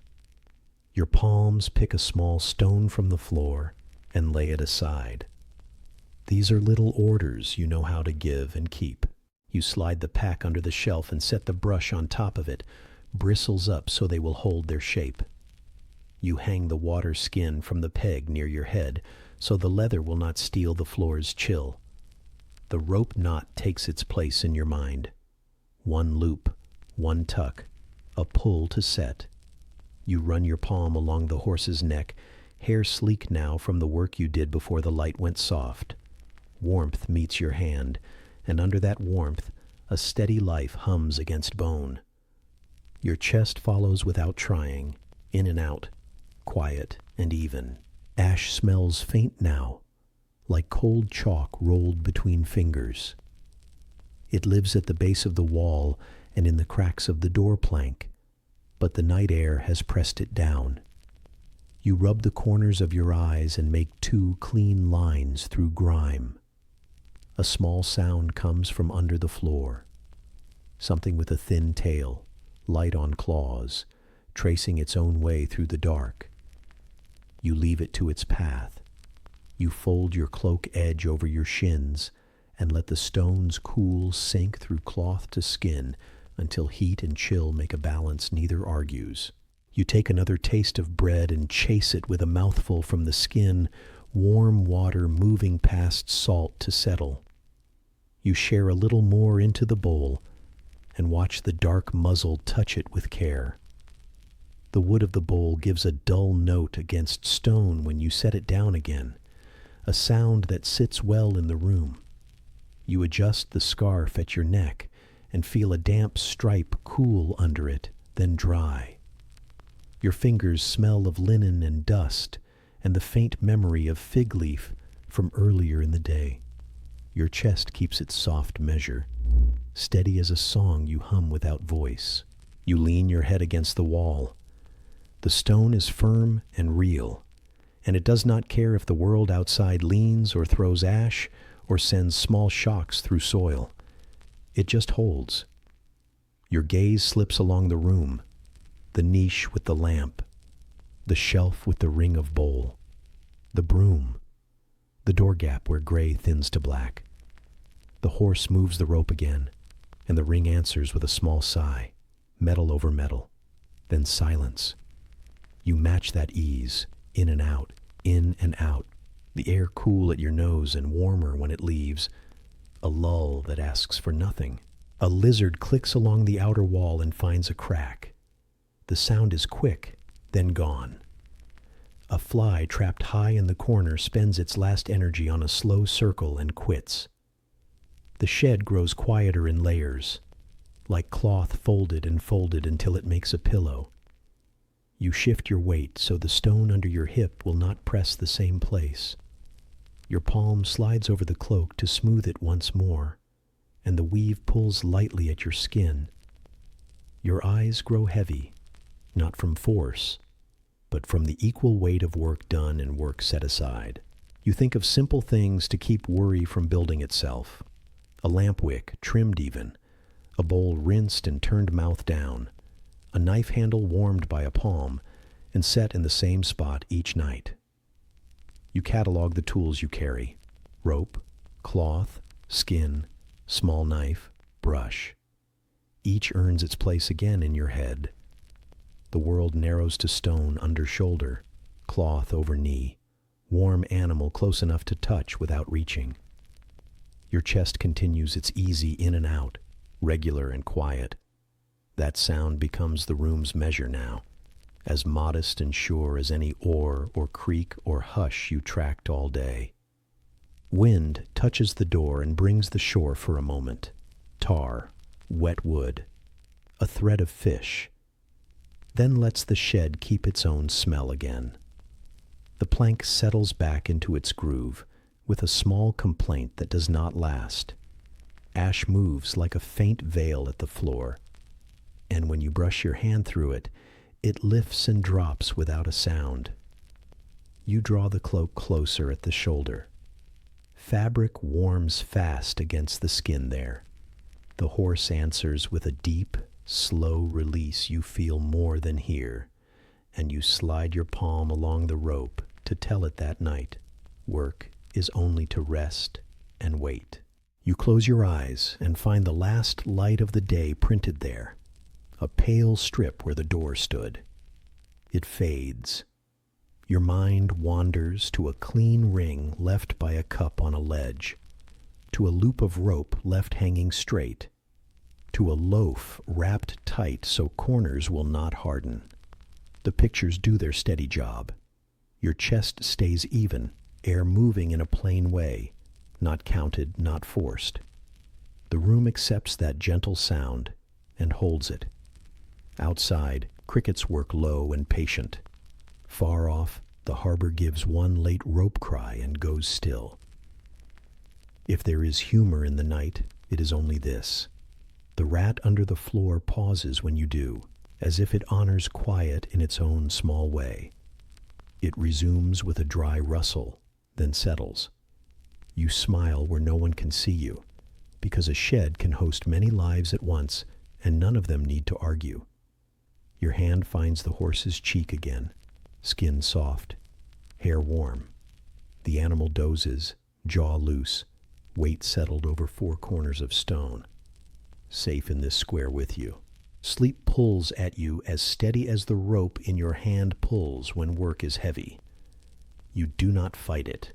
Your palms pick a small stone from the floor and lay it aside. These are little orders you know how to give and keep. You slide the pack under the shelf and set the brush on top of it, bristles up so they will hold their shape. You hang the water skin from the peg near your head so the leather will not steal the floor's chill. The rope knot takes its place in your mind. One loop, one tuck, a pull to set. You run your palm along the horse's neck, hair sleek now from the work you did before the light went soft. Warmth meets your hand, and under that warmth, a steady life hums against bone. Your chest follows without trying, in and out, quiet and even. Ash smells faint now, like cold chalk rolled between fingers. It lives at the base of the wall and in the cracks of the door plank, but the night air has pressed it down. You rub the corners of your eyes and make two clean lines through grime. A small sound comes from under the floor. Something with a thin tail, light on claws, tracing its own way through the dark. You leave it to its path. You fold your cloak edge over your shins and let the stone's cool sink through cloth to skin until heat and chill make a balance neither argues. You take another taste of bread and chase it with a mouthful from the skin, warm water moving past salt to settle. You share a little more into the bowl and watch the dark muzzle touch it with care. The wood of the bowl gives a dull note against stone when you set it down again, a sound that sits well in the room. You adjust the scarf at your neck and feel a damp stripe cool under it, then dry. Your fingers smell of linen and dust and the faint memory of fig leaf from earlier in the day. Your chest keeps its soft measure, steady as a song you hum without voice. You lean your head against the wall. The stone is firm and real, and it does not care if the world outside leans or throws ash or sends small shocks through soil. It just holds. Your gaze slips along the room, the niche with the lamp, the shelf with the ring of bowl, the broom, the door gap where gray thins to black. The horse moves the rope again, and the ring answers with a small sigh, metal over metal, then silence. You match that ease, in and out, the air cool at your nose and warmer when it leaves, a lull that asks for nothing. A lizard clicks along the outer wall and finds a crack. The sound is quick, then gone. A fly trapped high in the corner spends its last energy on a slow circle and quits. The shed grows quieter in layers, like cloth folded and folded until it makes a pillow. You shift your weight so the stone under your hip will not press the same place. Your palm slides over the cloak to smooth it once more, and the weave pulls lightly at your skin. Your eyes grow heavy, not from force, but from the equal weight of work done and work set aside. You think of simple things to keep worry from building itself. A lamp wick, trimmed even, a bowl rinsed and turned mouth down, a knife handle warmed by a palm and set in the same spot each night. You catalog the tools you carry: rope, cloth, skin, small knife, brush. Each earns its place again in your head. The world narrows to stone under shoulder, cloth over knee, warm animal close enough to touch without reaching. Your chest continues its easy in and out, regular and quiet. That sound becomes the room's measure now, as modest and sure as any oar or creak or hush you tracked all day. Wind touches the door and brings the shore for a moment. Tar, wet wood, a thread of fish, then lets the shed keep its own smell again. The plank settles back into its groove with a small complaint that does not last. Ash moves like a faint veil at the floor, and when you brush your hand through it, it lifts and drops without a sound. You draw the cloak closer at the shoulder. Fabric warms fast against the skin there. The horse answers with a deep, slow release you feel more than hear, and you slide your palm along the rope to tell it that night, work is only to rest and wait. You close your eyes and find the last light of the day printed there, a pale strip where the door stood. It fades. Your mind wanders to a clean ring left by a cup on a ledge, to a loop of rope left hanging straight, to a loaf wrapped tight so corners will not harden. The pictures do their steady job. Your chest stays even, air moving in a plain way, not counted, not forced. The room accepts that gentle sound and holds it. Outside, crickets work low and patient. Far off, the harbor gives one late rope cry and goes still. If there is humor in the night, it is only this. The rat under the floor pauses when you do, as if it honors quiet in its own small way. It resumes with a dry rustle, then settles. You smile where no one can see you, because a shed can host many lives at once, and none of them need to argue. Your hand finds the horse's cheek again, skin soft, hair warm. The animal dozes, jaw loose, weight settled over 4 corners of stone. Safe in this square with you. Sleep pulls at you as steady as the rope in your hand pulls when work is heavy. You do not fight it.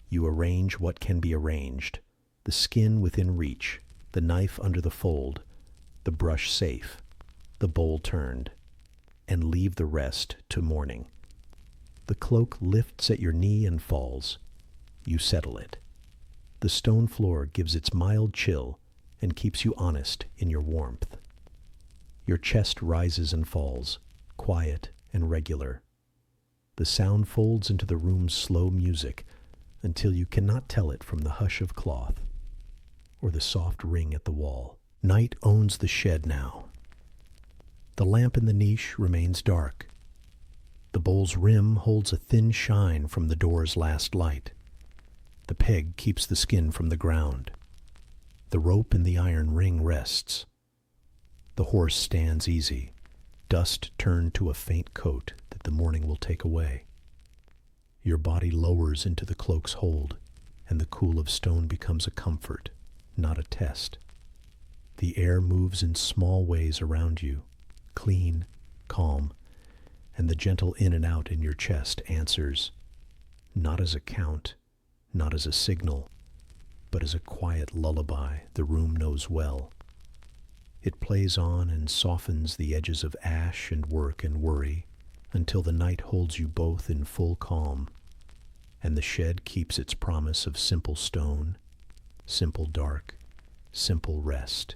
You arrange what can be arranged. The skin within reach, the knife under the fold, the brush safe, the bowl turned, and leave the rest to morning. The cloak lifts at your knee and falls. You settle it. The stone floor gives its mild chill and keeps you honest in your warmth. Your chest rises and falls, quiet and regular. The sound folds into the room's slow music until you cannot tell it from the hush of cloth or the soft ring at the wall. Night owns the shed now. The lamp in the niche remains dark. The bowl's rim holds a thin shine from the door's last light. The peg keeps the skin from the ground. The rope in the iron ring rests. The horse stands easy, dust turned to a faint coat that the morning will take away. Your body lowers into the cloak's hold, and the cool of stone becomes a comfort, not a test. The air moves in small ways around you, clean, calm, and the gentle in and out in your chest answers, not as a count, not as a signal, but as a quiet lullaby the room knows well. It plays on and softens the edges of ash and work and worry until the night holds you both in full calm, and the shed keeps its promise of simple stone, simple dark, simple rest.